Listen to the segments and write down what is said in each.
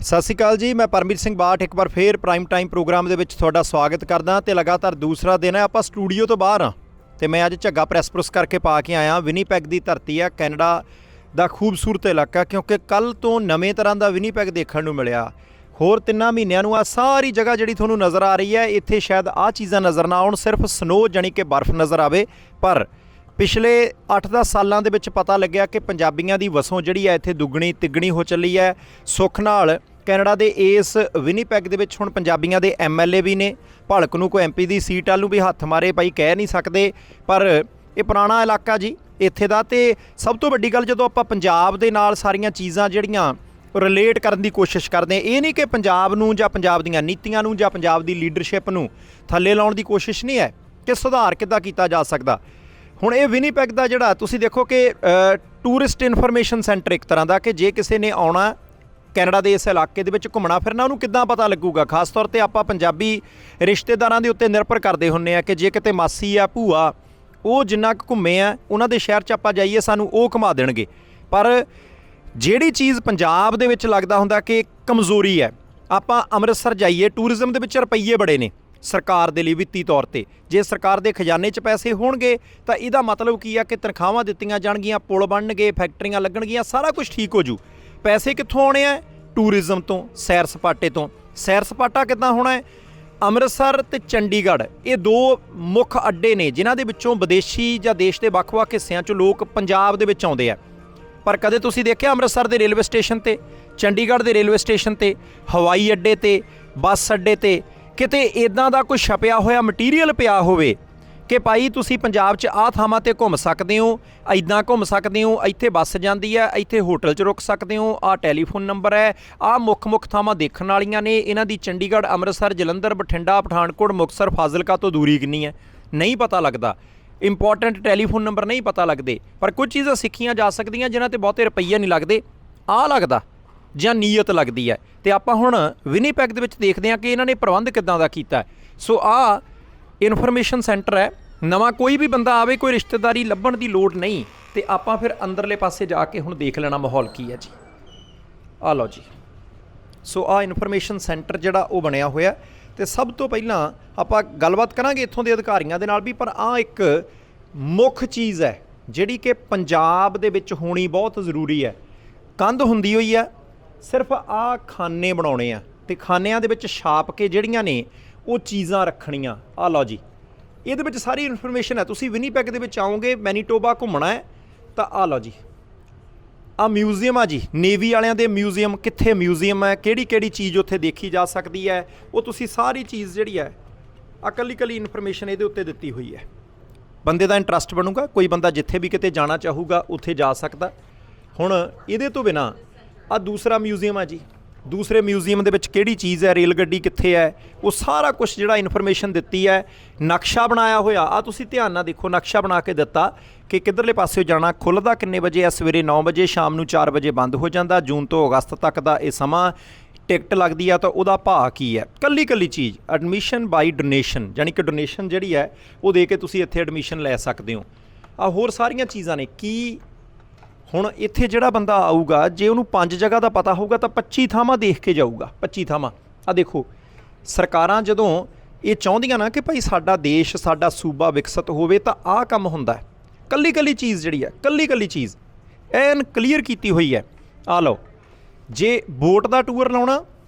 ਸਤਿ ਸ਼੍ਰੀ ਅਕਾਲ ਜੀ। मैं परमवीर सिंह बाठ एक बार फिर प्राइम टाइम प्रोग्राम ਦੇ ਵਿੱਚ ਤੁਹਾਡਾ ਸਵਾਗਤ ਕਰਦਾ ਤੇ ਲਗਾਤਾਰ ਦੂਸਰਾ ਦਿਨ ਹੈ ਆਪਾਂ ਸਟੂਡੀਓ ਤੋਂ ਬਾਹਰ ਹਾਂ ਤੇ ਮੈਂ ਅੱਜ ਝੱਗਾ ਪ੍ਰੈਸ ਪ੍ਰੈਸ ਕਰਕੇ ਪਾ ਕੇ ਆਇਆ। ਵਿਨੀਪੈਗ ਦੀ ਧਰਤੀ ਹੈ, ਕੈਨੇਡਾ ਦਾ ਖੂਬਸੂਰਤ ਇਲਾਕਾ, ਕਿਉਂਕਿ ਕੱਲ ਤੋਂ ਨਵੇਂ ਤਰ੍ਹਾਂ ਦਾ ਵਿਨੀਪੈਗ ਦੇਖਣ ਨੂੰ ਮਿਲਿਆ। ਹੋਰ 3 ਮਹੀਨਿਆਂ ਨੂੰ ਆ ਸਾਰੀ ਜਗ੍ਹਾ ਜਿਹੜੀ ਤੁਹਾਨੂੰ ਨਜ਼ਰ ਆ ਰਹੀ ਹੈ, ਇੱਥੇ ਸ਼ਾਇਦ ਆਹ ਚੀਜ਼ਾਂ ਨਜ਼ਰ ਨਾ ਆਉਣ, ਸਿਰਫ ਸਨੋ ਜਾਣੀ ਕਿ ਬਰਫ਼ ਨਜ਼ਰ ਆਵੇ। ਪਰ ਪਿਛਲੇ 8-10 ਸਾਲਾਂ ਦੇ ਵਿੱਚ ਪਤਾ ਲੱਗਿਆ ਕਿ ਪੰਜਾਬੀਆਂ ਦੀ ਵਸੋਂ ਜਿਹੜੀ ਹੈ ਇੱਥੇ ਦੁੱਗਣੀ ਤਿੱਗਣੀ ਹੋ ਚੱਲੀ ਹੈ। ਸੁੱਖ ਨਾਲ ਕੈਨੇਡਾ ਦੇ ਇਸ ਵਿਨੀਪੈਗ ਦੇ ਵਿੱਚ ਹੁਣ ਪੰਜਾਬੀਆਂ ਦੇ MLA ਵੀ ਨੇ। ਭਲਕ ਨੂੰ ਕੋਈ MP ਦੀ ਸੀਟ ਵੱਲ ਨੂੰ ਵੀ ਹੱਥ ਮਾਰੇ ਭਾਈ ਕਹਿ ਨਹੀਂ ਸਕਦੇ, ਪਰ ਇਹ ਪੁਰਾਣਾ ਇਲਾਕਾ ਜੀ ਇੱਥੇ ਦਾ। ਤੇ ਸਭ ਤੋਂ ਵੱਡੀ ਗੱਲ, ਜਦੋਂ ਆਪਾਂ ਪੰਜਾਬ ਦੇ ਨਾਲ ਸਾਰੀਆਂ ਚੀਜ਼ਾਂ ਜਿਹੜੀਆਂ ਰਿਲੇਟ ਕਰਨ ਦੀ ਕੋਸ਼ਿਸ਼ ਕਰਦੇ ਹਾਂ, ਇਹ ਨਹੀਂ ਕਿ ਪੰਜਾਬ ਨੂੰ ਜਾਂ ਪੰਜਾਬ ਦੀਆਂ ਨੀਤੀਆਂ ਨੂੰ ਜਾਂ ਪੰਜਾਬ ਦੀ ਲੀਡਰਸ਼ਿਪ ਨੂੰ ਥੱਲੇ ਲਾਉਣ ਦੀ ਕੋਸ਼ਿਸ਼ ਨਹੀਂ ਹੈ ਕਿ ਸੁਧਾਰ ਕਿੱਦਾਂ ਕੀਤਾ ਜਾ ਸਕਦਾ। ਹੁਣ ਇਹ ਵਿਨੀਪੈਗ ਦਾ ਜਿਹੜਾ ਤੁਸੀਂ ਦੇਖੋ ਕਿ ਟੂਰਿਸਟ ਇਨਫੋਰਮੇਸ਼ਨ ਸੈਂਟਰ ਇੱਕ ਤਰ੍ਹਾਂ ਦਾ, ਕਿ ਜੇ ਕਿਸੇ ਨੇ ਆਉਣਾ ਕੈਨੇਡਾ ਦੇ ਇਸ ਇਲਾਕੇ ਦੇ ਵਿੱਚ ਘੁੰਮਣਾ ਫਿਰਨਾ, ਉਹਨੂੰ ਕਿੱਦਾਂ ਪਤਾ ਲੱਗੂਗਾ। ਖਾਸ ਤੌਰ 'ਤੇ ਆਪਾਂ ਪੰਜਾਬੀ ਰਿਸ਼ਤੇਦਾਰਾਂ ਦੇ ਉੱਤੇ ਨਿਰਭਰ ਕਰਦੇ ਹੁੰਦੇ ਆ ਕਿ ਜੇ ਕਿਤੇ ਮਾਸੀ ਆ ਭੂਆ ਉਹ ਜਿੰਨਾ ਕੁ ਘੁੰਮੇ ਆ ਉਹਨਾਂ ਦੇ ਸ਼ਹਿਰ 'ਚ ਆਪਾਂ ਜਾਈਏ ਸਾਨੂੰ ਉਹ ਘੁਮਾ ਦੇਣਗੇ। ਪਰ ਜਿਹੜੀ ਚੀਜ਼ ਪੰਜਾਬ ਦੇ ਵਿੱਚ ਲੱਗਦਾ ਹੁੰਦਾ ਕਿ ਕਮਜ਼ੋਰੀ ਹੈ, ਆਪਾਂ ਅੰਮ੍ਰਿਤਸਰ ਜਾਈਏ, ਟੂਰਿਜ਼ਮ ਦੇ ਵਿੱਚ ਰੁਪਈਏ ਬੜੇ ਨੇ ਸਰਕਾਰ ਦੇ ਲਈ ਵਿੱਤੀ ਤੌਰ 'ਤੇ। ਜੇ ਸਰਕਾਰ ਦੇ ਖਜ਼ਾਨੇ 'ਚ ਪੈਸੇ ਹੋਣਗੇ ਤਾਂ ਇਹਦਾ ਮਤਲਬ ਕੀ ਆ ਕਿ ਤਨਖਾਹਾਂ ਦਿੱਤੀਆਂ ਜਾਣਗੀਆਂ, ਪੁਲ ਬਣਨਗੇ, ਫੈਕਟਰੀਆਂ ਲੱਗਣਗੀਆਂ, ਸਾਰਾ ਕੁਝ ਠੀਕ ਹੋ ਜੂ। ਪੈਸੇ ਕਿੱਥੋਂ ਆਉਣੇ ਆ? ਟੂਰਿਜ਼ਮ ਤੋਂ, ਸੈਰ ਸਪਾਟੇ ਤੋਂ। ਸੈਰ ਸਪਾਟਾ ਕਿੱਦਾਂ ਹੋਣਾ ਹੈ? ਅੰਮ੍ਰਿਤਸਰ ਤੇ ਚੰਡੀਗੜ੍ਹ ਇਹ 2 ਮੁੱਖ ਅੱਡੇ ਨੇ ਜਿਨ੍ਹਾਂ ਦੇ ਵਿੱਚੋਂ ਵਿਦੇਸ਼ੀ ਜਾਂ ਦੇਸ਼ ਦੇ ਵੱਖ-ਵੱਖ ਹਿੱਸਿਆਂ 'ਚੋਂ ਲੋਕ ਪੰਜਾਬ ਦੇ ਵਿੱਚ ਆਉਂਦੇ ਆ। ਪਰ ਕਦੇ ਤੁਸੀਂ ਦੇਖਿਆ ਅੰਮ੍ਰਿਤਸਰ ਦੇ ਰੇਲਵੇ ਸਟੇਸ਼ਨ 'ਤੇ, ਚੰਡੀਗੜ੍ਹ ਦੇ ਰੇਲਵੇ ਸਟੇਸ਼ਨ 'ਤੇ, ਹਵਾਈ ਅੱਡੇ 'ਤੇ, ਬੱਸ ਅੱਡੇ 'ਤੇ ਕਿਤੇ ਇੱਦਾਂ ਦਾ ਕੋਈ ਛਪਿਆ ਹੋਇਆ ਮਟੀਰੀਅਲ ਪਿਆ ਹੋਵੇ ਕਿ ਭਾਈ ਤੁਸੀਂ ਪੰਜਾਬ 'ਚ ਆਹ ਥਾਵਾਂ 'ਤੇ ਘੁੰਮ ਸਕਦੇ ਹੋ, ਇੱਦਾਂ ਘੁੰਮ ਸਕਦੇ ਹੋ, ਇੱਥੇ ਬੱਸ ਜਾਂਦੀ ਹੈ, ਇੱਥੇ ਹੋਟਲ 'ਚ ਰੁਕ ਸਕਦੇ ਹੋ, ਆਹ ਟੈਲੀਫੋਨ ਨੰਬਰ ਹੈ, ਆਹ ਮੁੱਖ ਥਾਵਾਂ ਦੇਖਣ ਵਾਲੀਆਂ ਨੇ, ਇਹਨਾਂ ਦੀ ਚੰਡੀਗੜ੍ਹ, ਅੰਮ੍ਰਿਤਸਰ, ਜਲੰਧਰ, ਬਠਿੰਡਾ, ਪਠਾਨਕੋਟ, ਮੁਕਤਸਰ, ਫਾਜ਼ਿਲਕਾ ਤੋਂ ਦੂਰੀ ਕਿੰਨੀ ਹੈ? ਨਹੀਂ ਪਤਾ ਲੱਗਦਾ। ਇੰਪੋਰਟੈਂਟ ਟੈਲੀਫੋਨ ਨੰਬਰ ਨਹੀਂ ਪਤਾ ਲੱਗਦੇ। ਪਰ ਕੁਝ ਚੀਜ਼ਾਂ ਸਿੱਖੀਆਂ ਜਾ ਸਕਦੀਆਂ ਜਿਨ੍ਹਾਂ 'ਤੇ ਬਹੁਤੇ ਰੁਪਈਏ ਨਹੀਂ ਲੱਗਦੇ। ਆਹ ਲੱਗਦਾ ਜਾਂ ਨੀਅਤ ਲੱਗਦੀ ਹੈ। ਤੇ ਆਪਾਂ ਹੁਣ ਵਿਨੀਪੈਗ ਦੇ ਵਿੱਚ ਦੇਖਦੇ ਹਾਂ ਕਿ ਇਹਨਾਂ ਨੇ ਪ੍ਰਬੰਧ ਕਿੱਦਾਂ ਦਾ ਕੀਤਾ। ਸੋ ਆਹ ਇਨਫੋਰਮੇਸ਼ਨ ਸੈਂਟਰ ਹੈ। ਨਵਾਂ ਕੋਈ ਵੀ ਬੰਦਾ ਆਵੇ, ਕੋਈ ਰਿਸ਼ਤੇਦਾਰੀ ਲੱਭਣ ਦੀ ਲੋੜ ਨਹੀਂ। ਤੇ ਆਪਾਂ ਫਿਰ ਅੰਦਰਲੇ ਪਾਸੇ ਜਾ ਕੇ ਹੁਣ ਦੇਖ ਲੈਣਾ ਮਾਹੌਲ ਕੀ ਹੈ ਜੀ। ਆਹ ਲਓ ਜੀ। ਸੋ ਆਹ ਇਨਫੋਰਮੇਸ਼ਨ ਸੈਂਟਰ ਜਿਹੜਾ ਉਹ ਬਣਿਆ ਹੋਇਆ। ਤੇ ਸਭ ਤੋਂ ਪਹਿਲਾਂ ਆਪਾਂ ਗੱਲਬਾਤ ਕਰਾਂਗੇ ਇੱਥੋਂ ਦੇ ਅਧਿਕਾਰੀਆਂ ਦੇ ਨਾਲ ਵੀ। ਪਰ ਆਹ ਇੱਕ ਮੁੱਖ ਚੀਜ਼ ਹੈ ਜਿਹੜੀ ਕਿ ਪੰਜਾਬ ਦੇ ਵਿੱਚ ਹੋਣੀ ਬਹੁਤ ਜ਼ਰੂਰੀ ਹੈ। ਕੰਧ ਹੁੰਦੀ ਹੋਈ ਹੈ, ਸਿਰਫ ਆਹ ਖਾਨੇ ਬਣਾਉਣੇ ਆ ਤੇ ਖਾਨਿਆਂ ਦੇ ਵਿੱਚ ਛਾਪ ਕੇ ਜਿਹੜੀਆਂ ਨੇ ਉਹ ਚੀਜ਼ਾਂ ਰੱਖਣੀਆਂ। ਆਹ ਲਓ ਜੀ, ਇਹਦੇ ਵਿੱਚ ਸਾਰੀ ਇਨਫੋਰਮੇਸ਼ਨ ਹੈ। ਤੁਸੀਂ ਵਿਨੀਪੈਗ ਦੇ ਵਿੱਚ ਆਓਗੇ, ਮੈਨੀਟੋਬਾ ਘੁੰਮਣਾ ਹੈ ਤਾਂ ਆਹ ਲਓ ਜੀ, ਆਹ ਮਿਊਜ਼ੀਅਮ ਆ ਜੀ, ਨੇਵੀ ਵਾਲਿਆਂ ਦੇ ਮਿਊਜ਼ੀਅਮ। ਕਿੱਥੇ ਮਿਊਜ਼ੀਅਮ ਹੈ, ਕਿਹੜੀ ਚੀਜ਼ ਉੱਥੇ ਦੇਖੀ ਜਾ ਸਕਦੀ ਹੈ, ਉਹ ਤੁਸੀਂ ਸਾਰੀ ਚੀਜ਼ ਜਿਹੜੀ ਹੈ ਇਕੱਲੀ ਇਨਫੋਰਮੇਸ਼ਨ ਇਹਦੇ ਉੱਤੇ ਦਿੱਤੀ ਹੋਈ ਹੈ। ਬੰਦੇ ਦਾ ਇੰਟਰਸਟ ਬਣੂਗਾ, ਕੋਈ ਬੰਦਾ ਜਿੱਥੇ ਵੀ ਕਿਤੇ ਜਾਣਾ ਚਾਹੂਗਾ ਉੱਥੇ ਜਾ ਸਕਦਾ। ਹੁਣ ਇਹਦੇ ਤੋਂ ਬਿਨਾਂ ਆਹ ਦੂਸਰਾ ਮਿਊਜ਼ੀਅਮ ਆ ਜੀ। ਦੂਸਰੇ ਮਿਊਜ਼ੀਅਮ ਦੇ ਵਿੱਚ ਕਿਹੜੀ ਚੀਜ਼ ਹੈ, ਰੇਲ ਗੱਡੀ ਕਿੱਥੇ ਹੈ, ਉਹ ਸਾਰਾ ਕੁਝ ਜਿਹੜਾ ਇਨਫੋਰਮੇਸ਼ਨ ਦਿੱਤੀ ਹੈ। ਨਕਸ਼ਾ ਬਣਾਇਆ ਹੋਇਆ, ਆ ਤੁਸੀਂ ਧਿਆਨ ਨਾਲ ਦੇਖੋ, ਨਕਸ਼ਾ ਬਣਾ ਕੇ ਦਿੱਤਾ ਕਿ ਕਿੱਧਰਲੇ ਪਾਸੇ ਜਾਣਾ, ਖੁੱਲ੍ਹਦਾ ਕਿੰਨੇ ਵਜੇ ਹੈ, ਸਵੇਰੇ 9 ਵਜੇ, ਸ਼ਾਮ ਨੂੰ 4 ਵਜੇ ਬੰਦ ਹੋ ਜਾਂਦਾ। ਜੂਨ ਤੋਂ ਅਗਸਤ ਤੱਕ ਦਾ ਇਹ ਸਮਾਂ। ਟਿਕਟ ਲੱਗਦੀ ਆ ਤਾਂ ਉਹਦਾ ਭਾਅ ਕੀ ਹੈ, ਕੱਲੀ ਚੀਜ਼। ਐਡਮਿਸ਼ਨ ਬਾਈ ਡੋਨੇਸ਼ਨ, ਜਾਣੀ ਕਿ ਡੋਨੇਸ਼ਨ ਜਿਹੜੀ ਹੈ ਉਹ ਦੇ ਕੇ ਤੁਸੀਂ ਇੱਥੇ ਐਡਮਿਸ਼ਨ ਲੈ ਸਕਦੇ ਹੋ। ਆ ਹੋਰ ਸਾਰੀਆਂ ਚੀਜ਼ਾਂ ਨੇ। ਕੀ ਹੁਣ ਇੱਥੇ ਜਿਹੜਾ ਬੰਦਾ ਆਊਗਾ, ਜੇ ਉਹਨੂੰ 5 ਜਗ੍ਹਾ ਦਾ ਪਤਾ ਹੋਊਗਾ ਤਾਂ 25 ਥਾਵਾਂ ਦੇਖ ਕੇ ਜਾਊਗਾ। 25 ਥਾਵਾਂ। ਆ ਦੇਖੋ, ਸਰਕਾਰਾਂ ਜਦੋਂ ਇਹ ਚਾਹੁੰਦੀਆਂ ਨਾ ਕਿ ਭਾਈ ਸਾਡਾ ਦੇਸ਼, ਸਾਡਾ ਸੂਬਾ ਵਿਕਸਿਤ ਹੋਵੇ ਤਾਂ ਆਹ ਕੰਮ ਹੁੰਦਾ ਹੈ। ਕੱਲੀ ਚੀਜ਼ ਜਿਹੜੀ ਹੈ, ਕੱਲੀ ਚੀਜ਼ ਐਨ ਕਲੀਅਰ ਕੀਤੀ ਹੋਈ ਹੈ। ਆ ਲਓ, ਜੇ ਬੋਟ ਦਾ ਟੂਰ ਲਾਉਣਾ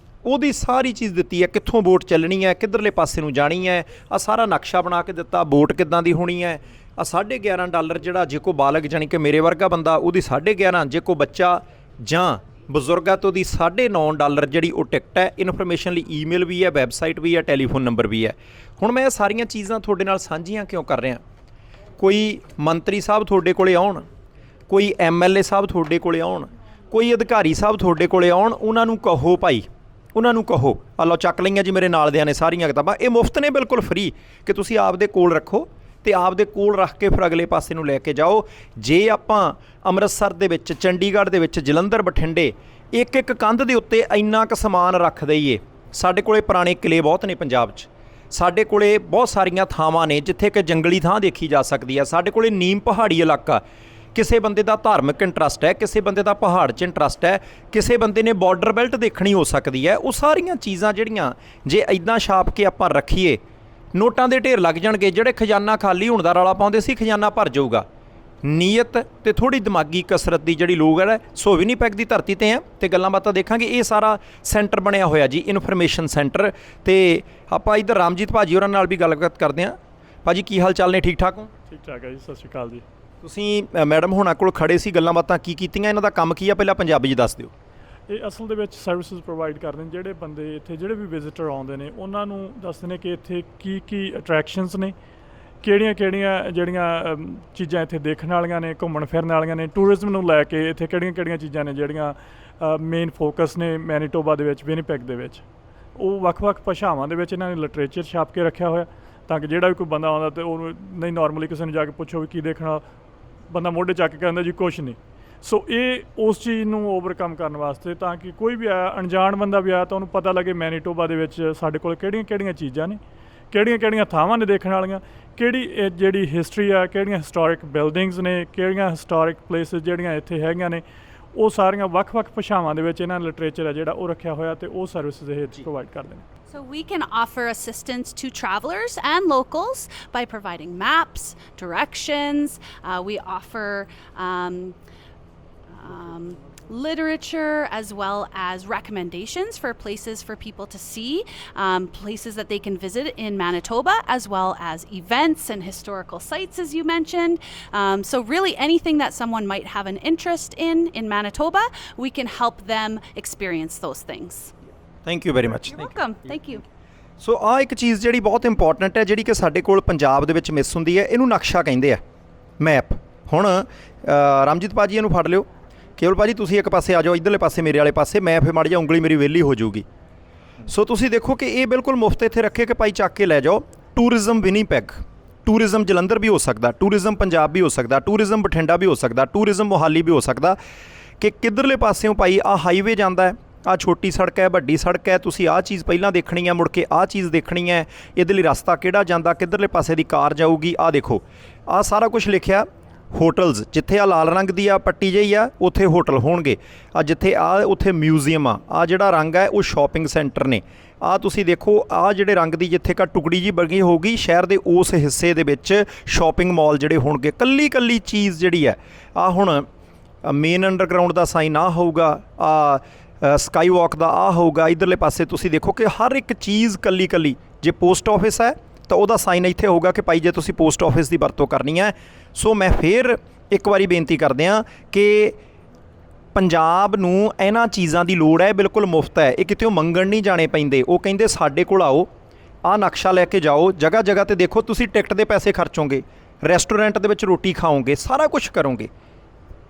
ਉਹਦੀ ਸਾਰੀ ਚੀਜ਼ ਦਿੱਤੀ ਹੈ, ਕਿੱਥੋਂ ਬੋਟ ਚੱਲਣੀ ਹੈ, ਕਿੱਧਰਲੇ ਪਾਸੇ ਨੂੰ ਜਾਣੀ ਹੈ, ਆ ਸਾਰਾ ਨਕਸ਼ਾ ਬਣਾ ਕੇ ਦਿੱਤਾ। ਬੋਟ ਕਿੱਦਾਂ ਦੀ ਹੋਣੀ ਹੈ। ਆ $11.5 ਜਿਹੜਾ ਜੇ ਕੋ ਬਾਲਗ ਜਾਣੀ ਕਿ ਮੇਰੇ ਵਰਗਾ ਬੰਦਾ ਉਹਦੀ 11.5, ਜੇ ਕੋ ਬੱਚਾ ਜਾਂ ਬਜ਼ੁਰਗਾ ਤੋਂ ਦੀ $9.5 ਜਿਹੜੀ ਉਹ ਟਿਕਟ ਹੈ। ਇਨਫੋਰਮੇਸ਼ਨ ਲਈ ਈਮੇਲ ਵੀ ਹੈ, ਵੈਬਸਾਈਟ ਵੀ ਹੈ, ਟੈਲੀਫੋਨ ਨੰਬਰ ਵੀ ਹੈ। ਹੁਣ ਮੈਂ ਇਹ ਸਾਰੀਆਂ ਚੀਜ਼ਾਂ ਤੁਹਾਡੇ ਨਾਲ ਸਾਂਝੀਆਂ ਕਿਉਂ ਕਰ ਰਿਹਾ? ਕੋਈ ਮੰਤਰੀ ਸਾਹਿਬ ਤੁਹਾਡੇ ਕੋਲੇ ਆਉਣ, ਕੋਈ MLA ਸਾਹਿਬ ਤੁਹਾਡੇ ਕੋਲੇ ਆਉਣ, ਕੋਈ ਅਧਿਕਾਰੀ ਸਾਹਿਬ ਤੁਹਾਡੇ ਕੋਲੇ ਆਉਣ, ਉਹਨਾਂ ਨੂੰ ਕਹੋ ਭਾਈ, ਉਹਨਾਂ ਨੂੰ ਕਹੋ ਆ ਲਓ ਚੱਕ ਲਈਆਂ ਜੀ ਮੇਰੇ ਨਾਲ ਦਿਆਂ ਨੇ ਸਾਰੀਆਂ ਕਿਤਾਬਾਂ, ਇਹ ਮੁਫਤ ਨੇ, ਬਿਲਕੁਲ ਫਰੀ, ਕਿ ਤੁਸੀਂ ਆਪਦੇ ਕੋਲ ਰੱਖੋ ਤੇ ਆਪਦੇ ਕੋਲ ਰੱਖ ਕੇ ਫਿਰ ਅਗਲੇ ਪਾਸੇ ਨੂੰ ਲੈ ਕੇ ਜਾਓ। ਜੇ ਆਪਾਂ ਅੰਮ੍ਰਿਤਸਰ ਦੇ ਵਿੱਚ, ਚੰਡੀਗੜ੍ਹ ਦੇ ਵਿੱਚ, ਜਲੰਧਰ, ਬਠਿੰਡੇ ਇੱਕ ਕੰਧ ਦੇ ਉੱਤੇ ਇੰਨਾ ਕੁ ਸਮਾਨ ਰੱਖ ਦਈਏ। ਸਾਡੇ ਕੋਲੇ ਪੁਰਾਣੇ ਕਿਲੇ ਬਹੁਤ ਨੇ ਪੰਜਾਬ 'ਚ, ਸਾਡੇ ਕੋਲੇ ਬਹੁਤ ਸਾਰੀਆਂ ਥਾਵਾਂ ਨੇ ਜਿੱਥੇ ਕਿ ਜੰਗਲੀ ਥਾਂ ਦੇਖੀ ਜਾ ਸਕਦੀ ਹੈ। ਸਾਡੇ ਕੋਲੇ ਨੀਮ ਪਹਾੜੀ ਇਲਾਕਾ, ਕਿਸੇ ਬੰਦੇ ਦਾ ਧਾਰਮਿਕ ਇੰਟਰਸਟ ਹੈ, ਕਿਸੇ ਬੰਦੇ ਦਾ ਪਹਾੜ 'ਚ ਇੰਟਰਸਟ ਹੈ, ਕਿਸੇ ਬੰਦੇ ਨੇ ਬਾਰਡਰ ਬੈਲਟ ਦੇਖਣੀ ਹੋ ਸਕਦੀ ਹੈ। ਉਹ ਸਾਰੀਆਂ ਚੀਜ਼ਾਂ ਜਿਹੜੀਆਂ ਜੇ ਇੱਦਾਂ ਛਾਪ ਕੇ ਆਪਾਂ ਰੱਖੀਏ, ਨੋਟਾਂ ਦੇ ਢੇਰ ਲੱਗ ਜਾਣਗੇ। ਜਿਹੜੇ ਖਜ਼ਾਨਾ ਖਾਲੀ ਹੋਣ ਦਾ ਰੌਲਾ ਪਾਉਂਦੇ ਸੀ, ਖਜ਼ਾਨਾ ਭਰ ਜਾਊਗਾ। ਨੀਅਤ ਤੇ ਥੋੜ੍ਹੀ ਦਿਮਾਗੀ ਕਸਰਤ ਦੀ ਜਿਹੜੀ ਲੋੜ ਹੈ। ਸੋ ਵਿਨੀਪੈਗ ਦੀ ਧਰਤੀ 'ਤੇ ਆ ਅਤੇ ਗੱਲਾਂ ਬਾਤਾਂ ਦੇਖਾਂਗੇ। ਇਹ ਸਾਰਾ ਸੈਂਟਰ ਬਣਿਆ ਹੋਇਆ ਜੀ, ਇਨਫੋਰਮੇਸ਼ਨ ਸੈਂਟਰ। ਅਤੇ ਆਪਾਂ ਇੱਧਰ ਰਾਮਜੀਤ ਭਾਜੀ ਹੋਰਾਂ ਨਾਲ ਵੀ ਗੱਲਬਾਤ ਕਰਦੇ ਹਾਂ। ਭਾਜੀ ਕੀ ਹਾਲ ਚਾਲ ਨੇ, ਠੀਕ ਠਾਕ ਹੋ? ਠੀਕ ਠਾਕ ਹੈ ਜੀ, ਸਤਿ ਸ਼੍ਰੀ ਅਕਾਲ ਜੀ। ਤੁਸੀਂ ਮੈਡਮ ਹੋਣਾ ਕੋਲ ਖੜੇ ਸੀ, ਗੱਲਾਂ ਬਾਤਾਂ ਕੀ ਕੀਤੀਆਂ? ਇਹਨਾਂ ਦਾ ਕੰਮ ਕੀ ਆ, ਪਹਿਲਾਂ ਪੰਜਾਬੀ 'ਚ ਦੱਸ ਦਿਓ। ਇਹ ਅਸਲ ਦੇ ਵਿੱਚ ਸਰਵਿਸਿਜ਼ ਪ੍ਰੋਵਾਈਡ ਕਰਦੇ ਨੇ। ਜਿਹੜੇ ਬੰਦੇ ਇੱਥੇ, ਜਿਹੜੇ ਵੀ ਵਿਜ਼ਿਟਰ ਆਉਂਦੇ ਨੇ, ਉਹਨਾਂ ਨੂੰ ਦੱਸਦੇ ਨੇ ਕਿ ਇੱਥੇ ਕੀ ਕੀ ਅਟਰੈਕਸ਼ਨਸ ਨੇ, ਕਿਹੜੀਆਂ ਜਿਹੜੀਆਂ ਚੀਜ਼ਾਂ ਇੱਥੇ ਦੇਖਣ ਵਾਲੀਆਂ ਨੇ, ਘੁੰਮਣ ਫਿਰਨ ਵਾਲੀਆਂ ਨੇ। ਟੂਰਿਜ਼ਮ ਨੂੰ ਲੈ ਕੇ ਇੱਥੇ ਕਿਹੜੀਆਂ ਚੀਜ਼ਾਂ ਨੇ ਜਿਹੜੀਆਂ ਮੇਨ ਫੋਕਸ ਨੇ ਮੈਨੀਟੋਬਾ ਦੇ ਵਿੱਚ, ਵਿਨੀਪੈਗ ਦੇ ਵਿੱਚ। ਉਹ ਵੱਖ-ਵੱਖ ਭਾਸ਼ਾਵਾਂ ਦੇ ਵਿੱਚ ਇਹਨਾਂ ਨੇ ਲਿਟਰੇਚਰ ਛਾਪ ਕੇ ਰੱਖਿਆ ਹੋਇਆ, ਤਾਂ ਕਿ ਜਿਹੜਾ ਵੀ ਕੋਈ ਬੰਦਾ ਆਉਂਦਾ ਤਾਂ ਉਹਨੂੰ ਨਹੀਂ, ਨਾਰਮਲੀ ਕਿਸੇ ਨੂੰ ਜਾ ਕੇ ਪੁੱਛੋ ਵੀ ਕੀ ਦੇਖਣਾ, ਬੰਦਾ ਮੋਢੇ ਚੱਕ ਕੇ ਕਹਿੰਦਾ ਜੀ ਕੁਛ ਨਹੀਂ। ਸੋ ਇਹ ਉਸ ਚੀਜ਼ ਨੂੰ ਓਵਰਕਮ ਕਰਨ ਵਾਸਤੇ, ਤਾਂ ਕਿ ਕੋਈ ਵੀ ਆਇਆ, ਅਣਜਾਣ ਬੰਦਾ ਵੀ ਆਇਆ, ਤਾਂ ਉਹਨੂੰ ਪਤਾ ਲੱਗੇ ਮੈਨੀਟੋਬਾ ਦੇ ਵਿੱਚ ਸਾਡੇ ਕੋਲ ਕਿਹੜੀਆਂ ਚੀਜ਼ਾਂ ਨੇ, ਕਿਹੜੀਆਂ ਥਾਵਾਂ ਨੇ ਦੇਖਣ ਵਾਲੀਆਂ, ਕਿਹੜੀ ਜਿਹੜੀ ਹਿਸਟਰੀ ਆ, ਕਿਹੜੀਆਂ ਹਿਸਟੋਰਿਕ ਬਿਲਡਿੰਗਸ ਨੇ, ਕਿਹੜੀਆਂ ਹਿਸਟੋਰਿਕ ਪਲੇਸਿਸ ਜਿਹੜੀਆਂ ਇੱਥੇ ਹੈਗੀਆਂ ਨੇ। ਉਹ ਸਾਰੀਆਂ ਵੱਖ-ਵੱਖ ਭਾਸ਼ਾਵਾਂ ਦੇ ਵਿੱਚ ਇਹਨਾਂ ਨੇ ਲਿਟਰੇਚਰ ਹੈ ਜਿਹੜਾ ਉਹ ਰੱਖਿਆ ਹੋਇਆ, ਤੇ ਉਹ ਸਰਵਿਸਿਜ਼ ਇਹ ਪ੍ਰੋਵਾਈਡ ਕਰਦੇ ਨੇ। So we can offer assistance to travelers and locals by providing maps, directions. We offer literature as well as recommendations for places for people to see, places that they can visit in Manitoba, as well as events and historical sites, as you mentioned. So really anything that someone might have an interest in Manitoba, we can help them experience those things. Thank you very much. You're welcome. Thank you. ਸੋ ਆਹ ਇੱਕ ਚੀਜ਼ ਜਿਹੜੀ ਬਹੁਤ important ਹੈ, ਜਿਹੜੀ ਕਿ ਸਾਡੇ ਕੋਲ ਪੰਜਾਬ ਦੇ ਵਿੱਚ ਮਿਸ ਹੁੰਦੀ ਹੈ, ਇਹਨੂੰ ਨਕਸ਼ਾ ਕਹਿੰਦੇ ਆ, ਮੈਪ। ਹੁਣ ਰਾਮਜੀਤ ਭਾਜੀ ਇਹਨੂੰ ਫੜ ਲਿਓ, ਕੇਵਲ ਭਾਜੀ ਤੁਸੀਂ ਇੱਕ ਪਾਸੇ ਆ ਜਾਓ, ਇੱਧਰਲੇ ਪਾਸੇ ਮੇਰੇ ਵਾਲੇ ਪਾਸੇ, ਮੈਂ ਫਿਰ ਮਾੜੀ ਜਿਹੀ ਉਂਗਲੀ ਮੇਰੀ ਵਿਹਲੀ ਹੋ ਜਾਊਗੀ। ਸੋ ਤੁਸੀਂ ਦੇਖੋ ਕਿ ਇਹ ਬਿਲਕੁਲ ਮੁਫਤ ਇੱਥੇ ਰੱਖੇ ਕਿ ਭਾਈ ਚੱਕ ਕੇ ਲੈ ਜਾਓ। ਟੂਰਿਜ਼ਮ ਵਿਨੀਪੈਗ, ਟੂਰਿਜ਼ਮ ਜਲੰਧਰ ਵੀ ਹੋ ਸਕਦਾ, ਟੂਰਿਜ਼ਮ ਪੰਜਾਬ ਵੀ ਹੋ ਸਕਦਾ, ਟੂਰਿਜ਼ਮ ਬਠਿੰਡਾ ਵੀ ਹੋ ਸਕਦਾ, ਟੂਰਿਜ਼ਮ ਮੋਹਾਲੀ ਵੀ ਹੋ ਸਕਦਾ। ਕਿ ਕਿੱਧਰਲੇ ਪਾਸਿਓਂ ਭਾਈ ਆਹ ਹਾਈਵੇ ਜਾਂਦਾ ਹੈ, ਆਹ ਛੋਟੀ ਸੜਕ ਹੈ, ਵੱਡੀ ਸੜਕ ਹੈ, ਤੁਸੀਂ ਆਹ ਚੀਜ਼ ਪਹਿਲਾਂ ਦੇਖਣੀ ਹੈ, ਮੁੜ ਕੇ ਆਹ ਚੀਜ਼ ਦੇਖਣੀ ਹੈ, ਇਹਦੇ ਲਈ ਰਸਤਾ ਕਿਹੜਾ ਜਾਂਦਾ, ਕਿੱਧਰਲੇ ਪਾਸੇ ਦੀ ਕਾਰ ਜਾਊਗੀ। ਆਹ ਦੇਖੋ, ਆਹ ਸਾਰਾ ਕੁਝ ਲਿਖਿਆ। ਹੋਟਲਸ, ਜਿੱਥੇ ਆ ਲਾਲ ਰੰਗ ਦੀ ਆ ਪੱਟੀ ਜਿਹੀ ਆ, ਉੱਥੇ ਹੋਟਲ ਹੋਣਗੇ। ਆ ਜਿੱਥੇ ਆ, ਉੱਥੇ ਮਿਊਜ਼ੀਅਮ ਆ। ਆ ਜਿਹੜਾ ਰੰਗ ਹੈ ਉਹ ਸ਼ਾਪਿੰਗ ਸੈਂਟਰ ਨੇ। ਆ ਤੁਸੀਂ ਦੇਖੋ, ਆ ਜਿਹੜੇ ਰੰਗ ਦੀ ਜਿੱਥੇ ਕਾ ਟੁਕੜੀ ਜੀ ਬਣੀ ਹੋਊਗੀ, ਸ਼ਹਿਰ ਦੇ ਉਸ ਹਿੱਸੇ ਦੇ ਵਿੱਚ ਸ਼ਾਪਿੰਗ ਮਾਲ ਜਿਹੜੇ ਹੋਣਗੇ। ਕੱਲੀ ਚੀਜ਼ ਜਿਹੜੀ ਹੈ, ਆ ਹੁਣ ਮੇਨ ਅੰਡਰਗਰਾਊਂਡ ਦਾ ਸਾਈਨ ਆ ਹੋਊਗਾ, ਆ ਸਕਾਈ ਵਾਕ ਦਾ ਆ ਹੋਊਗਾ। ਇੱਧਰਲੇ ਪਾਸੇ ਤੁਸੀਂ ਦੇਖੋ ਕਿ ਹਰ ਇੱਕ ਚੀਜ਼ ਕੱਲੀ। ਜੇ ਪੋਸਟ ਆਫਿਸ ਹੈ ਤਾਂ ਉਹਦਾ ਸਾਈਨ ਇੱਥੇ ਹੋਊਗਾ ਕਿ ਭਾਈ ਜੇ ਤੁਸੀਂ ਪੋਸਟ ਆਫਿਸ ਦੀ ਵਰਤੋਂ ਕਰਨੀ ਹੈ। ਸੋ ਮੈਂ ਫਿਰ ਇੱਕ ਵਾਰੀ ਬੇਨਤੀ ਕਰਦੇ ਹਾਂ ਕਿ ਪੰਜਾਬ ਨੂੰ ਇਹਨਾਂ ਚੀਜ਼ਾਂ ਦੀ ਲੋੜ ਹੈ, ਬਿਲਕੁਲ ਮੁਫਤ ਹੈ। ਇਹ ਕਿਤੇ ਮੰਗਣ ਨਹੀਂ ਜਾਣੇ ਪੈਂਦੇ। ਉਹ ਕਹਿੰਦੇ ਸਾਡੇ ਕੋਲ ਆਓ, ਆਹ ਨਕਸ਼ਾ ਲੈ ਕੇ ਜਾਓ, ਜਗ੍ਹਾ 'ਤੇ ਦੇਖੋ, ਤੁਸੀਂ ਟਿਕਟ ਦੇ ਪੈਸੇ ਖਰਚੋਗੇ, ਰੈਸਟੋਰੈਂਟ ਦੇ ਵਿੱਚ ਰੋਟੀ ਖਾਓਗੇ, ਸਾਰਾ ਕੁਝ ਕਰੋਗੇ।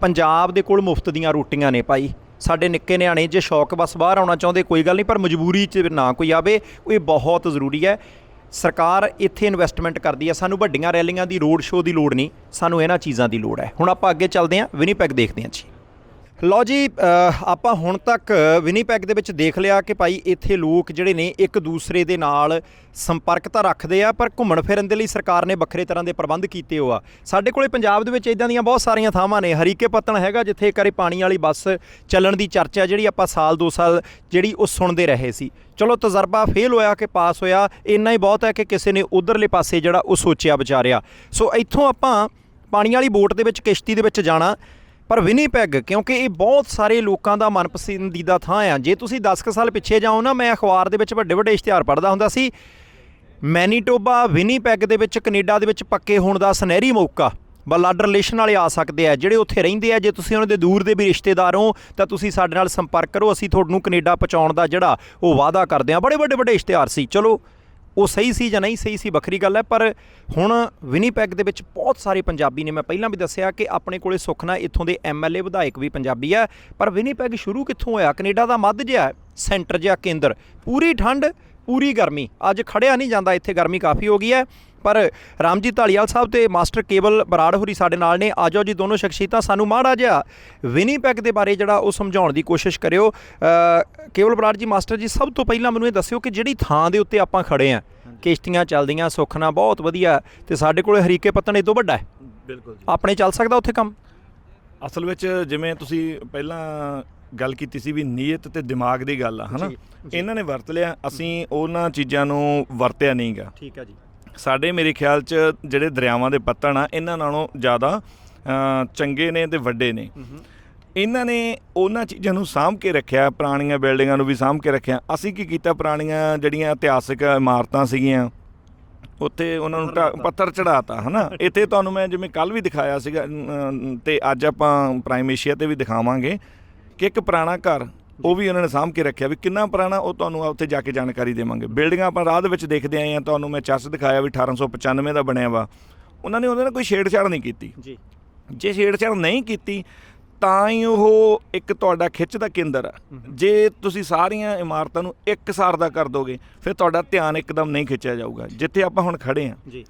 ਪੰਜਾਬ ਦੇ ਕੋਲ ਮੁਫਤ ਦੀਆਂ ਰੋਟੀਆਂ ਨੇ ਭਾਈ। ਸਾਡੇ ਨਿੱਕੇ ਨਿਆਣੇ ਜੇ ਸ਼ੌਕ ਬਸ ਬਾਹਰ ਆਉਣਾ ਚਾਹੁੰਦੇ ਕੋਈ ਗੱਲ ਨਹੀਂ, ਪਰ ਮਜਬੂਰੀ 'ਚ ਨਾ ਕੋਈ ਆਵੇ, ਇਹ ਬਹੁਤ ਜ਼ਰੂਰੀ ਹੈ। ਸਰਕਾਰ ਇੱਥੇ ਇਨਵੈਸਟਮੈਂਟ ਕਰਦੀ ਹੈ। ਸਾਨੂੰ ਵੱਡੀਆਂ ਰੈਲੀਆਂ ਦੀ, ਰੋਡ ਸ਼ੋਅ ਦੀ ਲੋੜ ਨਹੀਂ, ਸਾਨੂੰ ਇਹਨਾਂ ਚੀਜ਼ਾਂ ਦੀ ਲੋੜ ਹੈ। ਹੁਣ ਆਪਾਂ ਅੱਗੇ ਚੱਲਦੇ ਹਾਂ, ਵਿਨੀਪੈਗ ਦੇਖਦੇ ਹਾਂ ਜੀ। ਲਓ ਜੀ, ਆਪਾਂ ਹੁਣ ਤੱਕ ਵਿਨੀਪੈਗ ਦੇ ਵਿੱਚ ਦੇਖ ਲਿਆ ਕਿ ਭਾਈ ਇੱਥੇ ਲੋਕ ਜਿਹੜੇ ਨੇ ਇੱਕ ਦੂਸਰੇ ਦੇ ਨਾਲ ਸੰਪਰਕ ਤਾਂ ਰੱਖਦੇ ਆ, ਪਰ ਘੁੰਮਣ ਫਿਰਨ ਦੇ ਲਈ ਸਰਕਾਰ ਨੇ ਵੱਖਰੇ ਤਰ੍ਹਾਂ ਦੇ ਪ੍ਰਬੰਧ ਕੀਤੇ ਹੋ ਆ। ਸਾਡੇ ਕੋਲੇ ਪੰਜਾਬ ਦੇ ਵਿੱਚ ਇੱਦਾਂ ਦੀਆਂ ਬਹੁਤ ਸਾਰੀਆਂ ਥਾਵਾਂ ਨੇ। ਹਰੀਕੇ ਪੱਤਣ ਹੈਗਾ, ਜਿੱਥੇ ਇੱਕ ਵਾਰੀ ਪਾਣੀ ਵਾਲੀ ਬੱਸ ਚੱਲਣ ਦੀ ਚਰਚਾ ਜਿਹੜੀ ਆਪਾਂ ਸਾਲ 2 ਸਾਲ ਜਿਹੜੀ ਉਹ ਸੁਣਦੇ ਰਹੇ ਸੀ। ਚਲੋ ਤਜਰਬਾ ਫੇਲ ਹੋਇਆ ਕਿ ਪਾਸ ਹੋਇਆ, ਇੰਨਾ ਹੀ ਬਹੁਤ ਹੈ ਕਿ ਕਿਸੇ ਨੇ ਉਧਰਲੇ ਪਾਸੇ ਜਿਹੜਾ ਉਹ ਸੋਚਿਆ ਵਿਚਾਰਿਆ। ਸੋ ਇੱਥੋਂ ਆਪਾਂ ਪਾਣੀ ਵਾਲੀ ਬੋਟ ਦੇ ਵਿੱਚ, ਕਿਸ਼ਤੀ ਦੇ ਵਿੱਚ ਜਾਣਾ। ਪਰ ਵਿਨੀਪੈਗ, ਕਿਉਂਕਿ ਇਹ ਬਹੁਤ ਸਾਰੇ ਲੋਕਾਂ ਦਾ ਮਨਪਸੰਦੀਦਾ ਥਾਂ ਆ। ਜੇ ਤੁਸੀਂ 10 ਕੁ ਸਾਲ ਪਿੱਛੇ ਜਾਓ ਨਾ, ਮੈਂ ਅਖਬਾਰ ਦੇ ਵਿੱਚ ਵੱਡੇ ਇਸ਼ਤਿਹਾਰ ਪੜ੍ਹਦਾ ਹੁੰਦਾ ਸੀ, ਮੈਨੀਟੋਬਾ ਵਿਨੀਪੈਗ ਦੇ ਵਿੱਚ ਕੈਨੇਡਾ ਦੇ ਵਿੱਚ ਪੱਕੇ ਹੋਣ ਦਾ ਸੁਨਹਿਰੀ ਮੌਕਾ। ਬਲੱਡ ਰਿਲੇਸ਼ਨ ਵਾਲੇ ਆ ਸਕਦੇ ਆ, ਜਿਹੜੇ ਉੱਥੇ ਰਹਿੰਦੇ ਆ। ਜੇ ਤੁਸੀਂ ਉਹਨਾਂ ਦੇ ਦੂਰ ਦੇ ਵੀ ਰਿਸ਼ਤੇਦਾਰ ਹੋ ਤਾਂ ਤੁਸੀਂ ਸਾਡੇ ਨਾਲ ਸੰਪਰਕ ਕਰੋ, ਅਸੀਂ ਤੁਹਾਨੂੰ ਕੈਨੇਡਾ ਪਹੁੰਚਾਉਣ ਦਾ ਜਿਹੜਾ ਉਹ ਵਾਅਦਾ ਕਰਦੇ ਹਾਂ। ਬੜੇ ਵੱਡੇ ਇਸ਼ਤਿਹਾਰ ਸੀ। ਚਲੋ ਉਹ ਸਹੀ ਸੀ ਜਾਂ ਨਹੀਂ ਸਹੀ ਸੀ ਵੱਖਰੀ ਗੱਲ ਹੈ, ਪਰ ਹੁਣ ਵਿਨੀਪੈਗ ਦੇ ਵਿੱਚ ਬਹੁਤ ਸਾਰੇ ਪੰਜਾਬੀ ਨੇ। ਮੈਂ ਪਹਿਲਾਂ ਵੀ ਦੱਸਿਆ ਕਿ ਆਪਣੇ ਕੋਲੇ ਸੁਖਨਾ ਇੱਥੋਂ ਦੇ MLA ਵਿਧਾਇਕ ਵੀ ਪੰਜਾਬੀ ਹੈ। ਪਰ ਵਿਨੀਪੈਗ ਸ਼ੁਰੂ ਕਿੱਥੋਂ ਹੋਇਆ? ਕੈਨੇਡਾ ਦਾ ਮੱਧ ਜਿਹਾ ਸੈਂਟਰ ਜਿਹਾ ਕੇਂਦਰ, ਪੂਰੀ ਠੰਡ, ਪੂਰੀ ਗਰਮੀ। ਅੱਜ ਖੜਿਆ ਨਹੀਂ ਜਾਂਦਾ, ਇੱਥੇ ਗਰਮੀ ਕਾਫੀ ਹੋ ਗਈ ਹੈ। ਪਰ ਰਾਮਜੀਤ ਢਾਲੀਵਾਲ ਸਾਹਿਬ ਤੇ ਮਾਸਟਰ ਕੇਵਲ ਬਰਾੜ ਹੋਰੀ ਸਾਡੇ ਨਾਲ ਨੇ। ਆ ਜਾਓ ਜੀ ਦੋਨੋਂ ਸ਼ਖਸੀਅਤਾਂ, ਸਾਨੂੰ ਮਾੜਾ ਜਿਹਾ ਵਿਨੀਪੈਗ ਦੇ ਬਾਰੇ ਜਿਹੜਾ ਉਹ ਸਮਝਾਉਣ ਦੀ ਕੋਸ਼ਿਸ਼ ਕਰਿਓ। ਕੇਵਲ ਬਰਾੜ ਜੀ, ਮਾਸਟਰ ਜੀ, ਸਭ ਤੋਂ ਪਹਿਲਾਂ ਮੈਨੂੰ ਇਹ ਦੱਸਿਓ ਕਿ ਜਿਹੜੀ ਥਾਂ ਦੇ ਉੱਤੇ ਆਪਾਂ ਖੜੇ ਹਾਂ, ਕਿਸ਼ਤੀਆਂ ਚੱਲਦੀਆਂ, ਸੁਖਨਾ ਬਹੁਤ ਵਧੀਆ, ਤੇ ਸਾਡੇ ਕੋਲ ਹਰੀਕੇ ਪੱਤਣ ਇਹ ਤੋਂ ਵੱਡਾ ਹੈ। ਬਿਲਕੁਲ ਜੀ। ਆਪਣੇ ਚੱਲ ਸਕਦਾ ਉੱਥੇ ਕੰਮ? ਅਸਲ ਵਿੱਚ ਜਿਵੇਂ ਤੁਸੀਂ ਪਹਿਲਾਂ ਗੱਲ ਕੀਤੀ ਸੀ ਵੀ ਨੀਅਤ ਤੇ ਦਿਮਾਗ ਦੀ ਗੱਲ ਆ ਹਨਾ, ਇਹਨਾਂ ਨੇ ਵਰਤ ਲਿਆ, ਅਸੀਂ ਉਹਨਾਂ ਚੀਜ਼ਾਂ ਨੂੰ ਵਰਤਿਆ ਨਹੀਂ ਗਾ। ਠੀਕ ਹੈ ਜੀ। ਸਾਡੇ ਮੇਰੇ ਖਿਆਲ 'ਚ ਜਿਹੜੇ ਦਰਿਆਵਾਂ ਦੇ ਪੱਤਣ ਆ ਇਹਨਾਂ ਨਾਲੋਂ ਜ਼ਿਆਦਾ ਚੰਗੇ ਨੇ ਤੇ ਵੱਡੇ ਨੇ। ਇਹਨਾਂ ਨੇ ਉਹਨਾਂ ਚੀਜ਼ਾਂ ਨੂੰ ਸਾਂਭ ਕੇ ਰੱਖਿਆ, ਪੁਰਾਣੀਆਂ ਬਿਲਡਿੰਗਾਂ ਨੂੰ ਵੀ ਸਾਂਭ ਕੇ ਰੱਖਿਆ। ਅਸੀਂ ਕੀ ਕੀਤਾ, ਪੁਰਾਣੀਆਂ ਜਿਹੜੀਆਂ ਇਤਿਹਾਸਿਕ ਇਮਾਰਤਾਂ ਸੀਗੀਆਂ ਉੱਥੇ ਉਹਨਾਂ ਨੂੰ ਪੱਥਰ ਚੜਾਤਾ ਹੈ ਨਾ। ਇੱਥੇ ਤੁਹਾਨੂੰ ਮੈਂ ਜਿਵੇਂ ਕੱਲ੍ਹ ਵੀ ਦਿਖਾਇਆ ਸੀਗਾ ਤੇ ਅੱਜ ਆਪਾਂ ਪ੍ਰਾਈਮ ਏਸ਼ੀਆ 'ਤੇ ਵੀ ਦਿਖਾਵਾਂਗੇ ਕਿ ਇੱਕ ਪੁਰਾਣਾ ਘਰ ਉਹ ਵੀ ਉਹਨਾਂ ਨੇ ਸਾਂਭ ਕੇ ਰੱਖਿਆ। ਵੀ ਕਿੰਨਾ ਪੁਰਾਣਾ ਉਹ ਤੁਹਾਨੂੰ ਉੱਥੇ ਜਾ ਕੇ ਜਾਣਕਾਰੀ ਦੇਵਾਂਗੇ। ਬਿਲਡਿੰਗਾਂ ਆਪਾਂ ਰਾਹ ਦੇ ਵਿੱਚ ਦੇਖਦੇ ਆਏ ਹਾਂ, ਤੁਹਾਨੂੰ ਮੈਂ ਚਰਚ ਦਿਖਾਇਆ ਵੀ 1895 ਦਾ ਬਣਿਆ ਵਾ। ਉਹਨਾਂ ਨੇ ਉਹਦੇ ਨਾਲ ਕੋਈ ਛੇੜਛਾੜ ਨਹੀਂ ਕੀਤੀ ਜੀ। ਜੇ ਛੇੜਛਾੜ ਨਹੀਂ ਕੀਤੀ ਤਾਂ ਹੀ ਉਹ ਇੱਕ ਤੁਹਾਡਾ ਖਿੱਚ ਦਾ ਕੇਂਦਰ ਆ। ਜੇ ਤੁਸੀਂ ਸਾਰੀਆਂ ਇਮਾਰਤਾਂ ਨੂੰ ਇੱਕਸਾਰ ਦਾ ਕਰ ਦੋਗੇ ਫਿਰ ਤੁਹਾਡਾ ਧਿਆਨ ਇੱਕਦਮ ਨਹੀਂ ਖਿੱਚਿਆ ਜਾਊਗਾ। ਜਿੱਥੇ ਆਪਾਂ ਹੁਣ ਖੜੇ ਹਾਂ ਜੀ,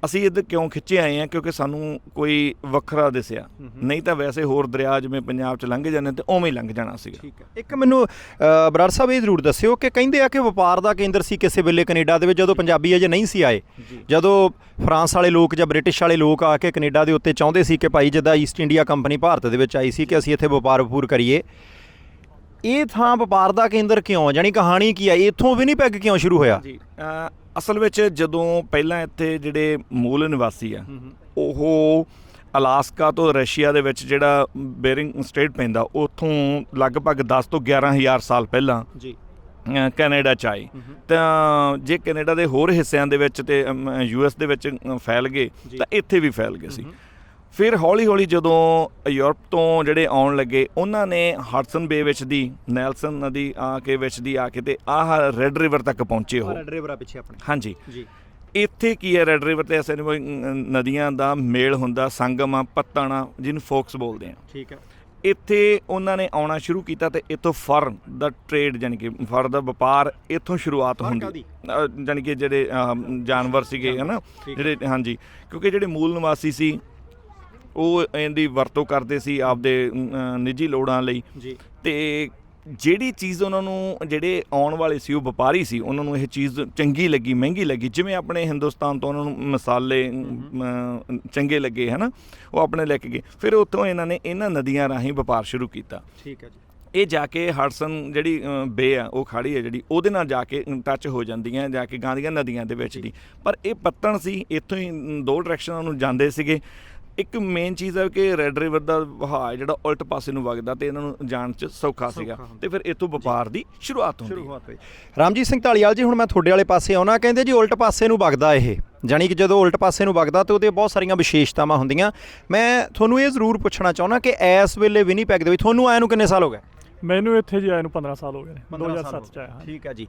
ਅਸੀਂ ਇੱਧਰ ਕਿਉਂ ਖਿੱਚੇ ਆਏ ਹਾਂ ਕਿਉਂਕਿ ਸਾਨੂੰ ਕੋਈ ਵੱਖਰਾ ਦਿਸਿਆ, ਨਹੀਂ ਤਾਂ ਵੈਸੇ ਹੋਰ ਦਰਿਆ ਜਿਵੇਂ ਪੰਜਾਬ 'ਚ ਲੰਘ ਜਾਂਦੇ ਤੇ ਉਵੇਂ ਹੀ ਲੰਘ ਜਾਣਾ ਸੀਗਾ। ਠੀਕ ਹੈ। ਇੱਕ ਮੈਨੂੰ ਬਰਾੜ ਸਾਹਿਬ ਇਹ ਜ਼ਰੂਰ ਦੱਸਿਓ ਕਿ ਕਹਿੰਦੇ ਆ ਕਿ ਵਪਾਰ ਦਾ ਕੇਂਦਰ ਸੀ ਕਿਸੇ ਵੇਲੇ ਕੈਨੇਡਾ ਦੇ ਵਿੱਚ, ਜਦੋਂ ਪੰਜਾਬੀ ਅਜੇ ਨਹੀਂ ਸੀ ਆਏ। ਜਦੋਂ ਫਰਾਂਸ ਵਾਲੇ ਲੋਕ ਜਾਂ ਬ੍ਰਿਟਿਸ਼ ਵਾਲੇ ਲੋਕ ਆ ਕੇ ਕੈਨੇਡਾ ਦੇ ਉੱਤੇ ਚਾਹੁੰਦੇ ਸੀ ਕਿ ਭਾਈ ਜਿੱਦਾਂ ਈਸਟ ਇੰਡੀਆ ਕੰਪਨੀ ਭਾਰਤ ਦੇ ਵਿੱਚ ਆਈ ਸੀ ਕਿ ਅਸੀਂ ਇੱਥੇ ਵਪਾਰ ਕਰੀਏ, ਇਹ ਥਾਂ ਵਪਾਰ ਦਾ ਕੇਂਦਰ ਕਿਉਂ, ਜਾਣੀ ਕਹਾਣੀ ਕੀ ਆ, ਇੱਥੋਂ ਵਿਨੀਪੈਗ ਕਿਉਂ ਸ਼ੁਰੂ ਹੋਇਆ? ਜੀ ਅਸਲ ਵਿੱਚ ਜਦੋਂ ਪਹਿਲਾਂ ਇੱਥੇ ਜਿਹੜੇ ਮੂਲ ਨਿਵਾਸੀ ਆ ਉਹ ਅਲਾਸਕਾ ਤੋਂ ਰਸ਼ੀਆ ਦੇ ਵਿੱਚ ਜਿਹੜਾ ਬੇਰਿੰਗ ਸਟ੍ਰੇਟ ਪੈਂਦਾ ਉੱਥੋਂ ਲਗਭਗ 10 ਤੋਂ 11,000 ਸਾਲ ਪਹਿਲਾਂ ਜੀ ਕੈਨੇਡਾ 'ਚ ਆਏ। ਤਾਂ ਜੇ ਕੈਨੇਡਾ ਦੇ ਹੋਰ ਹਿੱਸਿਆਂ ਦੇ ਵਿੱਚ ਤੇ US ਦੇ ਵਿੱਚ ਫੈਲ ਗਏ ਤਾਂ ਇੱਥੇ ਵੀ ਫੈਲ ਗਏ ਸੀ। ਫਿਰ ਹੌਲੀ ਹੌਲੀ ਜਦੋਂ ਯੂਰਪ ਤੋਂ ਜਿਹੜੇ ਆਉਣ ਲੱਗੇ ਉਹਨਾਂ ਨੇ ਹਡਸਨ ਬੇ ਵਿੱਚ ਦੀ ਨੈਲਸਨ ਨਦੀ ਵਿੱਚ ਦੀ ਆ ਕੇ ਤੇ ਆਹ ਰੈੱਡ ਰਿਵਰ ਤੱਕ ਪਹੁੰਚੇ। ਉਹ ਰੈੱਡ ਰਿਵਰ ਆ ਪਿੱਛੇ ਆਪਣੇ। ਹਾਂਜੀ ਜੀ। ਇੱਥੇ ਕੀ ਹੈ, ਰੈੱਡ ਰਿਵਰ ਤੇ ਐਸੇ ਨਦੀਆਂ ਦਾ ਮੇਲ ਹੁੰਦਾ, ਸੰਗਮ ਆ, ਪੱਤਣ ਆ, ਜਿਹਨੂੰ ਫੋਕਸ ਬੋਲਦੇ ਆ। ਠੀਕ ਹੈ। ਇੱਥੇ ਉਹਨਾਂ ਨੇ ਆਉਣਾ ਸ਼ੁਰੂ ਕੀਤਾ ਤੇ ਇੱਥੋਂ ਫਰ ਦਾ ਟ੍ਰੇਡ ਜਾਣੀ ਕਿ ਫਰ ਦਾ ਵਪਾਰ ਇੱਥੋਂ ਸ਼ੁਰੂਆਤ ਹੁੰਦੀ, ਜਾਣੀ ਕਿ ਜਿਹੜੇ ਜਾਨਵਰ ਸੀਗੇ ਹੈ ਨਾ ਜਿਹੜੇ, ਹਾਂਜੀ, ਕਿਉਂਕਿ ਜਿਹੜੇ ਮੂਲ ਨਿਵਾਸੀ ਸੀ ਉਹ ਇਹਦੀ ਵਰਤੋਂ ਕਰਦੇ ਸੀ ਆਪਦੇ ਨਿੱਜੀ ਲੋੜਾਂ ਲਈ ਜੀ। ਤੇ ਜਿਹੜੀ ਚੀਜ਼ ਉਹਨਾਂ ਨੂੰ ਜਿਹੜੇ ਆਉਣ ਵਾਲੇ ਸੀ ਉਹ ਵਪਾਰੀ ਸੀ, ਉਹਨਾਂ ਨੂੰ ਇਹ ਚੀਜ਼ ਚੰਗੀ ਲੱਗੀ, ਮਹਿੰਗੀ ਲੱਗੀ। ਜਿਵੇਂ ਆਪਣੇ ਹਿੰਦੁਸਤਾਨ ਤੋਂ ਉਹਨਾਂ ਨੂੰ ਮਸਾਲੇ ਚੰਗੇ ਲੱਗੇ ਹੈ ਨਾ, ਉਹ ਆਪਣੇ ਲੈ ਕੇ ਗਏ। ਫਿਰ ਉੱਥੋਂ ਇਹਨਾਂ ਨੇ ਇਹਨਾਂ ਨਦੀਆਂ ਰਾਹੀਂ ਵਪਾਰ ਸ਼ੁਰੂ ਕੀਤਾ। ਠੀਕ ਹੈ ਜੀ। ਇਹ ਜਾ ਕੇ ਹਡਸਨ ਜਿਹੜੀ ਬੇ ਆ ਉਹ ਖਾੜੀ ਹੈ ਜਿਹੜੀ, ਉਹਦੇ ਨਾਲ ਜਾ ਕੇ ਟੱਚ ਹੋ ਜਾਂਦੀਆਂ ਜਾ ਕੇ ਗਾਂ ਦੀਆਂ ਨਦੀਆਂ ਦੇ ਵਿੱਚ ਦੀ। ਪਰ ਇਹ ਪੱਤਣ ਸੀ, ਇੱਥੋਂ ਹੀ ਦੋ ਡਾਇਰੈਕਸ਼ਨਾਂ ਨੂੰ ਜਾਂਦੇ ਸੀਗੇ। ਇੱਕ ਮੇਨ ਚੀਜ਼ ਹੈ ਕਿ ਰੈੱਡ ਰਿਵਰ ਦਾ ਵਹਾਅ ਜਿਹੜਾ ਉਲਟ ਪਾਸੇ ਨੂੰ ਵਗਦਾ ਤੇ ਇਹਨਾਂ ਨੂੰ ਜਾਣ 'ਚ ਸੌਖਾ ਸੀਗਾ ਤੇ ਫਿਰ ਇੱਥੋਂ ਵਪਾਰ ਦੀ ਸ਼ੁਰੂਆਤ ਹੋਈ। ਰਾਮਜੀਤ ਸਿੰਘ ਢਾਲੀਵਾਲ ਜੀ, ਹੁਣ ਮੈਂ ਤੁਹਾਡੇ ਵਾਲੇ ਪਾਸੇ ਆਉਣਾ। ਕਹਿੰਦੇ ਜੀ ਉਲਟ ਪਾਸੇ ਨੂੰ ਵਗਦਾ ਇਹ, ਜਾਣੀ ਕਿ ਜਦੋਂ ਉਲਟ ਪਾਸੇ ਨੂੰ ਵਗਦਾ ਤੇ ਉਹਦੇ ਬਹੁਤ ਸਾਰੀਆਂ ਵਿਸ਼ੇਸ਼ਤਾਵਾਂ ਹੁੰਦੀਆਂ। ਮੈਂ ਤੁਹਾਨੂੰ ਇਹ ਜ਼ਰੂਰ ਪੁੱਛਣਾ ਚਾਹੁੰਦਾ ਕਿ ਇਸ ਵੇਲੇ ਵਿਨੀਪੈਗ ਦੇ ਵਿੱਚ ਤੁਹਾਨੂੰ ਆਏ ਨੂੰ ਕਿੰਨੇ ਸਾਲ ਹੋ ਗਏ? ਮੈਨੂੰ ਇੱਥੇ ਜੀ ਆਏ ਨੂੰ 15 ਸਾਲ ਹੋ ਗਏ ਨੇ, 2007 'ਚ ਆਇਆ। ਠੀਕ ਹੈ ਜੀ।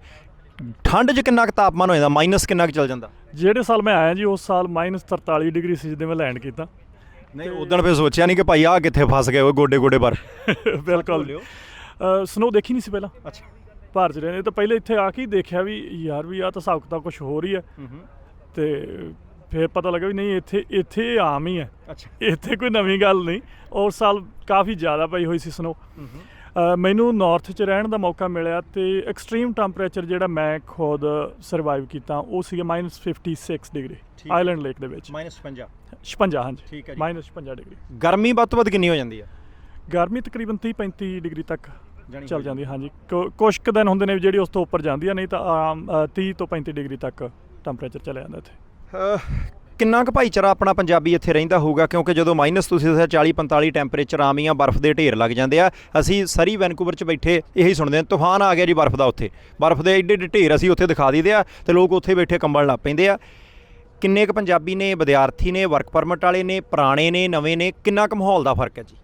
ਠੰਡ 'ਚ ਕਿੰਨਾ ਕੁ ਤਾਪਮਾਨ ਹੋ ਜਾਂਦਾ, ਮਾਈਨਸ ਕਿੰਨਾ ਕੁ ਚੱਲ ਜਾਂਦਾ? ਜਿਹੜੇ ਸਾਲ ਮੈਂ ਆਇਆ ਜੀ ਉਸ ਸਾਲ -43 ਡਿਗਰੀ ਸੀ ਜਦੋਂ ਮੈਂ ਲੈਂਡ ਕੀਤਾ। ਨਹੀਂ ਉਦੋਂ ਫਿਰ ਸੋਚਿਆ ਨਹੀਂ ਕਿ ਭਾਈ ਆਹ ਕਿੱਥੇ ਫਸ ਗਏ ਉਹ ਗੋਡੇ ਪਰ? ਬਿਲਕੁਲ। ਸਨੋ ਦੇਖੀ ਨਹੀਂ ਸੀ ਪਹਿਲਾਂ। ਅੱਛਾ। ਭਾਰਤ 'ਚ ਰਹਿੰਦੇ ਤਾਂ ਪਹਿਲੇ ਇੱਥੇ ਆ ਕੇ ਹੀ ਦੇਖਿਆ ਵੀ ਯਾਰ ਵੀ ਆਹ ਤਾਂ ਹਿਸਾਬ ਕਿਤਾਬ ਕੁਛ ਹੋਰ ਹੀ ਹੈ। ਤੇ ਫਿਰ ਪਤਾ ਲੱਗਾ ਵੀ ਨਹੀਂ ਇੱਥੇ ਆਮ ਹੀ ਹੈ। ਅੱਛਾ। ਇੱਥੇ ਕੋਈ ਨਵੀਂ ਗੱਲ ਨਹੀਂ। ਉਸ ਸਾਲ ਕਾਫੀ ਜ਼ਿਆਦਾ ਪਈ ਹੋਈ ਸੀ ਸਨੋ। ਮੈਨੂੰ ਨਾਰਥ 'ਚ ਰਹਿਣ ਦਾ ਮੌਕਾ ਮਿਲਿਆ ਤੇ ਐਕਸਟ੍ਰੀਮ ਟੈਂਪਰੇਚਰ ਜਿਹੜਾ ਮੈਂ ਖੁਦ ਸਰਵਾਈਵ ਕੀਤਾ ਉਹ ਸੀਗਾ -56 ਡਿਗਰੀ ਆਈਲੈਂਡ ਲੇਕ ਦੇ ਵਿੱਚ। -56 ਹਾਂਜੀ। ਠੀਕ ਹੈ ਜੀ। -56 ਡਿਗਰੀ। ਗਰਮੀ ਵੱਧ ਤੋਂ ਵੱਧ ਕਿੰਨੀ ਹੋ ਜਾਂਦੀ ਹੈ? ਗਰਮੀ ਤਕਰੀਬਨ 30-35 ਡਿਗਰੀ ਤੱਕ ਚੱਲ ਜਾਂਦੀ ਹੈ। ਹਾਂਜੀ, ਕੁਛ ਕੁ ਦਿਨ ਹੁੰਦੇ ਨੇ ਜਿਹੜੀ ਉਸ ਤੋਂ ਉੱਪਰ ਜਾਂਦੀ ਹੈ, ਨਹੀਂ ਤਾਂ ਆਮ 30 ਤੋਂ 35 ਡਿਗਰੀ ਤੱਕ ਟੈਂਪਰੇਚਰ ਚਲੇ ਜਾਂਦਾ ਇੱਥੇ। ਕਿੰਨਾ ਕੁ ਭਾਈਚਾਰਾ ਆਪਣਾ ਪੰਜਾਬੀ ਇੱਥੇ ਰਹਿੰਦਾ ਹੋਊਗਾ? ਕਿਉਂਕਿ ਜਦੋਂ ਮਾਈਨਸ ਤੁਸੀਂ ਦੱਸਿਆ 40-45 ਟੈਂਪਰੇਚਰ ਆਮ ਹੀ ਆ, ਬਰਫ਼ ਦੇ ਢੇਰ ਲੱਗ ਜਾਂਦੇ ਆ। ਅਸੀਂ ਸਰੀ ਵੈਨਕੂਵਰ 'ਚ ਬੈਠੇ ਇਹੀ ਸੁਣਦੇ ਹਾਂ, ਤੂਫਾਨ ਆ ਗਿਆ ਜੀ ਬਰਫ਼ ਦਾ, ਉੱਥੇ ਬਰਫ਼ ਦੇ ਐਡੇ ਐਡੇ ਢੇਰ ਅਸੀਂ ਉੱਥੇ ਦਿਖਾ ਦਈਦੇ ਆ ਤੇ ਲੋਕ ਉੱਥੇ ਬੈਠੇ ਕੰਬਣ ਲੱਗ ਪੈਂਦੇ ਆ। ਕਿੰਨੇ ਕੁ ਪੰਜਾਬੀ ਨੇ, ਵਿਦਿਆਰਥੀ ਨੇ, ਵਰਕ ਪਰਮਿਟ ਵਾਲੇ ਨੇ, ਪੁਰਾਣੇ ਨੇ, ਨਵੇਂ ਨੇ, ਕਿੰਨਾ ਕੁ ਮਾਹੌਲ ਦਾ ਫਰਕ ਹੈ ਜੀ?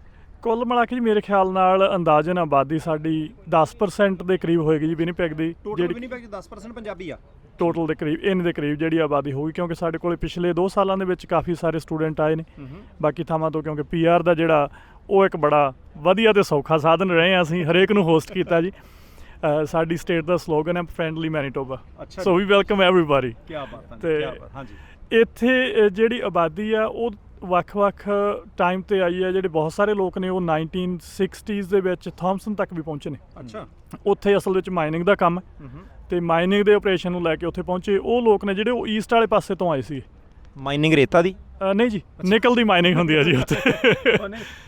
ਕੁੱਲ ਮਿਲਾ ਕੇ ਜੀ ਮੇਰੇ ਖਿਆਲ ਨਾਲ ਅੰਦਾਜ਼ਨ ਆਬਾਦੀ ਸਾਡੀ 10% ਦੇ ਕਰੀਬ ਹੋਏਗੀ ਜੀ ਵਿਨੀਪੈਗ ਦੀ। ਜਿਹੜੀ ਵਿਨੀਪੈਗ 'ਚ 10% ਪੰਜਾਬੀ ਆ ਟੋਟਲ ਦੇ ਕਰੀਬ, ਇੰਨੇ ਦੇ ਕਰੀਬ ਜਿਹੜੀ ਆਬਾਦੀ ਹੋਊਗੀ। ਕਿਉਂਕਿ ਸਾਡੇ ਕੋਲ ਪਿਛਲੇ 2 ਸਾਲਾਂ ਦੇ ਵਿੱਚ ਕਾਫੀ ਸਾਰੇ ਸਟੂਡੈਂਟ ਆਏ ਨੇ ਬਾਕੀ ਥਾਵਾਂ ਤੋਂ, ਕਿਉਂਕਿ PR ਦਾ ਜਿਹੜਾ ਉਹ ਇੱਕ ਬੜਾ ਵਧੀਆ ਤੇ ਸੌਖਾ ਸਾਧਨ ਰਹੇ ਹਾਂ ਅਸੀਂ, ਹਰੇਕ ਨੂੰ ਹੋਸਟ ਕੀਤਾ ਜੀ। ਸਾਡੀ ਸਟੇਟ ਦਾ ਸਲੋਗਨ ਹੈ ਫਰੈਂਡਲੀ ਮੈਨੀਟੋਬਾ, ਸੋ ਵੀ ਵੈਲਕਮ ਐਵਰੀਬਾਡੀ। ਕੀ ਬਾਤ ਹੈ। ਤੇ ਹਾਂਜੀ, ਇੱਥੇ ਜਿਹੜੀ ਆਬਾਦੀ ਆ ਉਹ ਵੱਖ-ਵੱਖ ਟਾਈਮ ਤੇ ਆਈ ਹੈ। ਜਿਹੜੇ ਬਹੁਤ ਸਾਰੇ ਲੋਕ ਨੇ ਉਹ 1960s ਦੇ ਵਿੱਚ ਥਾਮਸਨ ਤੱਕ ਵੀ ਪਹੁੰਚੇ ਨੇ। ਅੱਛਾ। ਉੱਥੇ ਅਸਲ ਵਿੱਚ ਮਾਈਨਿੰਗ ਦਾ ਕੰਮ ਹੈ ਤੇ ਮਾਈਨਿੰਗ ਦੇ ਆਪਰੇਸ਼ਨ ਨੂੰ ਲੈ ਕੇ ਉੱਥੇ ਪਹੁੰਚੇ ਉਹ ਲੋਕ ਨੇ ਜਿਹੜੇ ਉਹ ਈਸਟ ਵਾਲੇ ਪਾਸੇ ਤੋਂ ਆਏ ਸੀ। ਮਾਈਨਿੰਗ ਰੇਤਾ ਦੀ? ਨਹੀਂ ਜੀ, ਨਿਕਲ ਦੀ ਮਾਈਨਿੰਗ ਹੁੰਦੀ ਹੈ ਜੀ ਉੱਥੇ।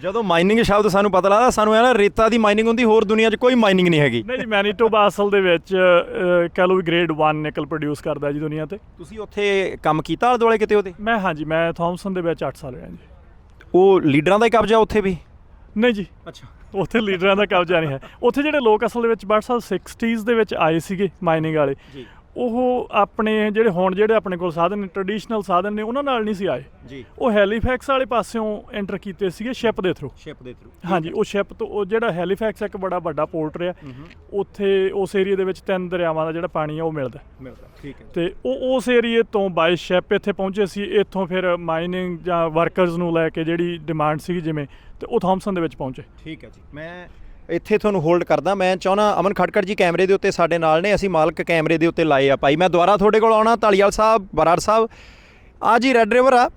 ਜਦੋਂ ਮਾਈਨਿੰਗ ਸ਼ਬਦ ਸਾਨੂੰ ਪਤਾ ਲੱਗਦਾ, ਸਾਨੂੰ ਇਹ ਨਾ ਰੇਤਾ ਦੀ ਮਾਈਨਿੰਗ ਹੁੰਦੀ, ਹੋਰ ਦੁਨੀਆ 'ਚ ਕੋਈ ਮਾਈਨਿੰਗ ਨਹੀਂ ਹੈਗੀ। ਨਹੀਂ ਜੀ, ਮੈਨੀਟੋਬਾ ਅਸਲ ਦੇ ਵਿੱਚ ਕਹਿ ਲਓ ਵੀ ਗ੍ਰੇਡ 1 ਨਿਕਲ ਪ੍ਰੋਡਿਊਸ ਕਰਦਾ ਜੀ ਦੁਨੀਆ ਤੇ। ਤੁਸੀਂ ਉੱਥੇ ਕੰਮ ਕੀਤਾ ਆਲੇ ਦੁਆਲੇ ਕਿਤੇ ਉਹਦੇ? ਮੈਂ ਥਾਮਸਨ ਦੇ ਵਿੱਚ 8 ਸਾਲ ਰਿਹਾ ਜੀ। ਉਹ ਲੀਡਰਾਂ ਦਾ ਹੀ ਕਬਜ਼ਾ ਉੱਥੇ ਵੀ? ਨਹੀਂ ਜੀ, ਅੱਛਾ, ਉੱਥੇ ਲੀਡਰਾਂ ਦਾ ਕਬਜ਼ਾ ਨਹੀਂ ਹੈ। ਉੱਥੇ ਜਿਹੜੇ ਲੋਕ ਅਸਲ ਦੇ ਵਿੱਚ ਬਟ ਸਾਹਿਬ 60s ਦੇ ਵਿੱਚ ਆਏ ਸੀਗੇ ਮਾਈਨਿੰਗ ਵਾਲੇ, ਜੀ, ਉਹ ਆਪਣੇ ਜਿਹੜੇ ਆਪਣੇ ਕੋਲ ਸਾਧਨ ਨੇ, ਟ੍ਰੈਡੀਸ਼ਨਲ ਸਾਧਨ ਨੇ, ਉਹਨਾਂ ਨਾਲ ਨਹੀਂ ਸੀ ਆਏ ਜੀ। ਉਹ ਹੈਲੀਫੈਕਸ ਵਾਲੇ ਪਾਸਿਓਂ ਐਂਟਰ ਕੀਤੇ ਸੀਗੇ ਸ਼ਿਪ ਦੇ ਥਰੂ। ਹਾਂਜੀ, ਉਹ ਸ਼ਿਪ ਤੋਂ, ਉਹ ਜਿਹੜਾ ਹੈਲੀਫੈਕਸ ਇੱਕ ਬੜਾ ਵੱਡਾ ਪੋਰਟ ਰਿਹਾ, ਉੱਥੇ ਉਸ ਏਰੀਆ ਦੇ ਵਿੱਚ 3 ਦਰਿਆਵਾਂ ਦਾ ਜਿਹੜਾ ਪਾਣੀ ਆ ਉਹ ਮਿਲਦਾ। ਠੀਕ ਹੈ। ਤੇ ਉਹ ਉਸ ਏਰੀਏ ਤੋਂ ਬਾਈ ਸ਼ਿਪ ਇੱਥੇ ਪਹੁੰਚੇ ਸੀ। ਇੱਥੋਂ ਫਿਰ ਮਾਈਨਿੰਗ ਜਾਂ ਵਰਕਰਸ ਨੂੰ ਲੈ ਕੇ ਜਿਹੜੀ ਡਿਮਾਂਡ ਸੀਗੀ ਜਿਵੇਂ, ਤੇ ਉਹ ਥਾਮਸਨ ਦੇ ਵਿੱਚ ਪਹੁੰਚੇ। ਠੀਕ ਹੈ ਜੀ। ਮੈਂ ਇੱਥੇ ਤੁਹਾਨੂੰ ਹੋਲਡ ਕਰਦਾ। ਮੈਂ ਚਾਹੁੰਦਾ ਅਮਨ ਖਟਕੜ ਜੀ ਕੈਮਰੇ ਦੇ ਉੱਤੇ ਸਾਡੇ ਨਾਲ ਨੇ, ਅਸੀਂ ਮਾਲਕ ਕੈਮਰੇ ਦੇ ਉੱਤੇ ਲਾਏ ਆ ਭਾਈ। ਮੈਂ ਦੁਬਾਰਾ ਤੁਹਾਡੇ ਕੋਲ ਆਉਣਾ, ਧਾਲੀਵਾਲ ਸਾਹਿਬ, ਬਰਾੜ ਸਾਹਿਬ। ਆ ਜੀ ਰੈੱਡ ਰਿਵਰ ਆ,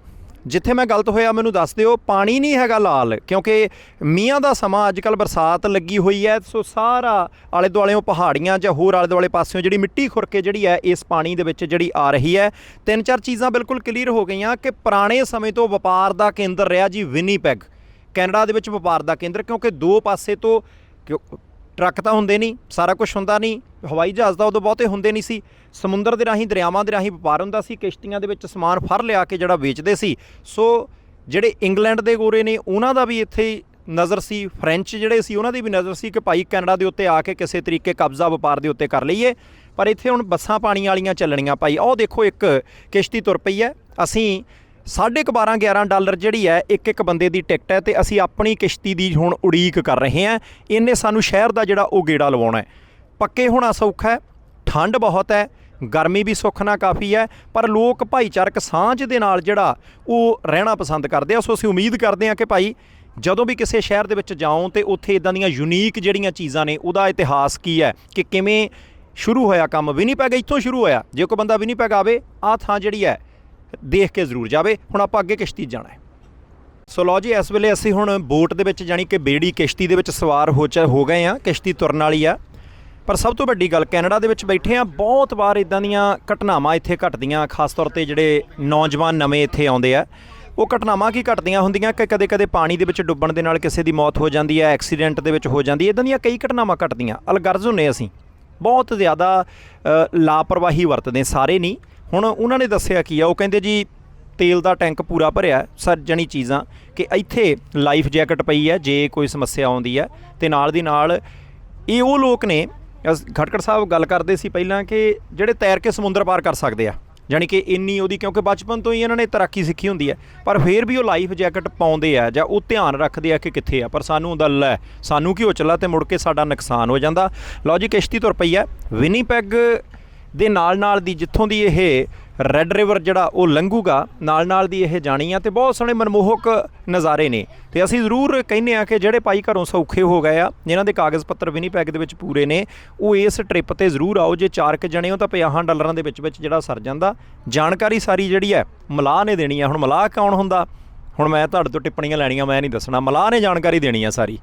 ਜਿੱਥੇ ਮੈਂ ਗਲਤ ਹੋਇਆ ਮੈਨੂੰ ਦੱਸ ਦਿਓ। ਪਾਣੀ ਨਹੀਂ ਹੈਗਾ ਲਾਲ, ਕਿਉਂਕਿ ਮੀਂਹਾਂ ਦਾ ਸਮਾਂ, ਅੱਜ ਕੱਲ੍ਹ ਬਰਸਾਤ ਲੱਗੀ ਹੋਈ ਹੈ, ਸੋ ਸਾਰਾ ਆਲੇ ਦੁਆਲਿਓਂ ਪਹਾੜੀਆਂ ਜਾਂ ਹੋਰ ਆਲੇ ਦੁਆਲੇ ਪਾਸਿਓਂ ਜਿਹੜੀ ਮਿੱਟੀ ਖੁਰ ਕੇ ਜਿਹੜੀ ਹੈ ਇਸ ਪਾਣੀ ਦੇ ਵਿੱਚ ਜਿਹੜੀ ਆ ਰਹੀ ਹੈ। 3-4 ਚੀਜ਼ਾਂ ਬਿਲਕੁਲ ਕਲੀਅਰ ਹੋ ਗਈਆਂ ਕਿ ਪੁਰਾਣੇ ਸਮੇਂ ਤੋਂ ਵਪਾਰ ਦਾ ਕੇਂਦਰ ਰਿਹਾ ਜੀ ਵਿਨੀਪੈਗ, ਕੈਨੇਡਾ ਦੇ ਵਿੱਚ ਵਪਾਰ ਦਾ ਕੇਂਦਰ। ਕਿਉਂਕਿ ਦੋ ਪਾਸੇ ਤੋਂ ਟਰੱਕ ਤਾਂ ਹੁੰਦੇ ਨਹੀਂ, ਸਾਰਾ ਕੁਝ ਹੁੰਦਾ ਨਹੀਂ, ਹਵਾਈ ਜਹਾਜ਼ ਤਾਂ ਉਦੋਂ ਬਹੁਤੇ ਹੁੰਦੇ ਨਹੀਂ ਸੀ, ਸਮੁੰਦਰ ਦੇ ਰਾਹੀਂ, ਦਰਿਆਵਾਂ ਦੇ ਰਾਹੀਂ ਵਪਾਰ ਹੁੰਦਾ ਸੀ। ਕਿਸ਼ਤੀਆਂ ਦੇ ਵਿੱਚ ਸਮਾਨ ਫੜ ਲਿਆ ਕੇ ਜਿਹੜਾ ਵੇਚਦੇ ਸੀ। ਸੋ ਜਿਹੜੇ ਇੰਗਲੈਂਡ ਦੇ ਗੋਰੇ ਨੇ ਉਹਨਾਂ ਦਾ ਵੀ ਇੱਥੇ ਨਜ਼ਰ ਸੀ, ਫਰੈਂਚ ਜਿਹੜੇ ਸੀ ਉਹਨਾਂ ਦੀ ਵੀ ਨਜ਼ਰ ਸੀ ਕਿ ਭਾਈ ਕੈਨੇਡਾ ਦੇ ਉੱਤੇ ਆ ਕੇ ਕਿਸੇ ਤਰੀਕੇ ਕਬਜ਼ਾ ਵਪਾਰ ਦੇ ਉੱਤੇ ਕਰ ਲਈਏ। ਪਰ ਇੱਥੇ ਹੁਣ ਬੱਸਾਂ ਪਾਣੀ ਵਾਲੀਆਂ ਚੱਲਣੀਆਂ ਭਾਈ। ਉਹ ਦੇਖੋ ਇੱਕ ਕਿਸ਼ਤੀ ਤੁਰ ਪਈ ਹੈ। ਅਸੀਂ $12.11 ਜਿਹੜੀ ਹੈ ਇੱਕ ਬੰਦੇ ਦੀ ਟਿਕਟ ਹੈ, ਤੇ ਅਸੀਂ ਆਪਣੀ ਕਿਸ਼ਤੀ ਦੀ ਹੁਣ ਉਡੀਕ ਕਰ ਰਹੇ ਹਾਂ। ਇਹਨੇ ਸਾਨੂੰ ਸ਼ਹਿਰ ਦਾ ਜਿਹੜਾ ਉਹ ਗੇੜਾ ਲਵਾਉਣਾ ਹੈ। ਪੱਕੇ ਹੋਣਾ ਸੌਖਾ ਹੈ, ਠੰਡ ਬਹੁਤ ਹੈ, ਗਰਮੀ ਵੀ ਸੁੱਖ ਨਾਲ ਕਾਫੀ ਹੈ, ਪਰ ਲੋਕ ਭਾਈਚਾਰਕ ਸਾਂਝ ਦੇ ਨਾਲ ਜਿਹੜਾ ਉਹ ਰਹਿਣਾ ਪਸੰਦ ਕਰਦੇ ਆ। ਸੋ ਅਸੀਂ ਉਮੀਦ ਕਰਦੇ ਹਾਂ ਕਿ ਭਾਈ ਜਦੋਂ ਵੀ ਕਿਸੇ ਸ਼ਹਿਰ ਦੇ ਵਿੱਚ ਜਾਓ ਤੇ ਉੱਥੇ ਇਦਾਂ ਦੀਆਂ ਯੂਨੀਕ ਜਿਹੜੀਆਂ ਚੀਜ਼ਾਂ ਨੇ, ਉਹਦਾ ਇਤਿਹਾਸ ਕੀ ਹੈ, ਕਿ ਕਿਵੇਂ ਸ਼ੁਰੂ ਹੋਇਆ ਕੰਮ। ਵਿਨੀਪੈਗ ਇੱਥੋਂ ਸ਼ੁਰੂ ਹੋਇਆ। ਜੇ ਕੋਈ ਬੰਦਾ ਵਿਨੀਪੈਗ ਆਵੇ, ਆਹ ਥਾਂ ਜਿਹੜੀ ਹੈ ਦੇਖ ਕੇ ਜ਼ਰੂਰ ਜਾਵੇ। ਹੁਣ ਆਪਾਂ ਅੱਗੇ ਕਿਸ਼ਤੀ ਜਾਣਾ ਹੈ। ਸੋ ਲਓ ਜੀ, ਇਸ ਵੇਲੇ ਅਸੀਂ ਹੁਣ ਬੋਟ ਦੇ ਵਿੱਚ, ਜਾਣੀ ਕਿ ਬੇੜੀ ਕਿਸ਼ਤੀ ਦੇ ਵਿੱਚ ਸਵਾਰ ਹੋ ਗਏ ਹਾਂ। ਕਿਸ਼ਤੀ ਤੁਰਨ ਵਾਲੀ ਆ। ਪਰ ਸਭ ਤੋਂ ਵੱਡੀ ਗੱਲ, ਕੈਨੇਡਾ ਦੇ ਵਿੱਚ ਬੈਠੇ ਆ, ਬਹੁਤ ਵਾਰ ਇਦਾਂ ਦੀਆਂ ਘਟਨਾਵਾਂ ਇੱਥੇ ਘਟਦੀਆਂ, ਖਾਸ ਤੌਰ ਤੇ ਜਿਹੜੇ ਨੌਜਵਾਨ ਨਵੇਂ ਇੱਥੇ ਆਉਂਦੇ ਆ। ਉਹ ਘਟਨਾਵਾਂ ਕੀ ਘਟਦੀਆਂ ਹੁੰਦੀਆਂ ਕਿ ਕਦੇ ਪਾਣੀ ਦੇ ਵਿੱਚ ਡੁੱਬਣ ਦੇ ਨਾਲ ਕਿਸੇ ਦੀ ਮੌਤ ਹੋ ਜਾਂਦੀ ਹੈ, ਐਕਸੀਡੈਂਟ ਦੇ ਵਿੱਚ ਹੋ ਜਾਂਦੀ ਹੈ। ਇੱਦਾਂ ਦੀਆਂ ਕਈ ਘਟਨਾਵਾਂ ਘਟਦੀਆਂ। ਅਲਗਰਜ਼ ਹੁੰਦੇ ਅਸੀਂ, ਬਹੁਤ ਜ਼ਿਆਦਾ ਲਾਪਰਵਾਹੀ ਵਰਤਦੇ, ਸਾਰੇ ਨਹੀਂ। ਹੁਣ ਉਹਨਾਂ ਨੇ ਦੱਸਿਆ ਕੀ ਆ, ਉਹ ਕਹਿੰਦੇ ਜੀ ਤੇਲ ਦਾ ਟੈਂਕ ਪੂਰਾ ਭਰਿਆ, ਸਰਜਣੀ ਚੀਜ਼ਾਂ, ਕਿ ਇੱਥੇ ਲਾਈਫ ਜੈਕਟ ਪਈ ਹੈ ਜੇ ਕੋਈ ਸਮੱਸਿਆ ਆਉਂਦੀ ਹੈ। ਤੇ ਨਾਲ ਦੀ ਨਾਲ ਇਹ ਉਹ ਲੋਕ ਨੇ, ਖਟਕੜ ਸਾਹਿਬ ਗੱਲ ਕਰਦੇ ਸੀ ਪਹਿਲਾਂ, ਕਿ ਜਿਹੜੇ ਤੈਰ ਕੇ ਸਮੁੰਦਰ ਪਾਰ ਕਰ ਸਕਦੇ ਆ। ਜਾਣੀ ਕਿ ਇੰਨੀ ਉਹਦੀ, ਕਿਉਂਕਿ ਬਚਪਨ ਤੋਂ ਹੀ ਇਹਨਾਂ ਨੇ ਤੈਰਾਕੀ ਸਿੱਖੀ ਹੁੰਦੀ ਹੈ, ਪਰ ਫਿਰ ਵੀ ਉਹ ਲਾਈਫ ਜੈਕਟ ਪਾਉਂਦੇ ਆ ਜਾਂ ਉਹ ਧਿਆਨ ਰੱਖਦੇ ਆ ਕਿ ਕਿੱਥੇ ਆ। ਪਰ ਸਾਨੂੰ ਹੁੰਦਾ ਲੈ, ਸਾਨੂੰ ਕੀ ਹੋ ਚੱਲਾ ਤੇ ਮੁੜ ਕੇ ਸਾਡਾ ਨੁਕਸਾਨ ਹੋ ਜਾਂਦਾ। ਲਓ ਜੀ, ਕਿਸ਼ਤੀ ਤੁਰ ਪਈ ਹੈ। ਵਿਨੀਪੈਗ ਦੇ ਨਾਲ ਦੀ ਜਿੱਥੋਂ ਦੀ ਇਹ ਰੈੱਡ ਰਿਵਰ ਜਿਹੜਾ ਉਹ ਲੰਘੂਗਾ, ਨਾਲ ਦੀ ਇਹ ਜਾਣੀ ਆ, ਤੇ ਬਹੁਤ ਸੋਹਣੇ ਮਨਮੋਹਕ ਨਜ਼ਾਰੇ ਨੇ। ਤੇ ਅਸੀਂ ਜ਼ਰੂਰ ਕਹਿੰਦੇ ਆ ਕਿ ਜਿਹੜੇ ਭਾਈ ਘਰੋਂ ਸੌਖੇ ਹੋ ਗਏ ਆ, ਜਿਨ੍ਹਾਂ ਦੇ ਕਾਗਜ਼ ਪੱਤਰ ਵਿਨੀਪੈਗ ਦੇ ਵਿੱਚ ਪੂਰੇ ਨੇ, ਉਹ ਇਸ ਟ੍ਰਿਪ ਤੇ ਜ਼ਰੂਰ ਆਓ। ਜੇ 4 ਜਣੇ ਹੋ ਤਾਂ $50 ਦੇ ਵਿੱਚ ਜਿਹੜਾ ਸਰ ਜਾਂਦਾ। ਜਾਣਕਾਰੀ ਸਾਰੀ ਜਿਹੜੀ ਹੈ ਮਲਾਹ ਨੇ ਦੇਣੀ ਆ। ਹੁਣ ਮਲਾਹ ਕੌਣ ਹੁੰਦਾ, ਹੁਣ ਮੈਂ ਤੁਹਾਡੇ ਤੋਂ ਟਿੱਪਣੀਆਂ ਲੈਣੀਆਂ, ਮੈਂ ਨਹੀਂ ਦੱਸਣਾ। ਮਲਾਹ ਨੇ ਜਾਣਕਾਰੀ ਦੇਣੀ ਆ ਸਾਰੀ,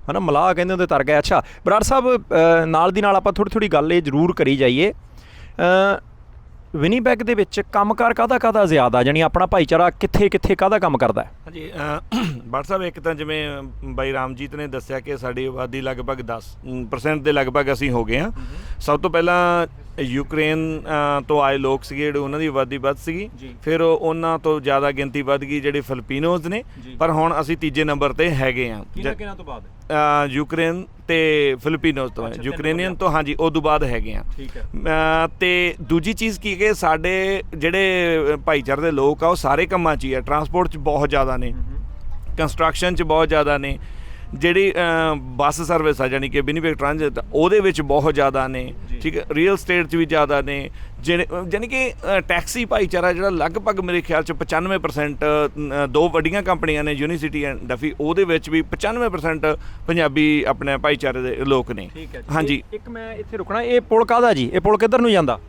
ਹੈ ਨਾ। ਮਲਾਹ ਕਹਿੰਦੇ ਹੁੰਦੇ ਤਰ ਗਏ। ਅੱਛਾ ਬਰਾੜ ਸਾਹਿਬ, ਨਾਲ ਦੀ ਨਾਲ ਆਪਾਂ ਥੋੜ੍ਹੀ ਗੱਲ ਇਹ ਜ਼ਰੂਰ ਕਰੀ ਜਾਈਏ। ਵਿਨੀਪੈਗ ਦੇ ਵਿੱਚ ਕੰਮਕਾਰ ਕਾਹਦਾ ਜ਼ਿਆਦਾ, ਜਾਣੀ ਆਪਣਾ ਭਾਈਚਾਰਾ ਕਿੱਥੇ ਕਾਹਦਾ ਕੰਮ ਕਰਦਾ ਹੈ? ਹਾਂਜੀ ਬਰਾੜ ਸਾਹਿਬ, ਇੱਕ ਤਾਂ ਜਿਵੇਂ ਬਾਈ ਰਾਮਜੀਤ ਨੇ ਦੱਸਿਆ ਕਿ ਸਾਡੀ ਆਬਾਦੀ ਲਗਭਗ 10% ਦੇ ਲਗਭਗ ਅਸੀਂ ਹੋ ਗਏ ਹਾਂ। ਸਭ ਤੋਂ ਪਹਿਲਾਂ ਯੂਕਰੇਨ ਤੋਂ ਆਏ ਲੋਕ ਸੀਗੇ, ਜਿਹੜੇ ਉਹਨਾਂ ਦੀ ਆਬਾਦੀ ਵੱਧ ਸੀਗੀ। ਫਿਰ ਉਹਨਾਂ ਤੋਂ ਜ਼ਿਆਦਾ ਗਿਣਤੀ ਵੱਧ ਗਈ ਜਿਹੜੇ ਫਿਲਪੀਨੋਜ਼ ਨੇ, ਪਰ ਹੁਣ ਅਸੀਂ ਤੀਜੇ ਨੰਬਰ ਤੇ ਹੈਗੇ ਹਾਂ। ਕਿਹਨਾਂ ਤੋਂ ਬਾਅਦ? ਯੂਕਰੇਨ ਤੇ ਫਿਲਪੀਨੋਜ਼ ਤੋਂ, ਯੂਕਰੇਨੀਅਨ ਤੋਂ, ਹਾਂਜੀ, ਉਦੋਂ ਬਾਅਦ ਹੈਗੇ ਆ। ਤੇ ਦੂਜੀ ਚੀਜ਼ ਕੀ ਕਿ ਸਾਡੇ ਜਿਹੜੇ ਭਾਈਚਾਰੇ ਦੇ ਲੋਕ ਆ, ਉਹ ਸਾਰੇ ਕੰਮਾਂ 'ਚ ਹੀ ਆ। ਟਰਾਂਸਪੋਰਟ 'ਚ ਬਹੁਤ ਜ਼ਿਆਦਾ ਨੇ, ਕੰਸਟਰਕਸ਼ਨ 'ਚ ਬਹੁਤ ਜ਼ਿਆਦਾ ਨੇ, ਜਿਹੜੀ ਬੱਸ ਸਰਵਿਸ ਆ ਜਾਣੀ ਕਿ ਵਿਨੀਪੈਗ ਟ੍ਰਾਂਜ਼ਿਟ, ਉਹਦੇ ਵਿੱਚ ਬਹੁਤ ਜ਼ਿਆਦਾ ਨੇ। ਠੀਕ ਹੈ, ਰੀਅਲ ਸਟੇਟ 'ਚ ਵੀ ਜ਼ਿਆਦਾ ਨੇ। ਜਿਹੜੇ ਜਾਣੀ ਕਿ ਟੈਕਸੀ ਭਾਈਚਾਰਾ ਜਿਹੜਾ ਲਗਭਗ ਮੇਰੇ ਖਿਆਲ 'ਚ 95%, 2 ਵੱਡੀਆਂ ਕੰਪਨੀਆਂ ਨੇ, ਯੂਨੀਸਿਟੀ ਐਂਡ ਡਫੀ, ਉਹਦੇ ਵਿੱਚ ਵੀ 95% ਪੰਜਾਬੀ ਆਪਣੇ ਭਾਈਚਾਰੇ ਦੇ ਲੋਕ ਨੇ। ਹਾਂਜੀ, ਇੱਕ ਮੈਂ ਇੱਥੇ ਰੁਕਣਾ, ਇਹ ਪੁਲ ਕਾਹਦਾ ਜੀ? ਇਹ ਪੁਲ ਕਿੱਧਰ ਨੂੰ ਜਾਂਦਾ?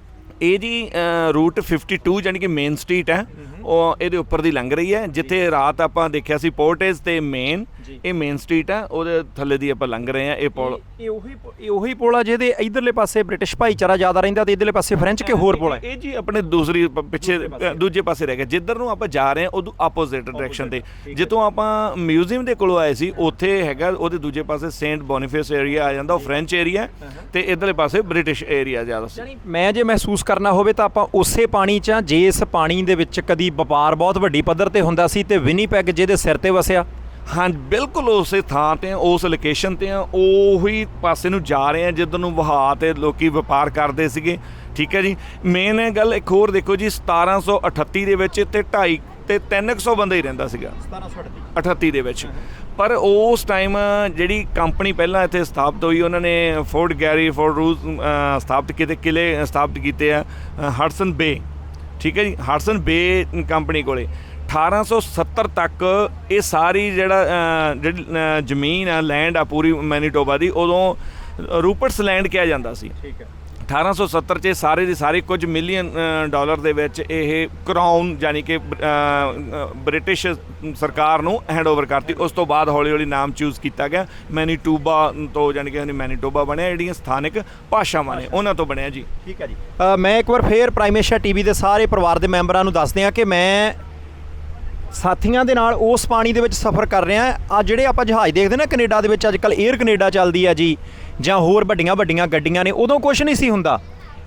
ਇਹ ਜੀ ਰੂਟ 52 ਜਾਣੀ ਕਿ ਮੇਨ ਸਟਰੀਟ ਹੈ, ਉਹ ਇਹਦੇ ਉੱਪਰ ਦੀ ਲੰਘ ਰਹੀ ਹੈ। ਜਿੱਥੇ ਰਾਤ ਆਪਾਂ ਦੇਖਿਆ ਸੀ ਪੋਰਟੇਜ ਤੇ ਮੇਨ, ਇਹ ਮੇਨ ਸਟਰੀਟ ਆ, ਉਹਦੇ ਥੱਲੇ ਦੀ ਆਪਾਂ ਲੰਘ ਰਹੇ ਆ। ਇਹ ਪੁਲ ਇਹ ਉਹੀ ਪੁਲ ਆ ਜਿਹਦੇ ਇਧਰਲੇ ਪਾਸੇ ਬ੍ਰਿਟਿਸ਼ ਭਾਈਚਾਰਾ ਜ਼ਿਆਦਾ ਰਹਿੰਦਾ ਤੇ ਇਧਰਲੇ ਪਾਸੇ ਫ੍ਰੈਂਚ ਕਿ ਹੋਰ ਪੁਲ ਹੈ? ਇਹ ਜੀ ਆਪਣੇ ਦੂਸਰੀ ਪਿੱਛੇ ਦੂਜੇ ਪਾਸੇ ਰਹਿ ਗਿਆ। ਜਿੱਧਰ ਨੂੰ ਆਪਾਂ ਜਾ ਰਹੇ ਹਾਂ ਉਦੋਂ ਆਪੋਜ਼ਿਟ ਡਾਇਰੈਕਸ਼ਨ ਤੇ। ਜਿੱਥੋਂ ਆਪਾਂ ਮਿਊਜ਼ੀਅਮ ਦੇ ਕੋਲੋਂ ਆਏ ਸੀ ਉੱਥੇ ਹੈਗਾ, ਉਹਦੇ ਦੂਜੇ ਪਾਸੇ ਸੇਂਟ ਬੋਨੀਫੇਸ ਏਰੀਆ ਆ ਜਾਂਦਾ, ਉਹ ਫ੍ਰੈਂਚ ਏਰੀਆ, ਤੇ ਇਧਰਲੇ ਪਾਸੇ ਬ੍ਰਿਟਿਸ਼ ਏਰੀਆ ਜ਼ਿਆਦਾ ਸੀ। ਮੈਂ ਜੇ ਮਹਿਸੂਸ ਕਰਨਾ ਹੋਵੇ ਤਾਂ ਆਪਾਂ ਉਸੇ ਪਾਣੀ 'ਚ, ਜੇ ਇਸ ਪਾਣੀ ਦੇ ਵਿੱਚ ਕਦੀ ਵਪਾਰ ਬਹੁਤ ਵੱਡੀ ਪੱਧਰ ਤੇ ਹੁੰਦਾ ਸੀ ਤੇ ਵਿਨੀਪੈਗ ਜਿਹਦੇ ਸਿਰ ਤੇ ਵਸਿਆ। ਹਾਂ ਬਿਲਕੁਲ ਉਸੇ ਥਾਂ ਤੇ, ਉਸ ਲੋਕੇਸ਼ਨ ਤੇ ਆ, ਉਹੀ ਪਾਸੇ ਨੂੰ ਜਾ ਰਹੇ ਆ ਜਿੱਧਰ ਨੂੰ ਵਹਾਅ ਤੇ ਲੋਕੀ ਵਪਾਰ ਕਰਦੇ ਸੀਗੇ। ਠੀਕ ਹੈ ਜੀ। ਮੇਨ ਇਹ ਗੱਲ ਇੱਕ ਹੋਰ ਦੇਖੋ ਜੀ, 1738 ਦੇ ਵਿੱਚ ਤੇ 250 ਤੇ 300 ਬੰਦਾ ਹੀ ਰਹਿੰਦਾ ਸੀਗਾ 1738 ਦੇ ਵਿੱਚ। ਪਰ ਉਸ ਟਾਈਮ ਜਿਹੜੀ ਕੰਪਨੀ ਪਹਿਲਾਂ ਇੱਥੇ ਸਥਾਪਿਤ ਹੋਈ, ਉਹਨਾਂ ਨੇ ਫੋਰਟ ਗੈਰੀ, ਫੋਰਟ ਰੂਜ਼ ਸਥਾਪਿਤ ਕੀਤੇ, ਕਿਲੇ ਸਥਾਪਿਤ ਕੀਤੇ ਆ ਹਡਸਨ ਬੇ। ਠੀਕ ਹੈ ਜੀ। ਹਡਸਨ ਬੇ ਕੰਪਨੀ ਕੋਲੇ 1870 ਤੱਕ ਇਹ ਸਾਰੀ ਜਿਹੜੀ ਜ਼ਮੀਨ ਆ, ਲੈਂਡ ਆ ਪੂਰੀ ਮੈਨੀਟੋਬਾ ਦੀ, ਉਦੋਂ ਰੂਪਰਟਸ ਲੈਂਡ ਕਿਹਾ ਜਾਂਦਾ ਸੀ। ਠੀਕ ਹੈ। 1870 'ਚ ਸਾਰੇ ਦੇ ਸਾਰੇ ਕੁਝ ਮਿਲੀਅਨ ਡਾਲਰ ਦੇ ਵਿੱਚ ਇਹ ਕਰਾਊਨ ਯਾਨੀ ਕਿ ਬ੍ਰਿਟਿਸ਼ ਸਰਕਾਰ ਨੂੰ ਹੈਂਡਓਵਰ ਕਰਤੀ। ਉਸ ਤੋਂ ਬਾਅਦ ਹੌਲੀ ਹੌਲੀ ਨਾਮ ਚੂਜ਼ ਕੀਤਾ ਗਿਆ ਮੈਨੀਟੋਬਾ ਤੋਂ, ਯਾਨੀ ਕਿ ਮੈਨੀਟੋਬਾ ਬਣਿਆ। ਜਿਹੜੀਆਂ ਸਥਾਨਕ ਭਾਸ਼ਾਵਾਂ ਨੇ ਉਹਨਾਂ ਤੋਂ ਬਣਿਆ ਜੀ। ਠੀਕ ਹੈ ਜੀ। ਮੈਂ ਇੱਕ ਵਾਰ ਫੇਰ ਪ੍ਰਾਈਮ ਏਸ਼ੀਆ ਟੀਵੀ ਦੇ ਸਾਰੇ ਪਰਿਵਾਰ ਦੇ ਮੈਂਬਰਾਂ ਨੂੰ ਦੱਸਦੇ ਹਾਂ ਕਿ ਮੈਂ ਸਾਥੀਆਂ ਦੇ ਨਾਲ ਉਸ ਪਾਣੀ ਦੇ ਵਿੱਚ ਸਫ਼ਰ ਕਰ ਰਿਹਾ। ਆ ਜਿਹੜੇ ਆਪਾਂ ਜਹਾਜ਼ ਦੇਖਦੇ ਨਾ ਕੈਨੇਡਾ ਦੇ ਵਿੱਚ ਅੱਜ ਕੱਲ੍ਹ ਏਅਰ ਕੈਨੇਡਾ ਚੱਲਦੀ ਆ ਜੀ, ਜਾਂ ਹੋਰ ਵੱਡੀਆਂ ਗੱਡੀਆਂ ਨੇ, ਉਦੋਂ ਕੁਛ ਨਹੀਂ ਸੀ ਹੁੰਦਾ।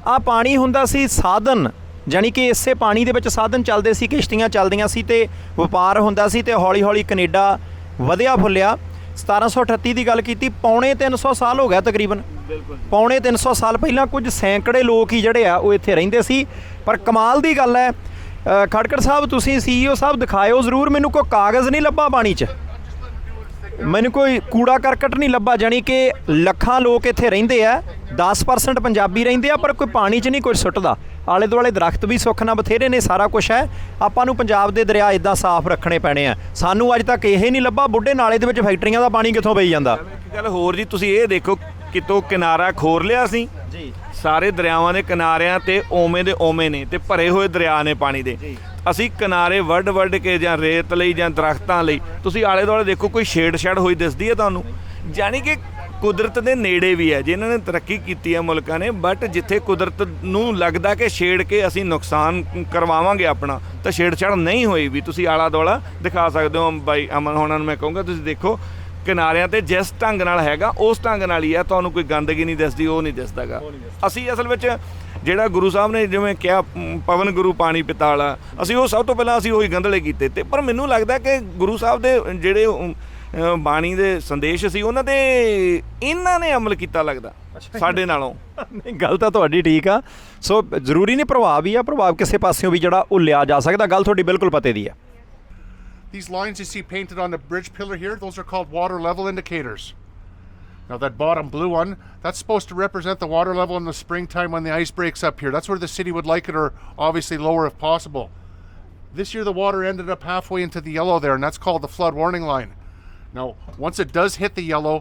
ਆ ਪਾਣੀ ਹੁੰਦਾ ਸੀ ਸਾਧਨ, ਜਾਣੀ ਕਿ ਇਸੇ ਪਾਣੀ ਦੇ ਵਿੱਚ ਸਾਧਨ ਚੱਲਦੇ ਸੀ, ਕਿਸ਼ਤੀਆਂ ਚੱਲਦੀਆਂ ਸੀ ਤੇ ਵਪਾਰ ਹੁੰਦਾ ਸੀ ਤੇ ਹੌਲੀ ਹੌਲੀ ਕੈਨੇਡਾ ਵਧਿਆ ਫੁੱਲਿਆ। 1738 ਦੀ ਗੱਲ ਕੀਤੀ, ਪੌਣੇ 300 ਸਾਲ ਹੋ ਗਿਆ ਤਕਰੀਬਨ। ਪੌਣੇ 300 ਸਾਲ ਪਹਿਲਾਂ ਕੁਝ ਸੈਂਕੜੇ ਲੋਕ ਹੀ ਜਿਹੜੇ ਆ ਉਹ ਇੱਥੇ ਰਹਿੰਦੇ ਸੀ। ਪਰ ਕਮਾਲ ਦੀ ਗੱਲ ਹੈ, ਖੜਕੜ ਸਾਹਿਬ ਤੁਸੀਂ CEO ਸਾਹਿਬ ਦਿਖਾਇਓ ਜ਼ਰੂਰ, ਮੈਨੂੰ ਕੋਈ ਕਾਗਜ਼ ਨਹੀਂ ਲੱਭਾ ਪਾਣੀ 'ਚ, ਮੈਨੂੰ ਕੋਈ ਕੂੜਾ ਕਰਕਟ ਨਹੀਂ ਲੱਭਾ। ਜਾਣੀ ਕਿ ਲੱਖਾਂ ਲੋਕ ਇੱਥੇ ਰਹਿੰਦੇ ਆ, 10% ਪੰਜਾਬੀ ਰਹਿੰਦੇ ਆ, ਪਰ ਕੋਈ ਪਾਣੀ 'ਚ ਨਹੀਂ ਕੁਝ ਸੁੱਟਦਾ। ਆਲੇ ਦੁਆਲੇ ਦਰਖਤ ਵੀ ਸੁੱਖ ਨਾਲ ਬਥੇਰੇ ਨੇ, ਸਾਰਾ ਕੁਛ ਹੈ। ਆਪਾਂ ਨੂੰ ਪੰਜਾਬ ਦੇ ਦਰਿਆ ਇੱਦਾਂ ਸਾਫ਼ ਰੱਖਣੇ ਪੈਣੇ ਆ। ਸਾਨੂੰ ਅੱਜ ਤੱਕ ਇਹ ਨਹੀਂ ਲੱਭਾ ਬੁੱਢੇ ਨਾਲੇ ਦੇ ਵਿੱਚ ਫੈਕਟਰੀਆਂ ਦਾ ਪਾਣੀ ਕਿੱਥੋਂ ਪਈ ਜਾਂਦਾ। ਇੱਕ ਗੱਲ ਹੋਰ ਜੀ, ਤੁਸੀਂ ਇਹ ਦੇਖੋ ਕਿਤੋਂ ਕਿਨਾਰਾ ਖੋਰ ਲਿਆ ਸੀ ਜੀ, ਸਾਰੇ ਦਰਿਆਵਾਂ ਦੇ ਕਿਨਾਰਿਆਂ ਤੇ ਓਵੇਂ ਦੇ ਓਵੇਂ ਨੇ ਤੇ ਭਰੇ ਹੋਏ ਦਰਿਆ ਨੇ ਪਾਣੀ ਦੇ। ਅਸੀਂ ਕਿਨਾਰੇ ਵੱਢ ਕੇ ਜਾਂ ਰੇਤ ਲਈ ਜਾਂ ਦਰਖਤਾਂ ਲਈ, ਤੁਸੀਂ ਆਲੇ ਦੁਆਲੇ ਦੇਖੋ ਕੋਈ ਛੇੜ ਹੋਈ ਦਿਸਦੀ ਹੈ ਤੁਹਾਨੂੰ? ਯਾਨੀ ਕਿ ਕੁਦਰਤ ਦੇ ਨੇੜੇ ਵੀ ਹੈ, ਜਿਨ੍ਹਾਂ ਨੇ ਤਰੱਕੀ ਕੀਤੀ ਹੈ ਮੁਲਕਾਂ ਨੇ, ਬਟ ਜਿੱਥੇ ਕੁਦਰਤ ਨੂੰ ਲੱਗਦਾ ਕਿ ਛੇੜ ਕੇ ਅਸੀਂ ਨੁਕਸਾਨ ਕਰਵਾਵਾਂਗੇ ਆਪਣਾ, ਤਾਂ ਛੇੜਛਾੜ ਨਹੀਂ ਹੋਈ ਵੀ। ਤੁਸੀਂ ਆਲਾ ਦੁਆਲਾ ਦਿਖਾ ਸਕਦੇ ਹੋ। ਬਾਈ ਅਮਨ ਹੋਣਾ ਨੂੰ ਮੈਂ ਕਹੂੰਗਾ ਤੁਸੀਂ ਦੇਖੋ ਕਿਨਾਰਿਆਂ ਤੇ ਜਿਸ ਢੰਗ ਨਾਲ ਹੈਗਾ ਉਸ ਢੰਗ ਨਾਲ ਹੀ ਆ, ਤੁਹਾਨੂੰ ਕੋਈ ਗੰਦਗੀ ਨਹੀਂ ਦਿਸਦੀ, ਉਹ ਨਹੀਂ ਦਿਸਦਾ ਗਾ। ਅਸੀਂ ਅਸਲ ਵਿੱਚ ਜਿਹੜਾ ਗੁਰੂ ਸਾਹਿਬ ਨੇ ਜਿਵੇਂ ਕਿਹਾ ਪਵਨ ਗੁਰੂ ਪਾਣੀ ਪਿਤਾ ਵਾਲਾ, ਅਸੀਂ ਉਹ ਸਭ ਤੋਂ ਪਹਿਲਾਂ ਅਸੀਂ ਉਹੀ ਗੰਧਲੇ ਕੀਤੇ। ਤੇ ਪਰ ਮੈਨੂੰ ਲੱਗਦਾ ਕਿ ਗੁਰੂ ਸਾਹਿਬ ਦੇ ਜਿਹੜੇ ਬਾਣੀ ਦੇ ਸੰਦੇਸ਼ ਸੀ ਉਹਨਾਂ ਤੇ ਇਹਨਾਂ ਨੇ ਅਮਲ ਕੀਤਾ ਲੱਗਦਾ ਸਾਡੇ ਨਾਲੋਂ। ਨਹੀਂ, ਗੱਲ ਤਾਂ ਤੁਹਾਡੀ ਠੀਕ ਆ। ਸੋ ਜ਼ਰੂਰੀ ਨਹੀਂ ਪ੍ਰਭਾਵ ਹੀ ਆ, ਪ੍ਰਭਾਵ ਕਿਸੇ ਪਾਸਿਓਂ ਵੀ ਜਿਹੜਾ ਉਹ ਲਿਆ ਜਾ ਸਕਦਾ। ਗੱਲ ਤੁਹਾਡੀ ਬਿਲਕੁਲ ਪਤੇ ਦੀ ਆ। These lines you see painted on the bridge pillar here, those are called water level indicators. Now that bottom blue one, that's supposed to represent the water level in the springtime when the ice breaks up here. That's where the city would like it, or obviously lower if possible. This year the water ended up halfway into the yellow there, and that's called the flood warning line. Now, once it does hit the yellow,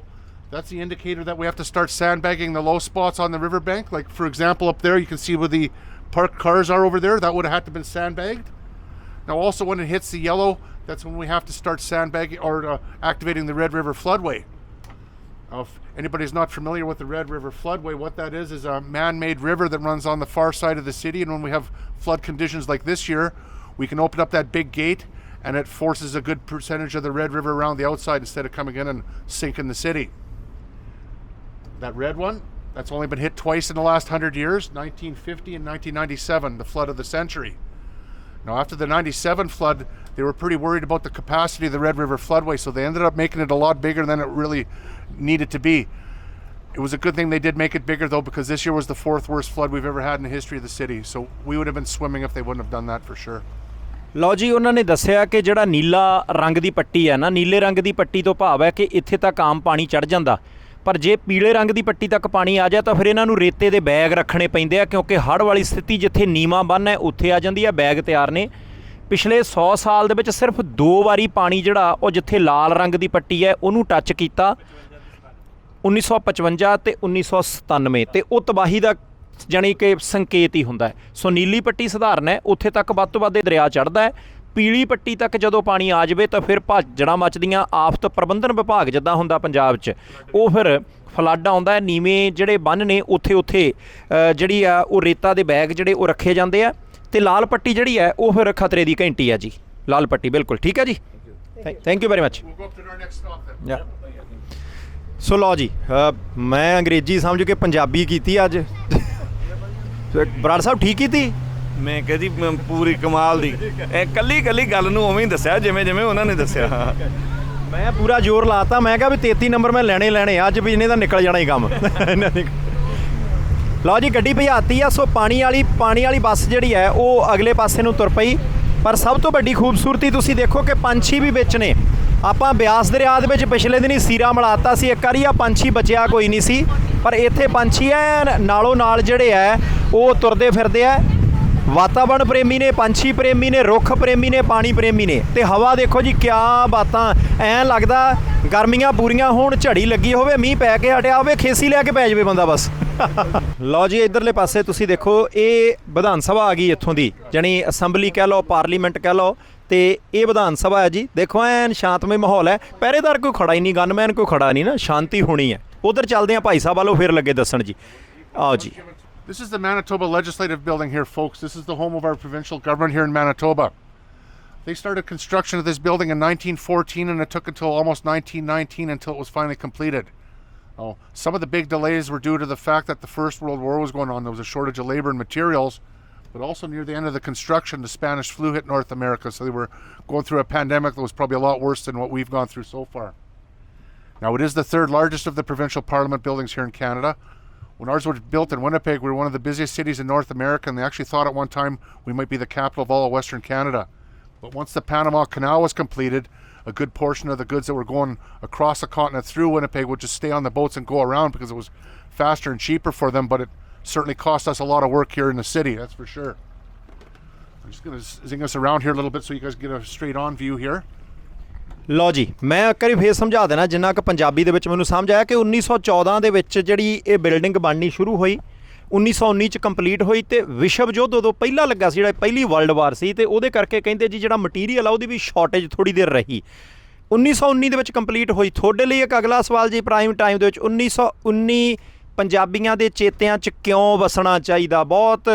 that's the indicator that we have to start sandbagging the low spots on the riverbank. Like for example up there, you can see where the parked cars are over there. That would have had to been sandbagged. Now also when it hits the yellow, that's when we have to start sandbagging or activating the Red River floodway. If anybody's not familiar with the Red River floodway, what that is a man-made river that runs on the far side of the city, and when we have flood conditions like this year, we can open up that big gate and it forces a good percentage of the Red River around the outside instead of coming in and sinking the city. That red one, that's only been hit twice in the last 100 years, 1950 and 1997, the flood of the century. Now after the 97 flood, they were pretty worried about the capacity of the Red River floodway, so they ended up making it a lot bigger than it really needed to be. It was a good thing they did make it bigger though, because this year was the 4th worst flood we've ever had in the history of the city, so we would have been swimming if they wouldn't have done that for sure. ਲਓ ਜੀ, ਉਹਨਾਂ ਨੇ ਦੱਸਿਆ ਕਿ ਜਿਹੜਾ ਨੀਲਾ ਰੰਗ ਦੀ ਪੱਟੀ ਹੈ ਨਾ, ਨੀਲੇ ਰੰਗ ਦੀ ਪੱਟੀ ਤੋਂ ਭਾਵ ਹੈ ਕਿ ਇੱਥੇ ਤੱਕ ਆਮ ਪਾਣੀ ਚੜ੍ਹ ਜਾਂਦਾ, ਪਰ ਜੇ ਪੀਲੇ ਰੰਗ ਦੀ ਪੱਟੀ ਤੱਕ ਪਾਣੀ ਆ ਜਾਏ ਤਾਂ ਫਿਰ ਇਹਨਾਂ ਨੂੰ ਰੇਤੇ ਦੇ ਬੈਗ ਰੱਖਣੇ ਪੈਂਦੇ ਆ, ਕਿਉਂਕਿ ਹੜ੍ਹ ਵਾਲੀ ਸਥਿਤੀ ਜਿੱਥੇ ਨੀਵਾਂ ਬੰਨ੍ਹ ਹੈ ਉੱਥੇ ਆ ਜਾਂਦੀ ਹੈ। ਬੈਗ ਤਿਆਰ ਨੇ। ਪਿਛਲੇ 100 ਸਾਲ ਦੇ ਵਿੱਚ ਸਿਰਫ 2 ਵਾਰੀ ਪਾਣੀ ਜਿਹੜਾ ਉਹ ਜਿੱਥੇ ਲਾਲ ਰੰਗ ਦੀ ਪੱਟੀ ਹੈ ਉਹਨੂੰ ਟੱਚ ਕੀਤਾ, 1955 ਤੇ 1997, ਤੇ ਉਹ ਤਬਾਹੀ ਦਾ ਜਾਣੀ ਕਿ ਸੰਕੇਤ ਹੀ ਹੁੰਦਾ ਹੈ। ਸੋ ਨੀਲੀ ਪੱਟੀ ਸਧਾਰਨ ਹੈ, ਉੱਥੇ ਤੱਕ ਵੱਧ ਤੋਂ ਵੱਧ ਇਹ ਦਰਿਆ ਚੜ੍ਹਦਾ ਹੈ। ਪੀਲੀ ਪੱਟੀ ਤੱਕ ਜਦੋਂ ਪਾਣੀ ਆ ਜਾਵੇ ਤਾਂ ਫਿਰ ਭਾਜੜਾਂ ਮੱਚਦੀਆਂ। ਆਫਤ ਪ੍ਰਬੰਧਨ ਵਿਭਾਗ ਜਿੱਦਾਂ ਹੁੰਦਾ ਪੰਜਾਬ 'ਚ, ਉਹ ਫਿਰ ਫਲੱਡ ਆਉਂਦਾ ਹੈ। ਨੀਵੇਂ ਜਿਹੜੇ ਬੰਨ੍ਹ ਨੇ ਉੱਥੇ ਜਿਹੜੀ ਆ ਉਹ ਰੇਤਾ ਦੇ ਬੈਗ ਜਿਹੜੇ ਉਹ ਰੱਖੇ ਜਾਂਦੇ ਆ। ਤੇ ਲਾਲ ਪੱਟੀ ਜਿਹੜੀ ਹੈ ਉਹ ਫਿਰ ਖਤਰੇ ਦੀ ਘੰਟੀ ਆ ਜੀ, ਲਾਲ ਪੱਟੀ ਬਿਲਕੁਲ ਠੀਕ ਹੈ ਜੀ। Thank you very much. We'll go up to our next stop then. ਸੋ ਲਓ ਜੀ, ਮੈਂ ਅੰਗਰੇਜ਼ੀ ਸਮਝ ਕੇ ਪੰਜਾਬੀ ਕੀਤੀ ਅੱਜ। ਬਰਾੜ ਸਾਹਿਬ ਠੀਕ ਕੀਤੀ? ਮੈਂ ਕਿਹਾ ਜੀ ਪੂਰੀ ਕਮਾਲ ਦੀ, ਇਹ ਕੱਲੀ ਗੱਲ ਨੂੰ ਉਵੇਂ ਹੀ ਦੱਸਿਆ ਜਿਵੇਂ ਉਹਨਾਂ ਨੇ ਦੱਸਿਆ। ਮੈਂ ਪੂਰਾ ਜ਼ੋਰ ਲਾਤਾ, ਮੈਂ ਕਿਹਾ ਵੀ 33 ਨੰਬਰ ਮੈਂ ਲੈਣੇ ਅੱਜ ਵੀ ਇਹਨੇ ਤਾਂ ਨਿਕਲ ਜਾਣਾ ਹੀ ਕੰਮ। ਲਓ ਜੀ, ਗੱਡੀ ਭਜਾਤੀ ਆ। ਸੋ ਪਾਣੀ ਵਾਲੀ ਬੱਸ ਜਿਹੜੀ ਹੈ ਉਹ ਅਗਲੇ ਪਾਸੇ ਨੂੰ ਤੁਰ ਪਈ। ਪਰ ਸਭ ਤੋਂ ਵੱਡੀ ਖੂਬਸੂਰਤੀ ਤੁਸੀਂ ਦੇਖੋ ਕਿ ਪੰਛੀ ਵੀ ਵਿੱਚ ਨੇ। ਆਪਾਂ ਬਿਆਸ ਦਰਿਆ ਦੇ ਵਿੱਚ ਪਿਛਲੇ ਦਿਨੀ ਸੀਰਾ ਮਿਲਾਤਾ ਸੀ ਇੱਕ ਵਾਰੀ, ਆ ਪੰਛੀ ਬਚਿਆ ਕੋਈ ਨਹੀਂ ਸੀ, ਪਰ ਇੱਥੇ ਪੰਛੀ ਐ ਨਾਲੋਂ ਨਾਲ ਜਿਹੜੇ ਐ ਉਹ ਤੁਰਦੇ ਫਿਰਦੇ ਐ। ਵਾਤਾਵਰਣ ਪ੍ਰੇਮੀ ਨੇ, ਪੰਛੀ ਪ੍ਰੇਮੀ ਨੇ, ਰੁੱਖ ਪ੍ਰੇਮੀ ਨੇ, ਪਾਣੀ ਪ੍ਰੇਮੀ ਨੇ। ਤੇ ਹਵਾ ਦੇਖੋ ਜੀ, ਕਿਆ ਬਾਤਾਂ। ਐਂ ਲੱਗਦਾ ਗਰਮੀਆਂ ਪੂਰੀਆਂ ਹੋਣ, ਝੜੀ ਲੱਗੀ ਹੋਵੇ, ਮੀਂਹ ਪੈ ਕੇ ਹਟਿਆ ਹੋਵੇ, ਖੇਸੀ ਲੈ ਕੇ ਪੈ ਜਾਵੇ ਬੰਦਾ ਬਸ। ਲਓ ਜੀ, ਇਧਰਲੇ ਪਾਸੇ ਤੁਸੀਂ ਦੇਖੋ, ਇਹ ਵਿਧਾਨ ਸਭਾ ਆ ਗਈ ਇੱਥੋਂ ਦੀ, ਜਾਣੀ ਅਸੈਂਬਲੀ ਕਹਿ ਲਓ, ਪਾਰਲੀਮੈਂਟ ਕਹਿ ਲਓ। ਤੇ ਇਹ ਵਿਧਾਨ ਸਭਾ ਹੈ ਜੀ। ਦੇਖੋ ਐਨ ਸ਼ਾਂਤਮਈ ਮਾਹੌਲ ਹੈ, ਪਹਿਰੇਦਾਰ ਕੋਈ ਖੜਾ ਹੀ ਨਹੀਂ, ਗਨਮੈਨ ਕੋਈ ਖੜਾ ਨਹੀਂ ਨਾ, ਸ਼ਾਂਤੀ ਹੋਣੀ ਹੈ। ਉਧਰ ਚੱਲਦੇ ਆ ਭਾਈ ਸਾਹਿਬ ਵੱਲੋਂ, ਫਿਰ ਲੱਗੇ ਦੱਸਣ ਜੀ। ਆਓ ਜੀ। This is the Manitoba Legislative Building here, folks. This is the home of our provincial government here in Manitoba. They started construction of this building in 1914, and it took until almost 1919 until it was finally completed. Oh, some of the big delays were due to the fact that the First World War was going on. There was a shortage of labor and materials, but also near the end of the construction, the Spanish flu hit North America, so they were going through a pandemic that was probably a lot worse than what we've gone through so far. Now, it is the third largest of the provincial parliament buildings here in Canada. When ours was built in Winnipeg, we were one of the busiest cities in North America, and they actually thought at one time we might be the capital of all of Western Canada. But once the Panama Canal was completed, a good portion of the goods that were going across the continent through Winnipeg would just stay on the boats and go around because it was faster and cheaper for them, but it certainly cost us a lot of work here in the city, that's for sure. I'm just going to zing us around here a little bit so you guys get a straight on view here. ਲਓ ਜੀ, ਮੈਂ ਇੱਕ ਵਾਰੀ ਫੇਰ ਸਮਝਾ ਦੇਣਾ ਜਿੰਨਾ ਕਿ ਪੰਜਾਬੀ ਦੇ ਵਿੱਚ ਮੈਨੂੰ ਸਮਝ ਆਇਆ ਕਿ 1914 ਦੇ ਵਿੱਚ ਜਿਹੜੀ ਇਹ ਬਿਲਡਿੰਗ ਬਣਨੀ ਸ਼ੁਰੂ ਹੋਈ, 1919 ਚ ਕੰਪਲੀਟ ਹੋਈ ਤੇ ਵਿਸ਼ਵ ਯੁੱਧ ਉਦੋਂ ਪਹਿਲਾਂ ਲੱਗਾ ਸੀ, ਜਿਹੜਾ ਪਹਿਲੀ ਵਰਲਡ ਵਾਰ ਸੀ, ਤੇ ਉਹਦੇ ਕਰਕੇ ਕਹਿੰਦੇ ਜੀ ਜਿਹੜਾ ਮਟੀਰੀਅਲ ਆ ਉਹਦੀ ਵੀ ਸ਼ਾਰਟੇਜ ਥੋੜੀ ਦੇਰ ਰਹੀ। 1919 ਦੇ ਵਿੱਚ ਕੰਪਲੀਟ ਹੋਈ। ਤੁਹਾਡੇ ਲਈ ਇੱਕ ਅਗਲਾ ਸਵਾਲ ਜੀ, ਪ੍ਰਾਈਮ ਟਾਈਮ ਦੇ ਵਿੱਚ 1919 ਪੰਜਾਬੀਆਂ ਦੇ ਚੇਤਿਆਂ 'ਚ ਕਿਉਂ ਵਸਣਾ ਚਾਹੀਦਾ? ਬਹੁਤ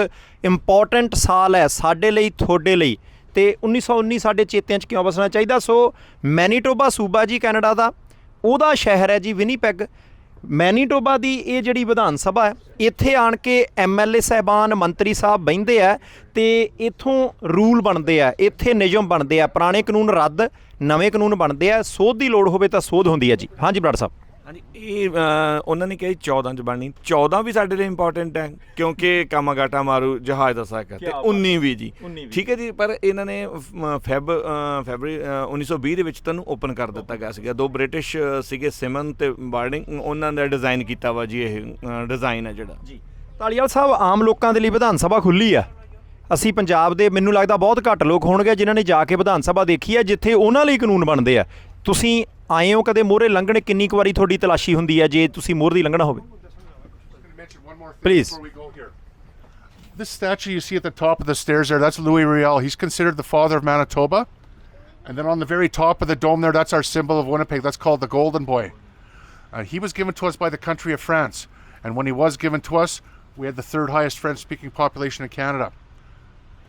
ਇੰਪੋਰਟੈਂਟ ਸਾਲ ਹੈ ਸਾਡੇ ਲਈ, ਤੁਹਾਡੇ ਲਈ। ਤੇ 1919 ਸਾਡੇ ਚੇਤਿਆਂ 'ਚ ਕਿਉਂ ਵਸਣਾ ਚਾਹੀਦਾ? ਸੋ ਮੈਨੀਟੋਬਾ ਸੂਬਾ ਜੀ ਕੈਨੇਡਾ ਦਾ, ਉਹਦਾ ਸ਼ਹਿਰ ਹੈ ਜੀ ਵਿਨੀਪੈਗ। ਮੈਨੀਟੋਬਾ ਦੀ ਇਹ ਜਿਹੜੀ ਵਿਧਾਨ ਸਭਾ ਹੈ, ਇੱਥੇ ਆਣ ਕੇ MLA ਸਾਹਿਬਾਨ, ਮੰਤਰੀ ਸਾਹਿਬ ਬਹਿੰਦੇ ਆ ਤੇ ਇੱਥੋਂ ਰੂਲ ਬਣਦੇ ਆ, ਇੱਥੇ ਨਿਯਮ ਬਣਦੇ ਆ। ਪੁਰਾਣੇ ਕਾਨੂੰਨ ਰੱਦ, ਨਵੇਂ ਕਾਨੂੰਨ ਬਣਦੇ ਆ। ਸੋਧ ਦੀ ਲੋੜ ਹੋਵੇ ਤਾਂ ਸੋਧ ਹੁੰਦੀ ਹੈ ਜੀ। ਹਾਂਜੀ ਬਰਾੜ ਸਾਹਿਬ। ਹਾਂਜੀ, ਇਹ ਉਹਨਾਂ ਨੇ ਕਿਹਾ 14 ਚ ਬਣਨੀ। 14 ਵੀ ਸਾਡੇ ਲਈ ਇੰਪੋਰਟੈਂਟ ਹੈ ਕਿਉਂਕਿ ਕਾਮਾਗਾਟਾ ਮਾਰੂ ਜਹਾਜ਼ ਦਾ ਸਾਕਾ, ਤੇ 19 ਵੀ ਜੀ ਠੀਕ ਹੈ ਜੀ। ਪਰ ਇਹਨਾਂ ਨੇ ਫੈਬਰਵਰੀ 1920 ਦੇ ਵਿੱਚ ਤੁਹਾਨੂੰ ਓਪਨ ਕਰ ਦਿੱਤਾ ਗਿਆ ਸੀਗਾ। ਦੋ ਬ੍ਰਿਟਿਸ਼ ਸੀਗੇ, ਸਿਮਨ ਤੇ ਬਾਰਡਿੰਗ, ਉਹਨਾਂ ਦਾ ਡਿਜ਼ਾਈਨ ਕੀਤਾ ਵਾ ਜੀ। ਇਹ ਡਿਜ਼ਾਈਨ ਹੈ ਜਿਹੜਾ ਜੀ। ਧਾਲੀਵਾਲ ਸਾਹਿਬ, ਆਮ ਲੋਕਾਂ ਦੇ ਲਈ ਵਿਧਾਨ ਸਭਾ ਖੁੱਲ੍ਹੀ ਆ। ਅਸੀਂ ਪੰਜਾਬ ਦੇ, ਮੈਨੂੰ ਲੱਗਦਾ ਬਹੁਤ ਘੱਟ ਲੋਕ ਹੋਣਗੇ ਜਿਨ੍ਹਾਂ ਨੇ ਜਾ ਕੇ ਵਿਧਾਨ ਸਭਾ ਦੇਖੀ ਹੈ ਜਿੱਥੇ ਉਹਨਾਂ ਲਈ ਕਾਨੂੰਨ ਬਣਦੇ ਆ। ਤੁਸੀਂ ਆਏ ਹੋ ਕਦੇ ਮੋਹਰੇ ਲੰਘਣੇ? ਕਿੰਨੀ ਕੁ ਵਾਰੀ ਤੁਹਾਡੀ ਤਲਾਸ਼ੀ ਹੁੰਦੀ ਹੈ ਜੇ ਤੁਸੀਂ ਮੋਹਰ ਦੀ ਲੰਘਣਾ ਹੋਵੇ? Please. This statue you see at the top of the stairs there, that's Louis Riel. He's considered the father of Manitoba. And then on the very top of the dome there, that's our symbol of Winnipeg. That's called the Golden Boy. He was given to us by the country of France. And when he was given to us, we had the third highest French-speaking population in Canada.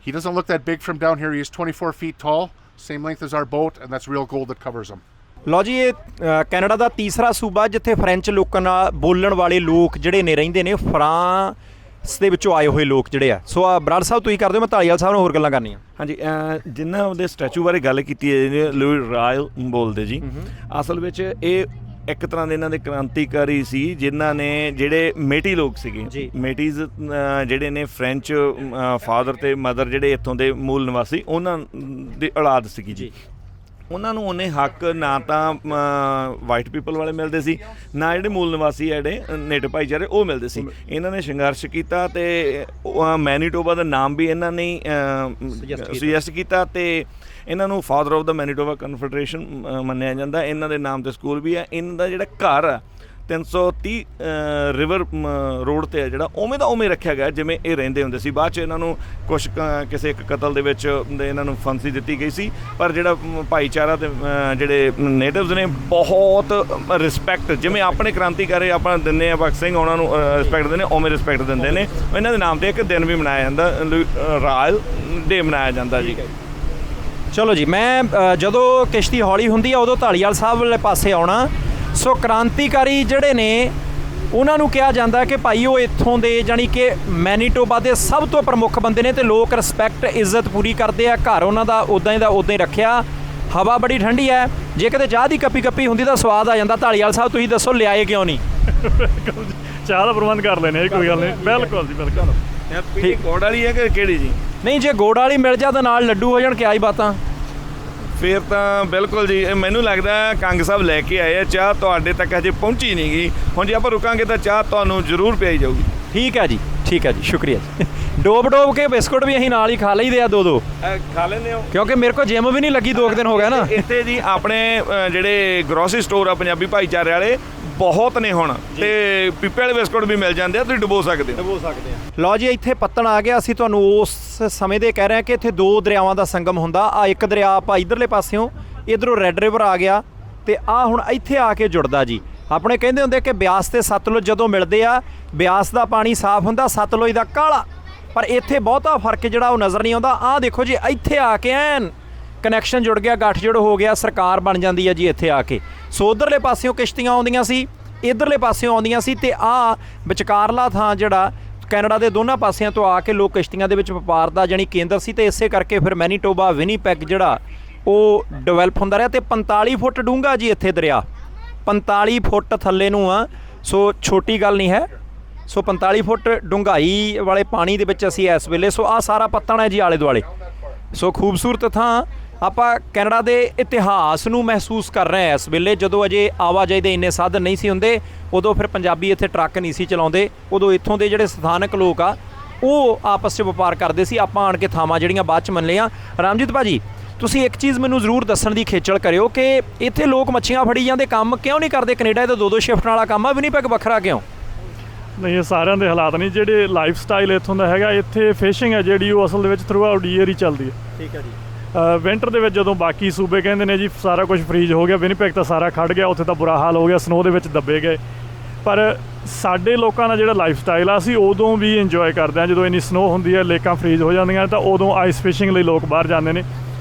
He doesn't look that big from down here. He is 24 feet tall, same length as our boat, and that's real gold that covers him. ਲਓ ਜੀ, ਇਹ Canada ਦਾ ਤੀਸਰਾ ਸੂਬਾ ਜਿੱਥੇ French ਲੋਕਾਂ ਨਾਲ ਬੋਲਣ ਵਾਲੇ ਲੋਕ ਜਿਹੜੇ ਨੇ ਰਹਿੰਦੇ ਨੇ, ਫਰਾਂਸ ਦੇ ਵਿੱਚੋਂ ਆਏ ਹੋਏ ਲੋਕ ਜਿਹੜੇ ਆ। ਸੋ ਬਰਾੜ ਸਾਹਿਬ ਤੁਸੀਂ ਕਰਦੇ ਹੋ, ਮੈਂ ਧਾਲੀਵਾਲ ਸਾਹਿਬ ਨਾਲ ਹੋਰ ਗੱਲਾਂ ਕਰਨੀਆਂ। ਹਾਂਜੀ, ਜਿਨ੍ਹਾਂ ਉਹਦੇ ਸਟੈਚੂ ਬਾਰੇ ਗੱਲ ਕੀਤੀ ਹੈ, ਲੂਈ ਰਾਇਲ ਬੋਲਦੇ ਜੀ। ਅਸਲ ਵਿੱਚ ਇਹ ਇੱਕ ਤਰ੍ਹਾਂ ਦੇ ਇਹਨਾਂ ਦੇ ਕ੍ਰਾਂਤੀਕਾਰੀ ਸੀ ਜਿਨ੍ਹਾਂ ਨੇ, ਜਿਹੜੇ ਮੇਟੀ ਲੋਕ ਸੀਗੇ, ਮੇਟੀਜ਼ ਜਿਹੜੇ ਨੇ ਫਰੈਂਚ ਫਾਦਰ ਤੇ ਮਦਰ ਜਿਹੜੇ ਇੱਥੋਂ ਦੇ ਮੂਲ ਨਿਵਾਸੀ, ਉਹਨਾਂ ਦੀ ਔਲਾਦ ਸੀਗੀ ਜੀ। ਉਹਨਾਂ ਨੂੰ ਉਹਨੇ ਹੱਕ ਨਾ ਤਾਂ ਵਾਈਟ ਪੀਪਲ ਵਾਲੇ ਮਿਲਦੇ ਸੀ, ਨਾ ਜਿਹੜੇ ਮੂਲ ਨਿਵਾਸੀ ਜਿਹੜੇ ਨੇਟਿਵ ਭਾਈਚਾਰੇ ਉਹ ਮਿਲਦੇ ਸੀ। ਇਹਨਾਂ ਨੇ ਸੰਘਰਸ਼ ਕੀਤਾ ਤੇ ਮੈਨੀਟੋਬਾ ਦਾ ਨਾਮ ਵੀ ਇਹਨਾਂ ਨੇ ਸੁਜੈਸਟ ਕੀਤਾ ਤੇ ਇਹਨਾਂ ਨੂੰ father of the Manitoba confederation ਮੰਨਿਆ ਜਾਂਦਾ। ਇਹਨਾਂ ਦੇ ਨਾਮ ਤੇ ਸਕੂਲ ਵੀ ਹੈ। ਇਹਨਾਂ ਦਾ ਜਿਹੜਾ ਘਰ ਆ 330 ਰਿਵਰ ਰੋਡ ਤੇ ਆ ਜਿਹੜਾ ਉਵੇਂ ਦਾ ਉਵੇਂ ਰੱਖਿਆ ਗਿਆ ਜਿਵੇਂ ਇਹ ਰਹਿੰਦੇ ਹੁੰਦੇ ਸੀ। ਬਾਅਦ 'ਚ ਇਹਨਾਂ ਨੂੰ ਕੁਛ ਕਿਸੇ ਇੱਕ ਕਤਲ ਦੇ ਵਿੱਚ ਇਹਨਾਂ ਨੂੰ ਫਾਂਸੀ ਦਿੱਤੀ ਗਈ ਸੀ, ਪਰ ਜਿਹੜਾ ਭਾਈਚਾਰਾ ਤੇ ਜਿਹੜੇ ਨੇਟਿਵਸ ਨੇ ਬਹੁਤ ਰਿਸਪੈਕਟ, ਜਿਵੇਂ ਆਪਣੇ ਕ੍ਰਾਂਤੀਕਾਰੀ ਆਪਾਂ ਦਿੰਦੇ ਆ ਭਗਤ ਸਿੰਘ ਉਹਨਾਂ ਨੂੰ ਰਿਸਪੈਕਟ ਦਿੰਦੇ, ਉਵੇਂ ਰਿਸਪੈਕਟ ਦਿੰਦੇ ਨੇ। ਇਹਨਾਂ ਦੇ ਨਾਮ ਤੇ ਇੱਕ ਦਿਨ ਵੀ ਮਨਾਇਆ ਜਾਂਦਾ, ਰਾਇਲ ਡੇ ਮਨਾਇਆ ਜਾਂਦਾ ਜੀ। ਚਲੋ ਜੀ, ਮੈਂ ਜਦੋਂ ਕਿਸ਼ਤੀ ਹੌਲੀ ਹੁੰਦੀ ਆ ਉਦੋਂ ਢਾਲੀਵਾਲ ਸਾਹਿਬ ਵਾਲੇ ਪਾਸੇ ਆਉਣਾ। ਸੋ ਕ੍ਰਾਂਤੀਕਾਰੀ ਜਿਹੜੇ ਨੇ ਉਹਨਾਂ ਨੂੰ ਕਿਹਾ ਜਾਂਦਾ ਕਿ ਭਾਈ ਉਹ ਇੱਥੋਂ ਦੇ ਜਾਣੀ ਕਿ ਮੈਨੀਟੋਬਾ ਦੇ ਸਭ ਤੋਂ ਪ੍ਰਮੁੱਖ ਬੰਦੇ ਨੇ, ਤੇ ਲੋਕ ਰਿਸਪੈਕਟ ਇੱਜ਼ਤ ਪੂਰੀ ਕਰਦੇ ਆ। ਘਰ ਉਹਨਾਂ ਦਾ ਉੱਦਾਂ ਹੀ ਦਾ ਉੱਦਾਂ ਹੀ ਰੱਖਿਆ। ਹਵਾ ਬੜੀ ਠੰਡੀ ਹੈ, ਜੇ ਕਿਤੇ ਚਾਹ ਦੀ ਕੱਪੀ ਹੁੰਦੀ ਤਾਂ ਸਵਾਦ ਆ ਜਾਂਦਾ। ਢਾਲੀਵਾਲ ਸਾਹਿਬ ਤੁਸੀਂ ਦੱਸੋ ਲਿਆਏ ਕਿਉਂ ਨਹੀਂ? ਚਾਹ ਦਾ ਪ੍ਰਬੰਧ ਕਰ ਲੈਣੇ, ਕੋਈ ਗੱਲ ਨਹੀਂ। ਬਿਲਕੁਲ ਜੀ, ਬਿਲਕੁਲ। ਠੀਕ, ਗੋੜ ਵਾਲੀ ਹੈ ਕਿ ਕਿਹੜੀ ਜੀ? ਨਹੀਂ, ਜੇ ਗੋੜ ਵਾਲੀ ਮਿਲ ਜਾ ਤਾਂ ਨਾਲ ਲੱਡੂ ਹੋ ਜਾਣ, ਕਿਆ ਹੀ ਬਾਤਾਂ। ਫਿਰ ਤਾਂ ਬਿਲਕੁਲ ਜੀ। ਮੈਨੂੰ ਲੱਗਦਾ ਕੰਗ ਸਾਹਿਬ ਲੈ ਕੇ ਆਏ ਆ ਚਾਹ, ਤੁਹਾਡੇ ਤੱਕ ਹਜੇ ਪਹੁੰਚੀ ਨਹੀਂ ਗਈ। ਹੁਣ ਜੇ ਆਪਾਂ ਰੁਕਾਂਗੇ ਤਾਂ ਚਾਹ ਤੁਹਾਨੂੰ ਜ਼ਰੂਰ ਪਿਆਈ ਜਾਊਗੀ। ਠੀਕ ਹੈ ਜੀ, ਠੀਕ ਹੈ ਜੀ, ਸ਼ੁਕਰੀਆ ਜੀ। ਡੋਬ ਕੇ ਬਿਸਕੁਟ ਵੀ ਅਸੀਂ ਨਾਲ ਹੀ ਖਾ ਲਈਦੇ ਆ, ਦੋ ਖਾ ਲੈਂਦੇ ਹੋ? ਕਿਉਂਕਿ ਮੇਰੇ ਕੋਲ ਜਿਮ ਵੀ ਨਹੀਂ ਲੱਗੀ 2 ਦਿਨ ਹੋ ਗਿਆ ਨਾ। ਇੱਥੇ ਜੀ ਆਪਣੇ ਜਿਹੜੇ ਗਰੋਸਰੀ ਸਟੋਰ ਆ ਪੰਜਾਬੀ ਭਾਈਚਾਰੇ ਵਾਲੇ ਬਹੁਤ ਨੇ ਹੁਣ, ਤੇ ਪੀਪੇ ਵਾਲੇ ਬਿਸਕੁਟ ਵੀ ਮਿਲ ਜਾਂਦੇ ਆ, ਤੁਸੀਂ ਡੁਬੋ ਸਕਦੇ ਹੋ। ਲਓ ਜੀ, ਇੱਥੇ ਪੱਤਣ ਆ ਗਿਆ। ਅਸੀਂ ਤੁਹਾਨੂੰ ਉਸ ਸਮੇਂ ਦੇ ਕਹਿ ਰਹੇ ਹਾਂ ਕਿ ਇੱਥੇ 2 ਦਰਿਆਵਾਂ ਦਾ ਸੰਗਮ ਹੁੰਦਾ। ਆ ਇੱਕ ਦਰਿਆ ਆਪਾਂ ਇਧਰਲੇ ਪਾਸਿਓਂ, ਇਧਰੋਂ ਰੈੱਡ ਰਿਵਰ ਆ ਗਿਆ, ਤੇ ਆ ਹੁਣ ਇੱਥੇ ਆ ਕੇ ਜੁੜਦਾ ਜੀ। ਆਪਣੇ ਕਹਿੰਦੇ ਹੁੰਦੇ ਕਿ ਬਿਆਸ ਤੇ ਸਤਲੁਜ ਜਦੋਂ ਮਿਲਦੇ ਆ, ਬਿਆਸ ਦਾ ਪਾਣੀ ਸਾਫ਼ ਹੁੰਦਾ, ਸਤਲੁਜ ਦਾ ਕਾਲਾ। ਪਰ ਇੱਥੇ ਬਹੁਤਾ ਫਰਕ ਜਿਹੜਾ ਉਹ ਨਜ਼ਰ ਨਹੀਂ ਆਉਂਦਾ। ਆਹ ਦੇਖੋ ਜੀ, ਇੱਥੇ ਆ ਕੇ ਐਨ ਕਨੈਕਸ਼ਨ ਜੁੜ ਗਿਆ, ਗੱਠਜੋੜ ਹੋ ਗਿਆ, ਸਰਕਾਰ ਬਣ ਜਾਂਦੀ ਹੈ ਜੀ ਇੱਥੇ ਆ ਕੇ। ਸੋ ਉਧਰਲੇ ਪਾਸਿਓਂ ਕਿਸ਼ਤੀਆਂ ਆਉਂਦੀਆਂ ਸੀ, ਇਧਰਲੇ ਪਾਸਿਓਂ ਆਉਂਦੀਆਂ ਸੀ, ਤੇ ਆ ਵਿਚਕਾਰਲਾ ਥਾਂ ਜਿਹੜਾ ਕੈਨੇਡਾ ਦੇ ਦੋਨਾਂ ਪਾਸਿਆਂ ਤੋਂ ਆ ਕੇ ਲੋਕ ਕਿਸ਼ਤੀਆਂ ਦੇ ਵਿੱਚ ਵਪਾਰ ਦਾ ਜਾਣੀ ਕੇਂਦਰ ਸੀ। ਤੇ ਇਸੇ ਕਰਕੇ ਫਿਰ ਮੈਨੀਟੋਬਾ ਵਿਨੀਪੈਗ ਜਿਹੜਾ ਉਹ ਡਿਵੈਲਪ ਹੁੰਦਾ ਰਿਹਾ। ਤੇ 45 ਫੁੱਟ ਡੂੰਘਾ ਜੀ ਇੱਥੇ ਦਰਿਆ, 45 ਫੁੱਟ ਥੱਲੇ ਨੂੰ ਆ। ਸੋ ਛੋਟੀ ਗੱਲ ਨਹੀਂ ਹੈ। ਸੋ 45 ਫੁੱਟ ਡੂੰਘਾਈ ਵਾਲੇ ਪਾਣੀ ਦੇ ਵਿੱਚ ਅਸੀਂ ਇਸ ਵੇਲੇ, ਸੋ ਆਹ ਸਾਰਾ ਪੱਤਣ ਹੈ ਜੀ ਆਲੇ ਦੁਆਲੇ। ਸੋ ਖੂਬਸੂਰਤ ਥਾਂ। ਆਪਾਂ ਕੈਨੇਡਾ ਦੇ ਇਤਿਹਾਸ ਨੂੰ ਮਹਿਸੂਸ ਕਰ ਰਹੇ ਹਾਂ ਇਸ ਵੇਲੇ। ਜਦੋਂ ਅਜੇ ਆਵਾਜਾਈ ਦੇ ਇੰਨੇ ਸਾਧਨ ਨਹੀਂ ਸੀ ਹੁੰਦੇ, ਉਦੋਂ ਫਿਰ ਪੰਜਾਬੀ ਇੱਥੇ ਟਰੱਕ ਨਹੀਂ ਸੀ ਚਲਾਉਂਦੇ। ਉਦੋਂ ਇੱਥੋਂ ਦੇ ਜਿਹੜੇ ਸਥਾਨਕ ਲੋਕ ਆ ਉਹ ਆਪਸ 'ਚ ਵਪਾਰ ਕਰਦੇ ਸੀ। ਆਪਾਂ ਆਣ ਕੇ ਥਾਵਾਂ ਜਿਹੜੀਆਂ ਬਾਅਦ 'ਚ ਮੰਨ ਲਈਆਂ। ਰਾਮਜੀਤ ਭਾਜੀ, ਤੁਸੀਂ ਇੱਕ ਚੀਜ਼ ਮੈਨੂੰ ਜ਼ਰੂਰ ਦੱਸਣ ਦੀ ਖੇਚਲ ਕਰਿਓ ਕਿ ਇੱਥੇ ਲੋਕ ਮੱਛੀਆਂ ਫੜੀ ਜਾਂਦੇ, ਕੰਮ ਕਿਉਂ ਨਹੀਂ ਕਰਦੇ? ਕੈਨੇਡਾ ਇਹ ਤਾਂ 2-2 ਸ਼ਿਫਟ ਵਾਲਾ ਕੰਮ ਆ, ਵਿਨੀਪੈਗ ਵੱਖਰਾ ਕਿਉਂ? ਨਹੀਂ, ਇਹ ਸਾਰਿਆਂ ਦੇ ਹਾਲਾਤ ਨਹੀਂ। ਜਿਹੜੇ ਲਾਈਫ ਸਟਾਈਲ ਇੱਥੋਂ ਦਾ ਹੈਗਾ, ਇੱਥੇ ਫਿਸ਼ਿੰਗ ਹੈ ਜਿਹੜੀ ਉਹ ਅਸਲ ਦੇ ਵਿੱਚ ਥਰੂ ਆਊਟ ਈਅਰ ਹੀ ਚੱਲਦੀ ਹੈ। ਠੀਕ ਹੈ ਜੀ। ਵਿੰਟਰ ਦੇ ਵਿੱਚ ਜਦੋਂ ਬਾਕੀ ਸੂਬੇ ਕਹਿੰਦੇ ਨੇ ਜੀ ਸਾਰਾ ਕੁਝ ਫਰੀਜ਼ ਹੋ ਗਿਆ, ਵਿਨੀਪੈਗ ਤਾਂ ਸਾਰਾ ਖੜ ਗਿਆ, ਉੱਥੇ ਤਾਂ ਬੁਰਾ ਹਾਲ ਹੋ ਗਿਆ, ਸਨੋ ਦੇ ਵਿੱਚ ਦੱਬੇ ਗਏ। ਪਰ ਸਾਡੇ ਲੋਕਾਂ ਦਾ ਜਿਹੜਾ ਲਾਈਫ ਸਟਾਈਲ ਆ, ਅਸੀਂ ਉਦੋਂ ਵੀ ਇੰਜੋਏ ਕਰਦੇ ਹਾਂ ਜਦੋਂ ਇੰਨੀ ਸਨੋ ਹੁੰਦੀ ਹੈ, ਲੇਕਾਂ ਫਰੀਜ਼ ਹੋ ਜਾਂਦੀਆਂ, ਤਾਂ ਉਦੋਂ ਆਈਸ ਫਿਸ਼ਿੰਗ ਲਈ ਲੋਕ ਬਾਹਰ ਜਾਂਦੇ ਨੇ।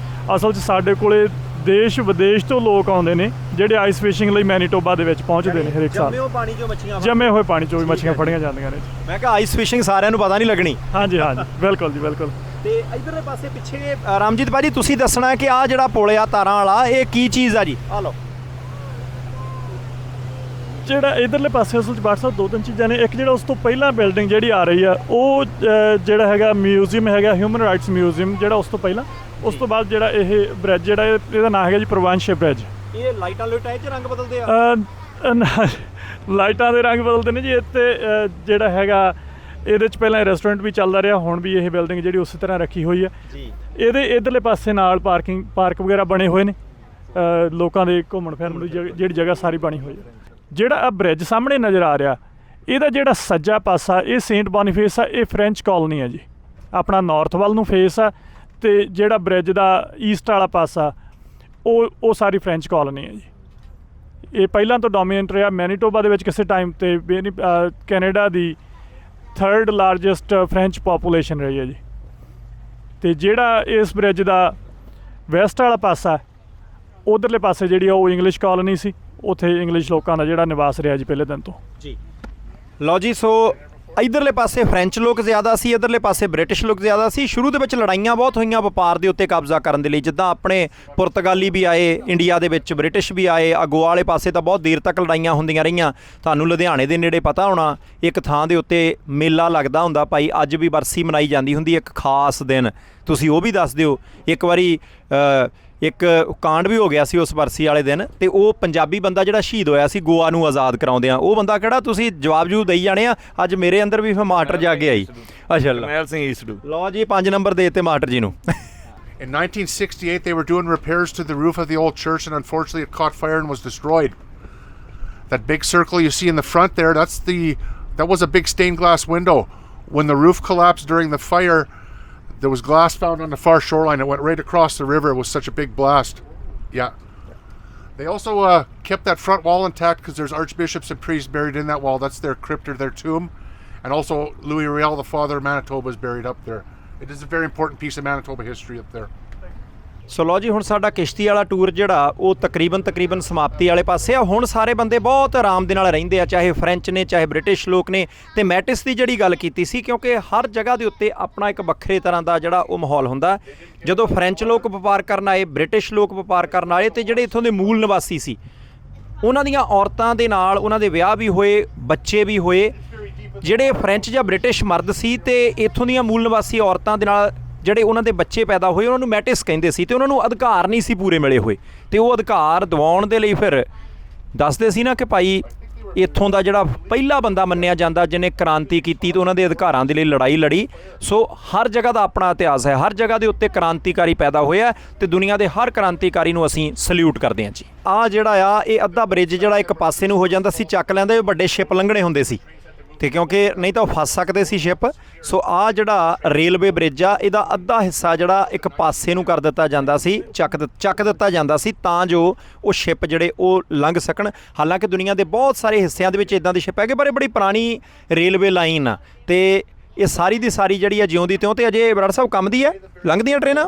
ਅਸਲ 'ਚ ਸਾਡੇ ਕੋਲੇ ਦੇਸ਼ ਵਿਦੇਸ਼ ਤੋਂ ਲੋਕ ਆਉਂਦੇ ਨੇ ਜਿਹੜੇ ਆਈਸ ਫਿਸ਼ਿੰਗ ਲਈ ਮੈਨੀਟੋਬਾ ਦੇ ਵਿੱਚ ਪਹੁੰਚਦੇ ਨੇ ਹਰੇਕ ਸਾਲ। ਜੰਮੇ ਹੋਏ ਪਾਣੀ 'ਚੋਂ ਵੀ ਮੱਛੀਆਂ ਫੜੀਆਂ ਜਾਂਦੀਆਂ ਨੇ। ਮੈਂ ਕਿਹਾ ਆਈਸ ਫਿਸ਼ਿੰਗ ਸਾਰਿਆਂ ਨੂੰ ਪਤਾ ਨਹੀਂ ਲੱਗਣੀ। ਹਾਂਜੀ, ਬਿਲਕੁਲ ਜੀ, ਬਿਲਕੁਲ। ਤੇ ਇਧਰਲੇ ਪਾਸੇ ਪਿੱਛੇ ਰਾਮਜੀਤ ਭਾਜੀ ਤੁਸੀਂ ਦੱਸਣਾ ਕਿ ਆਹ ਜਿਹੜਾ ਪੁਲ ਆ ਤਾਰਾਂ ਵਾਲਾ, ਇਹ ਕੀ ਚੀਜ਼ ਆ ਜੀ? ਆ ਲਓ। ਜਿਹੜਾ ਇਧਰਲੇ ਪਾਸੇ ਅਸਲ 'ਚ ਬਾਟ ਸਾਹਿਬ 2-3 ਚੀਜ਼ਾਂ ਨੇ। ਇੱਕ ਜਿਹੜਾ ਉਸ ਤੋਂ ਪਹਿਲਾਂ ਬਿਲਡਿੰਗ ਜਿਹੜੀ ਆ ਰਹੀ ਆ, ਉਹ ਜਿਹੜਾ ਹੈਗਾ ਮਿਊਜ਼ੀਅਮ ਹੈਗਾ, ਹਿਊਮਨ ਰਾਈਟਸ ਮਿਊਜ਼ੀਅਮ, ਜਿਹੜਾ ਉਸ ਤੋਂ ਪਹਿਲਾਂ। ਉਸ ਤੋਂ ਬਾਅਦ ਜਿਹੜਾ ਇਹ ਬ੍ਰਿਜ ਜਿਹੜਾ ਇਹਦਾ ਨਾਮ ਹੈਗਾ ਜੀ ਪ੍ਰਵਾਨਸ਼ੇ ਬ੍ਰਿਜ। ਇਹ ਲਾਈਟਾਂ ਲੁਟਾਂ 'ਚ ਰੰਗ ਬਦਲਦੇ ਆ? ਲਾਈਟਾਂ ਦੇ ਰੰਗ ਬਦਲਦੇ ਨੇ ਜੀ। ਇੱਥੇ ਜਿਹੜਾ ਹੈਗਾ ਇਹਦੇ 'ਚ ਪਹਿਲਾਂ ਰੈਸਟੋਰੈਂਟ ਵੀ ਚੱਲਦਾ ਰਿਹਾ, ਹੁਣ ਵੀ ਇਹ ਬਿਲਡਿੰਗ ਜਿਹੜੀ ਉਸੇ ਤਰ੍ਹਾਂ ਰੱਖੀ ਹੋਈ ਹੈ ਜੀ। ਇਹਦੇ ਇਧਰਲੇ ਪਾਸੇ ਨਾਲ ਪਾਰਕ ਵਗੈਰਾ ਬਣੇ ਹੋਏ ਨੇ, ਲੋਕਾਂ ਦੇ ਘੁੰਮਣ ਫਿਰਨ ਦੀ ਜਿਹੜੀ ਜਗ੍ਹਾ ਸਾਰੀ ਬਣੀ ਹੋਈ ਹੈ। ਜਿਹੜਾ ਆ ਬ੍ਰਿਜ ਸਾਹਮਣੇ ਨਜ਼ਰ ਆ ਰਿਹਾ, ਇਹਦਾ ਜਿਹੜਾ ਸੱਜਾ ਪਾਸਾ ਇਹ ਸੇਂਟ ਬੋਨੀਫੇਸ ਆ, ਇਹ ਫ੍ਰੈਂਚ ਕਾਲੋਨੀ ਹੈ ਜੀ। ਆਪਣਾ ਨਾਰਥ ਵੱਲ ਨੂੰ ਫੇਸ ਆ, ਤੇ ਜਿਹੜਾ ਬ੍ਰਿਜ ਦਾ ਈਸਟ ਵਾਲਾ ਪਾਸਾ ਉਹ ਸਾਰੀ ਫ੍ਰੈਂਚ ਕਾਲੋਨੀ ਹੈ ਜੀ। ਇਹ ਪਹਿਲਾਂ ਤੋਂ ਡੋਮੀਨੈਂਟ ਰਿਹਾ ਮੈਨੀਟੋਬਾ ਦੇ ਵਿੱਚ। ਕਿਸੇ ਟਾਈਮ ਤੇ ਕੈਨੇਡਾ ਦੀ 3rd ਲਾਰਜੈਸਟ ਫ੍ਰੈਂਚ ਪਾਪੂਲੇਸ਼ਨ ਰਹੀ ਹੈ ਜੀ। ਤੇ ਜਿਹੜਾ ਇਸ ਬ੍ਰਿਜ ਦਾ ਵੈਸਟ ਵਾਲਾ ਪਾਸਾ, ਉਧਰਲੇ ਪਾਸੇ ਜਿਹੜੀ ਉਹ ਇੰਗਲਿਸ਼ ਕਾਲੋਨੀ ਸੀ, ਉੱਥੇ ਇੰਗਲਿਸ਼ ਲੋਕਾਂ ਦਾ ਜਿਹੜਾ ਨਿਵਾਸ ਰਿਹਾ ਜੀ ਪਹਿਲੇ ਦਿਨ ਤੋਂ ਜੀ। ਲਓ ਜੀ, ਸੋ ਇਧਰਲੇ ਪਾਸੇ ਫ੍ਰੈਂਚ ਲੋਕ ਜ਼ਿਆਦਾ ਸੀ, ਇਧਰਲੇ ਪਾਸੇ ਬ੍ਰਿਟਿਸ਼ ਲੋਕ ਜ਼ਿਆਦਾ ਸੀ। ਸ਼ੁਰੂ ਦੇ ਵਿੱਚ ਲੜਾਈਆਂ ਬਹੁਤ ਹੋਈਆਂ ਵਪਾਰ ਦੇ ਉੱਤੇ ਕਬਜ਼ਾ ਕਰਨ ਦੇ ਲਈ। ਜਿੱਦਾਂ ਆਪਣੇ ਪੁਰਤਗਾਲੀ ਵੀ ਆਏ ਇੰਡੀਆ ਦੇ ਵਿੱਚ, ਬ੍ਰਿਟਿਸ਼ ਵੀ ਆਏ। ਅਗੋਆ ਵਾਲੇ ਪਾਸੇ ਤਾਂ ਬਹੁਤ ਦੇਰ ਤੱਕ ਲੜਾਈਆਂ ਹੁੰਦੀਆਂ ਰਹੀਆਂ। ਤੁਹਾਨੂੰ ਲੁਧਿਆਣੇ ਦੇ ਨੇੜੇ ਪਤਾ ਹੋਣਾ, ਇੱਕ ਥਾਂ ਦੇ ਉੱਤੇ ਮੇਲਾ ਲੱਗਦਾ ਹੁੰਦਾ ਭਾਈ, ਅੱਜ ਵੀ ਬਰਸੀ ਮਨਾਈ ਜਾਂਦੀ ਹੁੰਦੀ, ਇੱਕ ਖਾਸ ਦਿਨ। ਤੁਸੀਂ ਉਹ ਵੀ ਦੱਸ ਦਿਓ। ਇੱਕ ਵਾਰੀ ਇੱਕ ਕਾਂਡ ਵੀ ਹੋ ਗਿਆ ਸੀ ਉਸ ਬਰਸੀ ਵਾਲੇ ਦਿਨ, ਤੇ ਉਹ ਪੰਜਾਬੀ ਬੰਦਾ ਜਿਹੜਾ ਸ਼ਹੀਦ ਹੋਇਆ ਸੀ ਗੋਆ ਨੂੰ ਆਜ਼ਾਦ ਕਰਾਉਂਦਿਆਂ, ਉਹ ਬੰਦਾ ਕਿਹੜਾ ਤੁਸੀਂ ਜਵਾਬ ਦੇਈ ਜਾਣੇ ਆ। ਅੱਜ ਮੇਰੇ ਅੰਦਰ ਵੀ ਫਿਰ ਮਾਸਟਰ ਜਾ ਕੇ ਆਈ। ਅੱਛਾ, ਕਰਨੈਲ ਸਿੰਘ ਈਸਟੂ। ਲਓ ਜੀ, 5 ਨੰਬਰ ਦੇ ਦਿੱਤੇ ਮਾਸਟਰ ਜੀ ਨੂੰ। In 1968, they were doing repairs to the roof of the old church, and unfortunately, it caught fire and was destroyed. That big circle you see in the front there, that was a big stained glass window. When the roof collapsed during the fire, there was glass found on the far shoreline. It went right across the river. It was such a big blast. Yeah. They also kept that front wall intact because there's archbishops and priests buried in that wall. That's their crypt or their tomb. And also Louis Riel, the father of Manitoba, is buried up there. It is a very important piece of Manitoba history up there. ਸੋ ਲਓ ਜੀ, ਹੁਣ ਸਾਡਾ ਕਿਸ਼ਤੀ ਵਾਲਾ tour ਜਿਹੜਾ ਉਹ ਤਕਰੀਬਨ ਸਮਾਪਤੀ ਵਾਲੇ ਪਾਸੇ ਆ। ਹੁਣ ਸਾਰੇ ਬੰਦੇ ਬਹੁਤ ਆਰਾਮ ਦੇ ਨਾਲ ਰਹਿੰਦੇ ਆ, ਚਾਹੇ ਫਰੈਂਚ ਨੇ ਚਾਹੇ ਬ੍ਰਿਟਿਸ਼ ਲੋਕ ਨੇ। ਤੇ ਮੈਟਿਸ ਦੀ ਜਿਹੜੀ ਗੱਲ ਕੀਤੀ ਸੀ, ਕਿਉਂਕਿ ਹਰ ਜਗ੍ਹਾ ਦੇ ਉੱਤੇ ਆਪਣਾ ਇੱਕ ਵੱਖਰੇ ਤਰ੍ਹਾਂ ਦਾ ਜਿਹੜਾ ਉਹ ਮਾਹੌਲ ਹੁੰਦਾ। ਜਦੋਂ ਫਰੈਂਚ ਲੋਕ ਵਪਾਰ ਕਰਨ ਆਏ, ਬ੍ਰਿਟਿਸ਼ ਲੋਕ ਵਪਾਰ ਕਰਨ ਆਏ, ਤੇ ਜਿਹੜੇ ਇੱਥੋਂ ਦੇ ਮੂਲ ਨਿਵਾਸੀ ਸੀ ਉਹਨਾਂ ਦੀਆਂ ਔਰਤਾਂ ਦੇ ਨਾਲ ਉਹਨਾਂ ਦੇ ਵਿਆਹ ਵੀ ਹੋਏ, ਬੱਚੇ ਵੀ ਹੋਏ। ਜਿਹੜੇ ਫਰੈਂਚ ਜਾਂ ਬ੍ਰਿਟਿਸ਼ ਮਰਦ ਸੀ ਤੇ ਇੱਥੋਂ ਦੀਆਂ ਮੂਲ ਨਿਵਾਸੀ ਔਰਤਾਂ ਦੇ ਨਾਲ ਜਿਹੜੇ ਉਹਨਾਂ ਦੇ ਬੱਚੇ ਪੈਦਾ ਹੋਏ, ਉਹਨਾਂ ਨੂੰ ਮੈਟਿਸ ਕਹਿੰਦੇ ਸੀ। ਤੇ ਉਹਨਾਂ ਨੂੰ ਅਧਿਕਾਰ ਨਹੀਂ ਸੀ ਪੂਰੇ ਮਿਲੇ ਹੋਏ, ਤੇ ਉਹ ਅਧਿਕਾਰ ਦਿਵਾਉਣ ਦੇ ਲਈ ਫਿਰ ਦੱਸਦੇ ਸੀ ਨਾ ਕਿ ਭਾਈ ਇੱਥੋਂ ਦਾ ਜਿਹੜਾ ਪਹਿਲਾ ਬੰਦਾ ਮੰਨਿਆ ਜਾਂਦਾ ਜਿਹਨੇ ਕ੍ਰਾਂਤੀ ਕੀਤੀ ਤੇ ਉਹਨਾਂ ਦੇ ਅਧਿਕਾਰਾਂ ਦੇ ਲਈ ਲੜਾਈ ਲੜੀ। ਸੋ ਹਰ ਜਗ੍ਹਾ ਦਾ ਆਪਣਾ ਇਤਿਹਾਸ ਹੈ, ਹਰ ਜਗ੍ਹਾ ਦੇ ਉੱਤੇ ਕ੍ਰਾਂਤੀਕਾਰੀ ਪੈਦਾ ਹੋਇਆ ਤੇ ਦੁਨੀਆ ਦੇ ਹਰ ਕ੍ਰਾਂਤੀਕਾਰੀ ਨੂੰ ਅਸੀਂ ਸਲੂਟ ਕਰਦੇ ਹਾਂ ਜੀ। ਆਹ ਜਿਹੜਾ ਆ ਇਹ ਅੱਧਾ ਬ੍ਰਿਜ ਜਿਹੜਾ ਇੱਕ ਪਾਸੇ ਨੂੰ ਹੋ ਜਾਂਦਾ ਸੀ, ਚੱਕ ਲੈਂਦੇ ਵੱਡੇ ਸ਼ਿਪ ਲੰਘਣੇ ਹੁੰਦੇ ਸੀ, ਤੇ ਕਿਉਂਕਿ ਨਹੀਂ ਤਾਂ ਉਹ ਫਸ ਸਕਦੇ ਸੀ ਸ਼ਿਪ। ਸੋ ਆਹ ਜਿਹੜਾ ਰੇਲਵੇ ਬ੍ਰਿਜ ਆ ਇਹਦਾ ਅੱਧਾ ਹਿੱਸਾ ਜਿਹੜਾ ਇੱਕ ਪਾਸੇ ਨੂੰ ਕਰ ਦਿੱਤਾ ਜਾਂਦਾ ਸੀ, ਚੱਕ ਦਿੱਤਾ ਜਾਂਦਾ ਸੀ, ਤਾਂ ਜੋ ਉਹ ਸ਼ਿਪ ਜਿਹੜੇ ਉਹ ਲੰਘ ਸਕਣ। ਹਾਲਾਂਕਿ ਦੁਨੀਆ ਦੇ ਬਹੁਤ ਸਾਰੇ ਹਿੱਸਿਆਂ ਦੇ ਵਿੱਚ ਇਦਾਂ ਦੀ ਸ਼ਿਪ ਹੈਗੇ, ਪਰ ਇਹ ਬੜੀ ਪੁਰਾਣੀ ਰੇਲਵੇ ਲਾਈਨ ਆ ਤੇ ਇਹ ਸਾਰੀ ਦੀ ਸਾਰੀ ਜਿਹੜੀ ਆ ਜਿਉਂਦੀ ਤਿਉਂ ਤੇ ਅਜੇ ਬਰਾੜ ਸਾਹਿਬ ਕੰਮ ਦੀ ਹੈ, ਲੰਘਦੀਆਂ ਟ੍ਰੇਨਾਂ।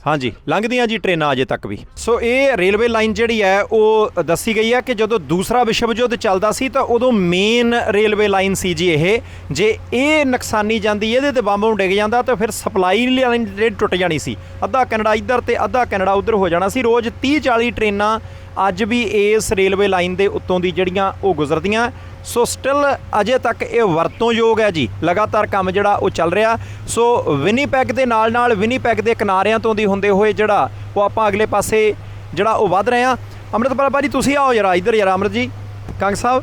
ਹਾਂਜੀ, ਲੰਘਦੀਆਂ ਜੀ ਟ੍ਰੇਨਾਂ ਅਜੇ ਤੱਕ ਵੀ। ਸੋ ਇਹ ਰੇਲਵੇ ਲਾਈਨ ਜਿਹੜੀ ਹੈ ਉਹ ਦੱਸੀ ਗਈ ਹੈ ਕਿ ਜਦੋਂ ਦੂਸਰਾ ਵਿਸ਼ਵ ਯੁੱਧ ਚੱਲਦਾ ਸੀ ਤਾਂ ਉਦੋਂ ਮੇਨ ਰੇਲਵੇ ਲਾਈਨ ਸੀ ਜੀ ਇਹ। ਜੇ ਇਹ ਨੁਕਸਾਨੀ ਜਾਂਦੀ, ਇਹਦੇ ਤੇ ਬੰਬ ਡਿੱਗ ਜਾਂਦਾ ਤਾਂ ਫਿਰ ਸਪਲਾਈ ਲਾਈਨ ਜਿਹੜੀ ਟੁੱਟ ਜਾਣੀ ਸੀ। ਅੱਧਾ ਕੈਨੇਡਾ ਇੱਧਰ ਤੇ ਅੱਧਾ ਕੈਨੇਡਾ ਉੱਧਰ ਹੋ ਜਾਣਾ ਸੀ। ਰੋਜ਼ 30-40 ਟ੍ਰੇਨਾਂ ਅੱਜ ਵੀ ਇਸ ਰੇਲਵੇ ਲਾਈਨ ਦੇ ਉੱਤੋਂ ਦੀ ਜਿਹੜੀਆਂ ਉਹ ਗੁਜ਼ਰਦੀਆਂ। ਸੋ ਸਟਿਲ ਅਜੇ ਤੱਕ ਇਹ ਵਰਤੋਂਯੋਗ ਹੈ ਜੀ, ਲਗਾਤਾਰ ਕੰਮ ਜਿਹੜਾ ਉਹ ਚੱਲ ਰਿਹਾ। ਸੋ ਵਿਨੀਪੈਗ ਦੇ ਨਾਲ ਵਿਨੀਪੈਗ ਦੇ ਕਿਨਾਰਿਆਂ ਤੋਂ ਦੀ ਹੁੰਦੇ ਹੋਏ ਜਿਹੜਾ ਉਹ ਆਪਾਂ ਅਗਲੇ ਪਾਸੇ ਜਿਹੜਾ ਉਹ ਵੱਧ ਰਹੇ ਹਾਂ। ਅੰਮ੍ਰਿਤਪਾਲ ਭਾਜੀ ਤੁਸੀਂ ਆਓ ਜਰਾ ਇੱਧਰ ਯਾਰ। ਅਮਰਤ ਜੀ, ਕੰਗ ਸਾਹਿਬ,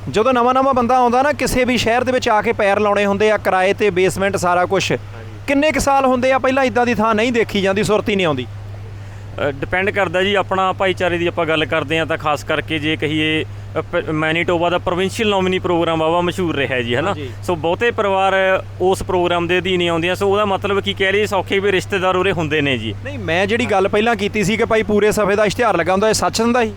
ਜਦੋਂ ਨਵਾਂ ਬੰਦਾ ਆਉਂਦਾ ਨਾ ਕਿਸੇ ਵੀ ਸ਼ਹਿਰ ਦੇ ਵਿੱਚ ਆ ਕੇ ਪੈਰ ਲਾਉਣੇ ਹੁੰਦੇ ਆ, ਕਿਰਾਏ ਤੇ ਬੇਸਮੈਂਟ ਸਾਰਾ ਕੁਛ, ਕਿੰਨੇ ਕੁ ਸਾਲ ਹੁੰਦੇ ਆ ਪਹਿਲਾਂ ਇੱਦਾਂ ਦੀ ਥਾਂ ਨਹੀਂ ਦੇਖੀ ਜਾਂਦੀ, ਸੁਰਤ ਹੀ ਨਹੀਂ ਆਉਂਦੀ? ਡਿਪੈਂਡ ਕਰਦਾ ਜੀ। ਆਪਣਾ ਭਾਈਚਾਰੇ ਦੀ ਆਪਾਂ ਗੱਲ ਕਰਦੇ ਹਾਂ ਤਾਂ ਖਾਸ ਕਰਕੇ ਜੇ ਕਹੀਏ ਮੈਨੀਟੋਬਾ ਦਾ ਪ੍ਰੋਵਿੰਸ਼ੀਅਲ ਨੋਮੀਨੀ ਪ੍ਰੋਗਰਾਮ ਵਾਵਾ ਮਸ਼ਹੂਰ ਰਿਹਾ ਜੀ, ਹੈ ਨਾ। ਸੋ ਬਹੁਤੇ ਪਰਿਵਾਰ ਉਸ ਪ੍ਰੋਗਰਾਮ ਦੇ ਅਧੀਨ ਹੀ ਆਉਂਦੀਆਂ। ਸੋ ਉਹਦਾ ਮਤਲਬ ਕੀ ਕਹਿ ਲਈਏ, ਸੌਖੇ ਵੀ ਰਿਸ਼ਤੇਦਾਰ ਉਰੇ ਹੁੰਦੇ ਨੇ ਜੀ। ਨਹੀਂ, ਮੈਂ ਜਿਹੜੀ ਗੱਲ ਪਹਿਲਾਂ ਕੀਤੀ ਸੀ ਕਿ ਭਾਈ ਪੂਰੇ ਸਫ਼ੇ ਦਾ ਇਸ਼ਤਿਹਾਰ ਲੱਗਾ ਹੁੰਦਾ, ਇਹ ਸੱਚ ਹੁੰਦਾ ਸੀ?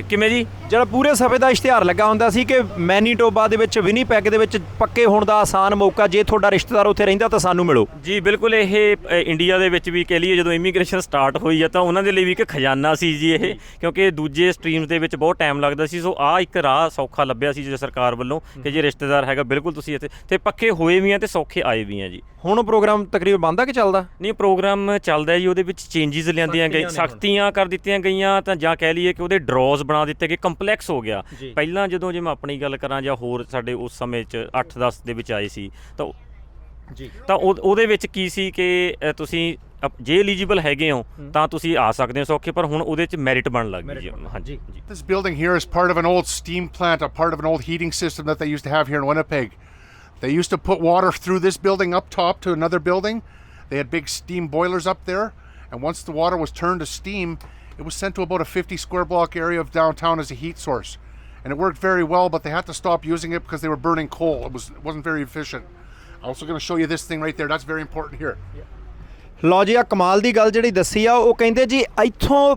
ਕਿਵੇਂ ਜੀ? ਜਿਹੜਾ ਪੂਰੇ ਸਫ਼ੇ ਦਾ ਇਸ਼ਤਿਹਾਰ ਲੱਗਾ ਹੁੰਦਾ ਸੀ ਕਿ ਮੈਨੀਟੋਬਾ ਦੇ ਵਿੱਚ ਵਿਨੀਪੈਗ ਦੇ ਵਿੱਚ ਪੱਕੇ ਹੋਣ ਦਾ ਆਸਾਨ ਮੌਕਾ, ਜੇ ਤੁਹਾਡਾ ਰਿਸ਼ਤੇਦਾਰ ਉੱਥੇ ਰਹਿੰਦਾ ਤਾਂ ਸਾਨੂੰ ਮਿਲੋ। ਜੀ ਬਿਲਕੁਲ। ਇਹ ਇੰਡੀਆ ਦੇ ਵਿੱਚ ਵੀ ਕਹਿ ਲਈਏ ਜਦੋਂ ਇਮੀਗ੍ਰੇਸ਼ਨ ਸਟਾਰਟ ਹੋਈ ਆ ਤਾਂ ਉਹਨਾਂ ਦੇ ਲਈ ਵੀ ਇੱਕ ਖਜ਼ਾਨਾ ਸੀ ਜੀ ਇਹ, ਕਿਉਂਕਿ ਦੂਜੇ ਸਟਰੀਮਸ ਦੇ ਵਿੱਚ ਬਹੁਤ ਟਾਈਮ ਲੱਗਦਾ ਸੀ। ਸੋ ਆਹ ਇੱਕ ਰਾਹ ਸੌਖਾ ਲੱਭਿਆ ਸੀ ਜੇ ਸਰਕਾਰ ਵੱਲੋਂ ਕਿ ਜੇ ਰਿਸ਼ਤੇਦਾਰ ਹੈਗਾ ਬਿਲਕੁਲ ਤੁਸੀਂ ਇੱਥੇ ਤੇ ਪੱਕੇ ਹੋਏ ਵੀ ਆ ਤੇ ਸੌਖੇ ਆਏ ਵੀ ਆ ਜੀ। ਹੁਣ ਪ੍ਰੋਗਰਾਮ ਤਕਰੀਬਨ ਬੰਦ ਆ ਕਿ ਚੱਲਦਾ? ਨਹੀਂ, ਪ੍ਰੋਗਰਾਮ ਚੱਲਦਾ ਜੀ। ਉਹਦੇ ਵਿੱਚ ਚੇਂਜਿਸ ਲਿਆਂਦੀਆਂ ਗਈਆਂ, ਸਖਤੀਆਂ ਕਰ ਦਿੱਤੀਆਂ ਗਈਆਂ, ਤਾਂ ਜਾਂ ਕਹਿ ਲਈਏ ਕਿ ਉਹਦੇ ਡਰੋਜ਼ ਬਣਾ ਦਿੱਤੇ ਗਏ, ਕੰਪਲੈਕਸ ਹੋ ਗਿਆ। ਪਹਿਲਾਂ ਜਦੋਂ ਜੇ ਮੈਂ ਆਪਣੀ ਗੱਲ ਕਰਾਂ ਜਾਂ ਹੋਰ ਸਾਡੇ ਉਸ ਸਮੇਂ 'ਚ 8-10 ਦੇ ਵਿੱਚ ਆਏ ਸੀ ਤਾਂ ਉਹਦੇ ਵਿੱਚ ਕੀ ਸੀ ਕਿ ਤੁਸੀਂ ਜੇ ਐਲੀਜੀਬਲ ਹੈਗੇ ਹੋ ਤਾਂ ਤੁਸੀਂ ਆ ਸਕਦੇ ਹੋ ਸੌਖੇ, ਪਰ ਹੁਣ ਉਹਦੇ 'ਚ ਮੈਰਿਟ ਬਣਨ ਲੱਗ ਗਈ ਜੀ। ਹਾਂਜੀ। This building here is part of an old steam plant, a part of an old heating system that they used to have here in Winnipeg. They used to put water through this building up top to another building. They had big steam boilers up there, and once the water was turned to steam, it was sent to about a 50 square block area of downtown as a heat source. And it worked very well, but they had to stop using it because they were burning coal. It wasn't very efficient. I'm also going to show you this thing right there. That's very important here. ਲਓ ਜੀ, ਆ ਕਮਾਲ ਦੀ ਗੱਲ ਜਿਹੜੀ ਦੱਸੀ ਆ, ਉਹ ਕਹਿੰਦੇ ਜੀ ਇੱਥੋਂ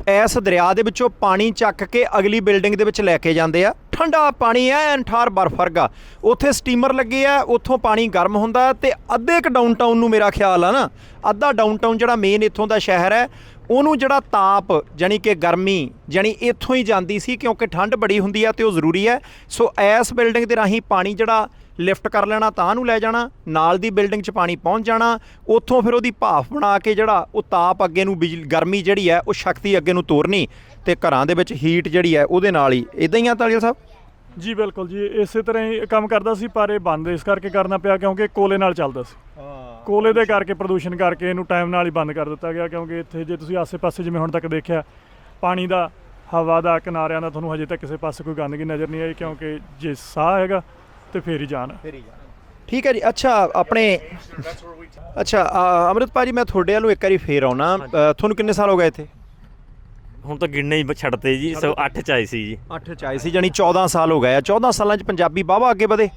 ਇਸ ਦਰਿਆ ਦੇ ਵਿੱਚੋਂ ਪਾਣੀ ਚੱਕ ਕੇ ਅਗਲੀ ਬਿਲਡਿੰਗ ਦੇ ਵਿੱਚ ਲੈ ਕੇ ਜਾਂਦੇ ਆ। ਠੰਡਾ ਪਾਣੀ ਐਨ ਠਾਰ ਬਰਫ਼ ਵਰਗਾ, ਉੱਥੇ ਸਟੀਮਰ ਲੱਗੇ ਆ, ਉੱਥੋਂ ਪਾਣੀ ਗਰਮ ਹੁੰਦਾ ਤੇ ਅੱਧੇ ਕੁ ਡਾਊਨਟਾਊਨ ਨੂੰ, ਮੇਰਾ ਖਿਆਲ ਆ ਨਾ ਅੱਧਾ ਡਾਊਨਟਾਊਨ ਜਿਹੜਾ ਮੇਨ ਇੱਥੋਂ ਦਾ ਸ਼ਹਿਰ ਹੈ, ਉਹਨੂੰ ਜਿਹੜਾ ਤਾਪ ਜਾਣੀ ਕਿ ਗਰਮੀ ਜਾਣੀ ਇੱਥੋਂ ਹੀ ਜਾਂਦੀ ਸੀ, ਕਿਉਂਕਿ ਠੰਡ ਬੜੀ ਹੁੰਦੀ ਆ ਤੇ ਉਹ ਜ਼ਰੂਰੀ ਹੈ। ਸੋ ਇਸ ਬਿਲਡਿੰਗ ਦੇ ਰਾਹੀਂ ਪਾਣੀ ਜਿਹੜਾ ਲਿਫਟ ਕਰ ਲੈਣਾ, ਤਾਂ ਨੂੰ ਲੈ ਜਾਣਾ, ਨਾਲ ਦੀ ਬਿਲਡਿੰਗ 'ਚ ਪਾਣੀ ਪਹੁੰਚ ਜਾਣਾ, ਉੱਥੋਂ ਫਿਰ ਉਹਦੀ ਭਾਫ ਬਣਾ ਕੇ ਜਿਹੜਾ ਉਹ ਤਾਪ ਅੱਗੇ ਨੂੰ ਗਰਮੀ ਜਿਹੜੀ ਹੈ ਉਹ ਸ਼ਕਤੀ ਅੱਗੇ ਨੂੰ ਤੋਰਨੀ, ਤੇ ਘਰਾਂ ਦੇ ਵਿੱਚ ਹੀਟ ਜਿਹੜੀ ਹੈ ਉਹਦੇ ਨਾਲ ਹੀ। ਇੱਦਾਂ ਹੀ ਆ ਤਾਲੀਆ ਸਾਹਿਬ? ਜੀ ਬਿਲਕੁਲ ਜੀ, ਇਸੇ ਤਰ੍ਹਾਂ ਹੀ ਕੰਮ ਕਰਦਾ ਸੀ, ਪਰ ਇਹ ਬੰਦ ਇਸ ਕਰਕੇ ਕਰਨਾ ਪਿਆ ਕਿਉਂਕਿ ਕੋਲੇ ਨਾਲ ਚੱਲਦਾ ਸੀ। ਕੋਲੇ ਦੇ ਕਰਕੇ, ਪ੍ਰਦੂਸ਼ਣ ਕਰਕੇ ਇਹਨੂੰ ਟਾਈਮ ਨਾਲ ਹੀ ਬੰਦ ਕਰ ਦਿੱਤਾ ਗਿਆ, ਕਿਉਂਕਿ ਇੱਥੇ ਜੇ ਤੁਸੀਂ ਆਸੇ-ਪਾਸੇ ਜਿਵੇਂ ਹੁਣ ਤੱਕ ਦੇਖਿਆ, ਪਾਣੀ ਦਾ, ਹਵਾ ਦਾ, ਕਿਨਾਰਿਆਂ ਦਾ ਤੁਹਾਨੂੰ ਹਜੇ ਤੱਕ ਕਿਸੇ ਪਾਸੇ ਕੋਈ ਗੰਦਗੀ ਨਜ਼ਰ ਨਹੀਂ ਆਈ, ਕਿਉਂਕਿ ਜੇ ਸਾਹ ਹੈਗਾ ਤੇ ਫੇਰ ਹੀ ਜਾਣ। ਠੀਕ ਹੈ ਜੀ। ਅੱਛਾ, ਆਪਣੇ ਅੰਮ੍ਰਿਤਪਾਲ ਜੀ, ਮੈਂ ਤੁਹਾਡੇ ਵੱਲੋਂ ਇੱਕ ਵਾਰੀ ਫੇਰ ਆਉਣਾ। ਤੁਹਾਨੂੰ ਕਿੰਨੇ ਸਾਲ ਹੋ ਗਏ ਇੱਥੇ? ਹੁਣ ਤਾਂ ਗਿਣਨੇ ਹੀ ਛੱਡਤੇ ਜੀ, ਸੋ 8 'ਚ ਆਏ ਸੀ ਜੀ। 8 ਚ ਆਏ ਸੀ, ਜਾਣੀ 14 ਸਾਲ ਹੋ ਗਏ ਆ। 14 ਸਾਲਾਂ 'ਚ ਪੰਜਾਬੀ ਵਾਹਵਾ ਅੱਗੇ ਵਧੇ।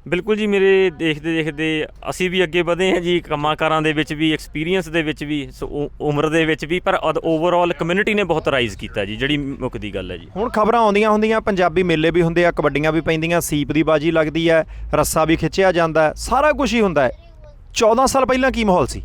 ਬਿਲਕੁਲ ਜੀ, ਮੇਰੇ ਦੇਖਦੇ ਦੇਖਦੇ ਅਸੀਂ ਵੀ ਅੱਗੇ ਵਧੇ ਹਾਂ ਜੀ, ਕੰਮਾਂ ਕਾਰਾਂ ਦੇ ਵਿੱਚ ਵੀ, ਐਕਸਪੀਰੀਅੰਸ ਦੇ ਵਿੱਚ ਵੀ, ਸੋ ਉਮਰ ਦੇ ਵਿੱਚ ਵੀ, ਪਰ ਓਵਰਆਲ ਕਮਿਊਨਿਟੀ ਨੇ ਬਹੁਤ ਰਾਈਜ਼ ਕੀਤਾ ਜੀ, ਜਿਹੜੀ ਮੁੱਕਦੀ ਗੱਲ ਹੈ ਜੀ। ਹੁਣ ਖਬਰਾਂ ਆਉਂਦੀਆਂ ਹੁੰਦੀਆਂ, ਪੰਜਾਬੀ ਮੇਲੇ ਵੀ ਹੁੰਦੇ ਆ, ਕਬੱਡੀਆਂ ਵੀ ਪੈਂਦੀਆਂ, ਸੀਪ ਦੀ ਬਾਜੀ ਲੱਗਦੀ ਹੈ, ਰੱਸਾ ਵੀ ਖਿੱਚਿਆ ਜਾਂਦਾ ਹੈ, ਸਾਰਾ ਕੁਝ ਹੀ ਹੁੰਦਾ ਹੈ। 14 ਸਾਲ ਪਹਿਲਾਂ ਕੀ ਮਾਹੌਲ ਸੀ?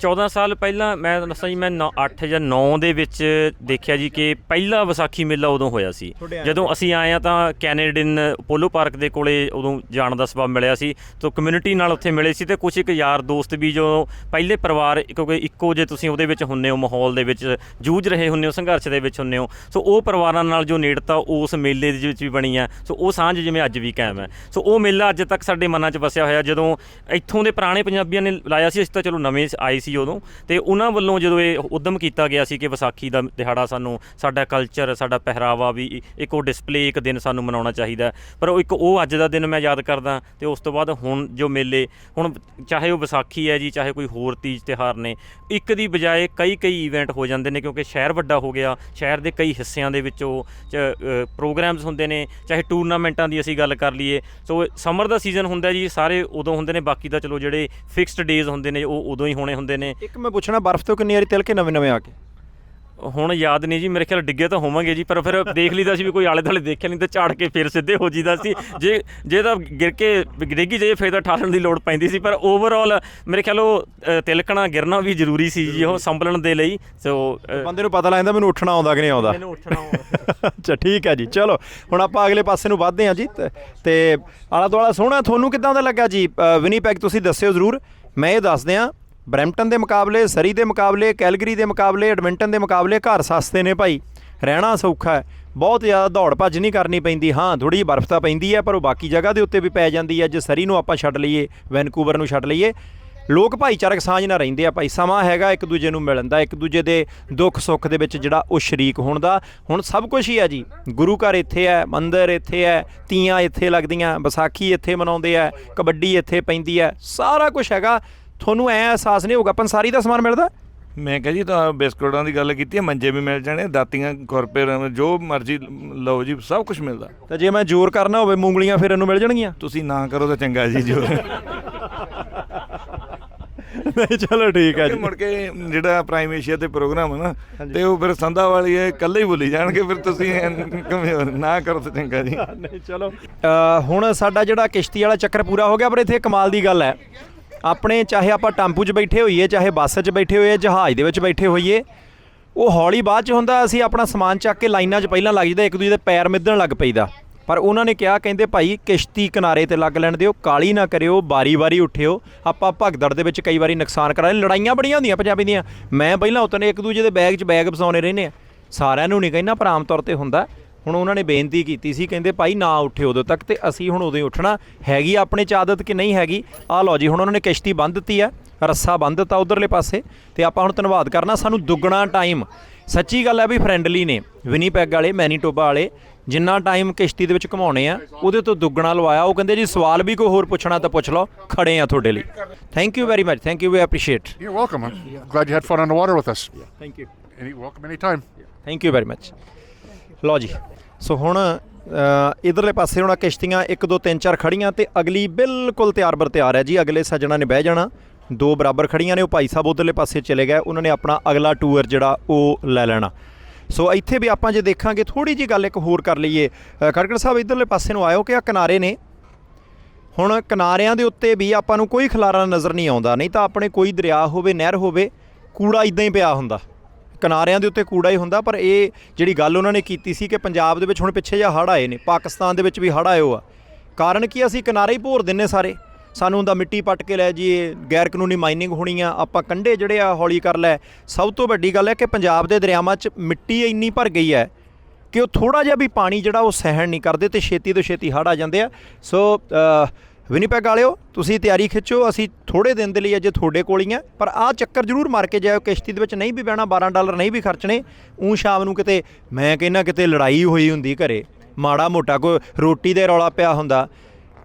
14 ਸਾਲ ਪਹਿਲਾਂ ਮੈਂ ਦੱਸਾਂ ਜੀ, ਮੈਂ 8 ਜਾਂ 9 ਦੇ ਵਿੱਚ ਦੇਖਿਆ ਜੀ ਕਿ ਪਹਿਲਾ ਵਿਸਾਖੀ ਮੇਲਾ ਉਦੋਂ ਹੋਇਆ ਸੀ। ਜਦੋਂ ਅਸੀਂ ਆਏ ਆ ਤਾਂ ਕੈਨੇਡੀਅਨ ਪੋਲੋ ਪਾਰਕ ਦੇ ਕੋਲੇ ਉਦੋਂ ਜਾਣ ਦਾ ਸਬਬ ਮਿਲਿਆ ਸੀ, ਤਾਂ ਕਮਿਊਨਿਟੀ ਨਾਲ ਉੱਥੇ ਮਿਲੇ ਸੀ, ਅਤੇ ਕੁਛ ਇੱਕ ਯਾਰ ਦੋਸਤ ਵੀ ਜੋ ਪਹਿਲੇ ਪਰਿਵਾਰ, ਕਿਉਂਕਿ ਇੱਕੋ ਜੇ ਤੁਸੀਂ ਉਹਦੇ ਵਿੱਚ ਹੁੰਦੇ ਹੋ, ਮਾਹੌਲ ਦੇ ਵਿੱਚ ਜੂਝ ਰਹੇ ਹੁੰਦੇ ਹੋ, ਸੰਘਰਸ਼ ਦੇ ਵਿੱਚ ਹੁੰਦੇ ਹੋ, ਸੋ ਉਹ ਪਰਿਵਾਰਾਂ ਨਾਲ ਜੋ ਨੇੜਤਾ ਉਸ ਮੇਲੇ ਦੇ ਵਿੱਚ ਵੀ ਬਣੀ ਆ, ਸੋ ਉਹ ਸਾਂਝ ਜਿਵੇਂ ਅੱਜ ਵੀ ਕਾਇਮ ਹੈ। ਸੋ ਉਹ ਮੇਲਾ ਅੱਜ ਤੱਕ ਸਾਡੇ ਮਨਾਂ 'ਚ ਵਸਿਆ ਹੋਇਆ। ਜਦੋਂ ਇੱਥੋਂ ਦੇ ਪੁਰਾਣੇ ਪੰਜਾਬੀਆਂ ਨੇ ਲਾਇਆ ਸੀ, ਅਸੀਂ ਤਾਂ ਚਲੋ ਨਵੇਂ ਆਏ ਸੀ ਉਦੋਂ, ਤੇ ਉਹਨਾਂ ਵੱਲੋਂ ਜਦੋਂ ਇਹ ਉਦਮ ਕੀਤਾ ਗਿਆ ਸੀ ਕਿ ਵਿਸਾਖੀ ਦਾ ਦਿਹਾੜਾ ਸਾਨੂੰ, ਸਾਡਾ ਕਲਚਰ, ਸਾਡਾ ਪਹਿਰਾਵਾ ਵੀ ਇੱਕ ਉਹ ਡਿਸਪਲੇ ਇੱਕ ਦਿਨ ਸਾਨੂੰ ਮਨਾਉਣਾ ਚਾਹੀਦਾ, ਪਰ ਉਹ ਇੱਕ ਉਹ ਅੱਜ ਦਾ ਦਿਨ ਮੈਂ ਯਾਦ ਕਰਦਾ। ਤੇ ਉਸ ਤੋਂ ਬਾਅਦ ਹੁਣ ਜੋ ਮੇਲੇ, ਹੁਣ ਚਾਹੇ ਉਹ ਵਿਸਾਖੀ ਹੈ ਜੀ, ਚਾਹੇ ਕੋਈ ਹੋਰ ਤੀਜ ਤਿਉਹਾਰ ਨੇ, ਇੱਕ ਦੀ ਬਜਾਏ ਕਈ ਈਵੈਂਟ ਹੋ ਜਾਂਦੇ ਨੇ, ਕਿਉਂਕਿ ਸ਼ਹਿਰ ਵੱਡਾ ਹੋ ਗਿਆ, ਸ਼ਹਿਰ ਦੇ ਕਈ ਹਿੱਸਿਆਂ ਦੇ ਵਿੱਚੋਂ ਪ੍ਰੋਗਰਾਮਸ ਹੁੰਦੇ ਨੇ, ਚਾਹੇ ਟੂਰਨਾਮੈਂਟਾਂ ਦੀ ਅਸੀਂ ਗੱਲ ਕਰ ਲਈਏ। ਸੋ ਸਮਰ ਦਾ ਸੀਜ਼ਨ ਹੁੰਦਾ ਜੀ, ਸਾਰੇ ਉਦੋਂ ਹੁੰਦੇ ਨੇ, ਬਾਕੀ ਤਾਂ ਚਲੋ ਜਿਹੜੇ ਫਿਕਸਡ ਡੇਜ਼ ਹੁੰਦੇ ਨੇ ਉਹ ਉਦੋਂ ਹੀ ਹੋਣੇ ਹੁੰਦੇ ਨੇ। ਇੱਕ ਮੈਂ ਪੁੱਛਣਾ, ਬਰਫ਼ ਤੋਂ ਕਿੰਨੀ ਵਾਰੀ ਤਿਲ ਕੇ ਨਵੇਂ ਆ ਕੇ? ਹੁਣ ਯਾਦ ਨਹੀਂ ਜੀ, ਮੇਰੇ ਖਿਆਲ ਡਿੱਗੇ ਤਾਂ ਹੋਵਾਂਗੇ ਜੀ, ਪਰ ਫਿਰ ਦੇਖ ਲਈਦਾ ਸੀ ਵੀ ਕੋਈ ਆਲੇ ਦੁਆਲੇ ਦੇਖਿਆ ਨਹੀਂ, ਤਾਂ ਝਾੜ ਕੇ ਫਿਰ ਸਿੱਧੇ ਹੋ ਜੀਦਾ ਸੀ। ਜੇ ਤਾਂ ਗਿਰ ਕੇ ਡਿੱਗੀ ਜਾਈਏ ਫਿਰ ਤਾਂ ਠਾਲਣ ਦੀ ਲੋੜ ਪੈਂਦੀ ਸੀ, ਪਰ ਓਵਰਆਲ ਮੇਰੇ ਖਿਆਲ ਉਹ ਤਿਲਕਣਾ ਗਿਰਨਾ ਵੀ ਜ਼ਰੂਰੀ ਸੀ ਜੀ, ਉਹ ਸੰਭਲਣ ਦੇ ਲਈ। ਸੋ ਬੰਦੇ ਨੂੰ ਪਤਾ ਲੱਗਦਾ ਮੈਨੂੰ ਉੱਠਣਾ ਆਉਂਦਾ ਕਿ ਨਹੀਂ ਆਉਂਦਾ। ਮੈਨੂੰ ਉੱਠਣਾ ਆਉਂਦਾ। ਅੱਛਾ, ਠੀਕ ਹੈ ਜੀ। ਚਲੋ ਹੁਣ ਆਪਾਂ ਅਗਲੇ ਪਾਸੇ ਨੂੰ ਵੱਧਦੇ ਹਾਂ ਜੀ, ਤੇ ਆਲਾ ਦੁਆਲਾ ਸੋਹਣਾ। ਤੁਹਾਨੂੰ ਕਿੱਦਾਂ ਦਾ ਲੱਗਾ ਜੀ ਵਿਨੀਪੈਗ? ਤੁਸੀਂ ਦੱਸਿਓ ਜ਼ਰੂਰ। ਮੈਂ ਇਹ ਦੱਸ ਦਿਆਂ, ਬਰੈਂਪਟਨ ਦੇ ਮੁਕਾਬਲੇ, ਸਰੀ ਦੇ ਮੁਕਾਬਲੇ, ਕੈਲਗਰੀ ਦੇ ਮੁਕਾਬਲੇ, ਐਡਮਿੰਟਨ ਦੇ ਮੁਕਾਬਲੇ ਘਰ ਸਸਤੇ ਨੇ ਭਾਈ, ਰਹਿਣਾ ਸੌਖਾ ਹੈ, ਬਹੁਤ ਜ਼ਿਆਦਾ ਦੌੜ ਭੱਜ ਨਹੀਂ ਕਰਨੀ ਪੈਂਦੀ। ਹਾਂ, ਥੋੜ੍ਹੀ ਜਿਹੀ ਬਰਫ਼ ਤਾਂ ਪੈਂਦੀ ਹੈ, ਪਰ ਉਹ ਬਾਕੀ ਜਗ੍ਹਾ ਦੇ ਉੱਤੇ ਵੀ ਪੈ ਜਾਂਦੀ ਹੈ। ਜੇ ਸਰੀ ਨੂੰ ਆਪਾਂ ਛੱਡ ਲਈਏ, ਵੈਨਕੂਵਰ ਨੂੰ ਛੱਡ ਲਈਏ, ਲੋਕ ਭਾਈਚਾਰਕ ਸਾਂਝ ਨਾਲ ਰਹਿੰਦੇ ਆ ਭਾਈ। ਸਮਾਂ ਹੈਗਾ ਇੱਕ ਦੂਜੇ ਨੂੰ ਮਿਲਣ ਦਾ, ਇੱਕ ਦੂਜੇ ਦੇ ਦੁੱਖ ਸੁੱਖ ਦੇ ਵਿੱਚ ਜਿਹੜਾ ਉਹ ਸ਼ਰੀਕ ਹੋਣ ਦਾ। ਹੁਣ ਸਭ ਕੁਝ ਹੀ ਹੈ ਜੀ, ਗੁਰੂ ਘਰ ਇੱਥੇ ਹੈ, ਮੰਦਿਰ ਇੱਥੇ ਹੈ, ਤੀਆਂ ਇੱਥੇ ਲੱਗਦੀਆਂ, ਵਿਸਾਖੀ ਇੱਥੇ ਮਨਾਉਂਦੇ ਆ, ਕਬੱਡੀ ਇੱਥੇ ਪੈਂਦੀ ਹੈ, ਸਾਰਾ ਕੁਝ ਹੈਗਾ। ਤੁਹਾਨੂੰ ਐਂ ਅਹਿਸਾਸ ਨਹੀਂ ਹੋਊਗਾ ਪੰਸਾਰੀ ਦਾ ਸਮਾਨ ਮਿਲਦਾ? ਮੈਂ ਕਿਹਾ ਜੀ, ਤਾਂ ਬਿਸਕੁਟਾਂ ਦੀ ਗੱਲ ਕੀਤੀ ਹੈ, ਮੰਜੇ ਵੀ ਮਿਲ ਜਾਣੇ, ਦਾਤੀਆਂ, ਖੁਰਪੇ, ਜੋ ਮਰਜ਼ੀ ਲਓ ਜੀ, ਸਭ ਕੁਝ ਮਿਲਦਾ। ਤਾਂ ਜੇ ਮੈਂ ਜ਼ੋਰ ਕਰਨਾ ਹੋਵੇ, ਮੂੰਗਲੀਆਂ ਫਿਰ ਇਹਨੂੰ ਮਿਲ ਜਾਣਗੀਆਂ? ਤੁਸੀਂ ਨਾ ਕਰੋ ਤਾਂ ਚੰਗਾ ਜੀ। ਜੋ ਨਹੀਂ, ਚਲੋ ਠੀਕ ਹੈ ਜੀ। ਮੁੜ ਕੇ ਜਿਹੜਾ ਪ੍ਰਾਈਮ ਏਸ਼ੀਆ ਤੇ ਪ੍ਰੋਗਰਾਮ ਹੈ ਨਾ, ਤੇ ਉਹ ਫਿਰ ਸੰਧਾ ਵਾਲੀ ਇਕੱਲੇ ਹੀ ਬੋਲੀ ਜਾਣਗੇ, ਫਿਰ ਤੁਸੀਂ ਨਾ ਕਰੋ ਤਾਂ ਚੰਗਾ ਜੀ। ਨਹੀਂ, ਚਲੋ ਹੁਣ ਸਾਡਾ ਜਿਹੜਾ ਕਿਸ਼ਤੀ ਵਾਲਾ ਚੱਕਰ ਪੂਰਾ ਹੋ ਗਿਆ, ਪਰ ਇੱਥੇ ਕਮਾਲ ਦੀ ਗੱਲ ਹੈ, ਆਪਣੇ ਚਾਹੇ ਆਪਾਂ ਟੈਂਪੂ 'ਚ ਬੈਠੇ ਹੋਈਏ, ਚਾਹੇ ਬੱਸ 'ਚ ਬੈਠੇ ਹੋਈਏ, ਜਹਾਜ਼ ਦੇ ਵਿੱਚ ਬੈਠੇ ਹੋਈਏ, ਉਹ ਹੌਲੀ ਬਾਅਦ 'ਚ ਹੁੰਦਾ। ਅਸੀਂ ਆਪਣਾ ਸਮਾਨ ਚੱਕ ਕੇ ਲਾਈਨਾਂ 'ਚ ਪਹਿਲਾਂ ਲੱਗ ਜਾਈਦਾ, ਇੱਕ ਦੂਜੇ ਦੇ ਪੈਰ ਮਿੱਧਣ ਲੱਗ ਪਈਦਾ। ਪਰ ਉਹਨਾਂ ਨੇ ਕਿਹਾ, ਕਹਿੰਦੇ ਭਾਈ ਕਿਸ਼ਤੀ ਕਿਨਾਰੇ ਤੇ ਲੱਗ ਲੈਣ ਦਿਓ, ਕਾਲੀ ਨਾ ਕਰਿਓ, ਵਾਰੀ ਉੱਠਿਓ। ਆਪਾਂ ਭਗਦੜ ਦੇ ਵਿੱਚ ਕਈ ਵਾਰੀ ਨੁਕਸਾਨ ਕਰਾ ਲੈ। ਲੜਾਈਆਂ ਬੜੀਆਂ ਹੁੰਦੀਆਂ ਪੰਜਾਬੀ ਦੀਆਂ। ਮੈਂ ਪਹਿਲਾਂ ਉਤਨੇ ਇੱਕ ਦੂਜੇ ਦੇ ਬੈਗ 'ਚ ਬੈਗ ਫਸਾਉਣੇ ਰਹਿੰਦੇ ਆ, ਸਾਰਿਆਂ ਨੂੰ ਨਹੀਂ ਕਹਿੰਦਾ, ਪਰ ਆਮ ਤੌਰ 'ਤੇ ਹੁੰਦਾ। ਹੁਣ ਉਹਨਾਂ ਨੇ ਬੇਨਤੀ ਕੀਤੀ ਸੀ, ਕਹਿੰਦੇ ਭਾਈ ਨਾ ਉੱਠਿਓ ਉਦੋਂ ਤੱਕ, ਤੇ ਅਸੀਂ ਹੁਣ ਉਦੋਂ ਹੀ ਉੱਠਣਾ। ਹੈਗੀ ਆਪਣੇ 'ਚ ਆਦਤ ਕਿ ਨਹੀਂ ਹੈਗੀ? ਆਹ ਲਓ ਜੀ, ਹੁਣ ਉਹਨਾਂ ਨੇ ਕਿਸ਼ਤੀ ਬੰਨ੍ਹ ਦਿੱਤੀ ਆ, ਰੱਸਾ ਬੰਨ੍ਹ ਦਿੱਤਾ ਉਧਰਲੇ ਪਾਸੇ, ਤੇ ਆਪਾਂ ਹੁਣ ਧੰਨਵਾਦ ਕਰਨਾ। ਸਾਨੂੰ ਦੁੱਗਣਾ ਟਾਈਮ, ਸੱਚੀ ਗੱਲ ਹੈ ਵੀ ਫਰੈਂਡਲੀ ਨੇ ਵਿਨੀਪੈਗ ਵਾਲੇ, ਮੈਨੀਟੋਬਾ ਵਾਲੇ। ਜਿੰਨਾ ਟਾਈਮ ਕਿਸ਼ਤੀ ਦੇ ਵਿੱਚ ਘੁਮਾਉਣੇ ਆ, ਉਹਦੇ ਤੋਂ ਦੁੱਗਣਾ ਲਵਾਇਆ। ਉਹ ਕਹਿੰਦੇ ਜੀ ਸਵਾਲ ਵੀ ਕੋਈ ਹੋਰ ਪੁੱਛਣਾ ਤਾਂ ਪੁੱਛ ਲਓ, ਖੜੇ ਆ ਤੁਹਾਡੇ ਲਈ। Thank you very much, thank you, we appreciate. You're welcome. I'm glad you had fun on the water with us. Thank you, Welcome anytime. Thank you very much. ਲਓ ਜੀ, ਸੋ ਹੁਣ ਇਧਰਲੇ ਪਾਸੇ ਹੁਣ ਕਿਸ਼ਤੀਆਂ 1 2 3 4 ਖੜੀਆਂ, ਤੇ ਅਗਲੀ ਬਿਲਕੁਲ ਤਿਆਰ ਬਰ ਤਿਆਰ ਹੈ ਜੀ। ਅਗਲੇ ਸੱਜਣਾ ਨੇ ਬਹਿ ਜਾਣਾ, 2 ਬਰਾਬਰ ਖੜੀਆਂ ਨੇ। ਉਹ ਭਾਈ ਸਾਹਿਬ ਉਧਰਲੇ ਪਾਸੇ ਚਲੇ ਗਏ, ਉਹਨਾਂ ਨੇ ਆਪਣਾ ਅਗਲਾ ਟੂਰ ਜਿਹੜਾ ਉਹ ਲੈ ਲੈਣਾ। ਸੋ ਇੱਥੇ ਵੀ ਆਪਾਂ ਜੇ ਦੇਖਾਂਗੇ, ਥੋੜ੍ਹੀ ਜਿਹੀ ਗੱਲ ਇੱਕ ਹੋਰ ਕਰ ਲਈਏ। ਖੜਗੜ ਸਾਹਿਬ ਇਧਰਲੇ ਪਾਸੇ ਨੂੰ ਆਇਓ ਕਿ ਆ ਕਿਨਾਰੇ ਨੇ। ਹੁਣ ਕਿਨਾਰਿਆਂ ਦੇ ਉੱਤੇ ਵੀ ਆਪਾਂ ਨੂੰ ਕੋਈ ਖਲਾਰਾ ਨਜ਼ਰ ਨਹੀਂ ਆਉਂਦਾ, ਨਹੀਂ ਤਾਂ ਆਪਣੇ ਕੋਈ ਦਰਿਆ ਹੋਵੇ, ਨਹਿਰ ਹੋਵੇ, ਕੂੜਾ ਇੱਦਾਂ ਹੀ ਪਿਆ ਹੁੰਦਾ, ਕਿਨਾਰਿਆਂ ਦੇ ਉੱਤੇ ਕੂੜਾ ਹੀ ਹੁੰਦਾ। ਪਰ ਇਹ ਜਿਹੜੀ ਗੱਲ ਉਹਨਾਂ ਨੇ ਕੀਤੀ ਸੀ ਕਿ ਪੰਜਾਬ ਦੇ ਵਿੱਚ ਹੁਣ ਪਿੱਛੇ ਜਿਹਾ ਹੜ੍ਹ ਆਏ ਨੇ, ਪਾਕਿਸਤਾਨ ਦੇ ਵਿੱਚ ਵੀ ਹੜ੍ਹ ਆਏ ਹੋ ਆ, ਕਾਰਨ ਕੀ ਅਸੀਂ ਕਿਨਾਰੇ ਹੀ ਭੋਰ ਦਿੰਨੇ ਸਾਰੇ। ਸਾਨੂੰ ਹੁੰਦਾ ਮਿੱਟੀ ਪੱਟ ਕੇ ਲੈ ਜਾਈਏ, ਗੈਰ ਕਾਨੂੰਨੀ ਮਾਈਨਿੰਗ ਹੋਣੀ ਆ, ਆਪਾਂ ਕੰਢੇ ਜਿਹੜੇ ਆ ਹੌਲੀ ਕਰ ਲੈ। ਸਭ ਤੋਂ ਵੱਡੀ ਗੱਲ ਹੈ ਕਿ ਪੰਜਾਬ ਦੇ ਦਰਿਆਵਾਂ 'ਚ ਮਿੱਟੀ ਇੰਨੀ ਭਰ ਗਈ ਹੈ ਕਿ ਉਹ ਥੋੜ੍ਹਾ ਜਿਹਾ ਵੀ ਪਾਣੀ ਜਿਹੜਾ ਉਹ ਸਹਿਣ ਨਹੀਂ ਕਰਦੇ, ਅਤੇ ਛੇਤੀ ਤੋਂ ਛੇਤੀ ਹੜ੍ਹ ਆ ਜਾਂਦੇ ਆ। ਸੋ ਵਿਨੀਪੈਗ ਵਾਲਿਓ, ਤੁਸੀਂ ਤਿਆਰੀ ਖਿੱਚੋ, ਅਸੀਂ ਥੋੜ੍ਹੇ ਦਿਨ ਦੇ ਲਈ ਅਜੇ ਤੁਹਾਡੇ ਕੋਲ ਹੀ ਆ, ਪਰ ਆਹ ਚੱਕਰ ਜ਼ਰੂਰ ਮਾਰ ਕੇ ਜਾਇਓ। ਕਿਸ਼ਤੀ ਦੇ ਵਿੱਚ ਨਹੀਂ ਵੀ ਬਹਿਣਾ, $12 ਨਹੀਂ ਵੀ ਖਰਚਣੇ। ਸ਼ਾਮ ਨੂੰ ਕਿਤੇ ਮੈਂ ਕਹਿੰਦਾ ਕਿਤੇ ਲੜਾਈ ਹੋਈ ਹੁੰਦੀ ਘਰੇ, ਮਾੜਾ ਮੋਟਾ ਕੋਈ ਰੋਟੀ ਦੇ ਰੌਲਾ ਪਿਆ ਹੁੰਦਾ,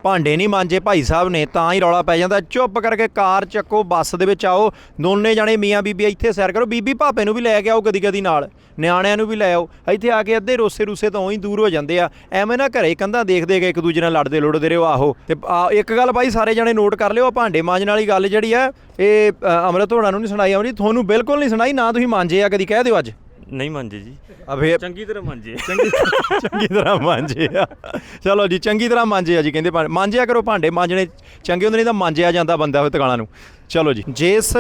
ਭਾਂਡੇ ਨਹੀਂ ਮਾਂਜੇ ਭਾਈ ਸਾਹਿਬ ਨੇ ਤਾਂ ਹੀ ਰੌਲਾ ਪੈ ਜਾਂਦਾ। ਚੁੱਪ ਕਰਕੇ ਕਾਰ ਚੱਕੋ, ਬੱਸ ਦੇ ਵਿੱਚ ਆਓ, ਦੋਨੇ ਜਾਣੇ ਮੀਆਂ ਬੀਬੀ ਇੱਥੇ ਸੈਰ ਕਰੋ। ਬੀਬੀ ਭਾਪੇ ਨੂੰ ਵੀ ਲੈ ਕੇ ਆਓ ਕਦੀ ਕਦੀ ਨਾਲ, ਨਿਆਣਿਆਂ ਨੂੰ ਵੀ ਲੈ ਆਓ। ਇੱਥੇ ਆ ਕੇ ਅੱਧੇ ਰੋਸੇ ਰੂਸੇ ਤਾਂ ਉਹੀ ਦੂਰ ਹੋ ਜਾਂਦੇ ਆ। ਐਵੇਂ ਨਾ ਘਰੇ ਕੰਧਾਂ ਦੇਖਦੇ ਗਏ ਇੱਕ ਦੂਜੇ ਨਾਲ ਲੜਦੇ ਲੁੜਦੇ ਰਹੋ। ਆਹੋ ਤੇ ਇੱਕ ਗੱਲ ਬਾਈ ਸਾਰੇ ਜਾਣੇ ਨੋਟ ਕਰ ਲਿਓ, ਭਾਂਡੇ ਮਾਂਜਣ ਵਾਲੀ ਗੱਲ ਜਿਹੜੀ ਆ ਇਹ ਅੰਮ੍ਰਿਤ ਹੋਣਾ ਨੂੰ ਨਹੀਂ ਸੁਣਾਈ ਅਮਰੀ, ਤੁਹਾਨੂੰ ਬਿਲਕੁਲ ਨਹੀਂ ਸੁਣਾਈ ਨਾ। ਤੁਸੀਂ ਮਾਂਜੇ ਆ ਕਦੀ ਕਹਿ ਦਿਓ ਅੱਜ। ਨਹੀਂ ਮਾਂਜੇ ਜੀ, ਅਬੇ ਚੰਗੀ ਤਰ੍ਹਾਂ ਮਾਂਜੇ। ਚੰਗੀ ਤਰ੍ਹਾਂ ਮਾਂਜੇ ਆ। ਚਲੋ ਜੀ, ਚੰਗੀ ਤਰ੍ਹਾਂ ਮਾਂਜੇ ਆ ਜੀ। ਕਹਿੰਦੇ ਮਾਂਜਿਆ ਕਰੋ ਭਾਂਡੇ, ਮਾਂਜਣੇ ਚੰਗੇ ਹੁੰਦੇ, ਨਹੀਂ ਤਾਂ ਮਾਂਜਿਆ ਜਾਂਦਾ ਬੰਦਾ ਹੋਏ ਤਕਾਲਾਂ ਨੂੰ। ਚਲੋ ਜੀ, ਜਿਸ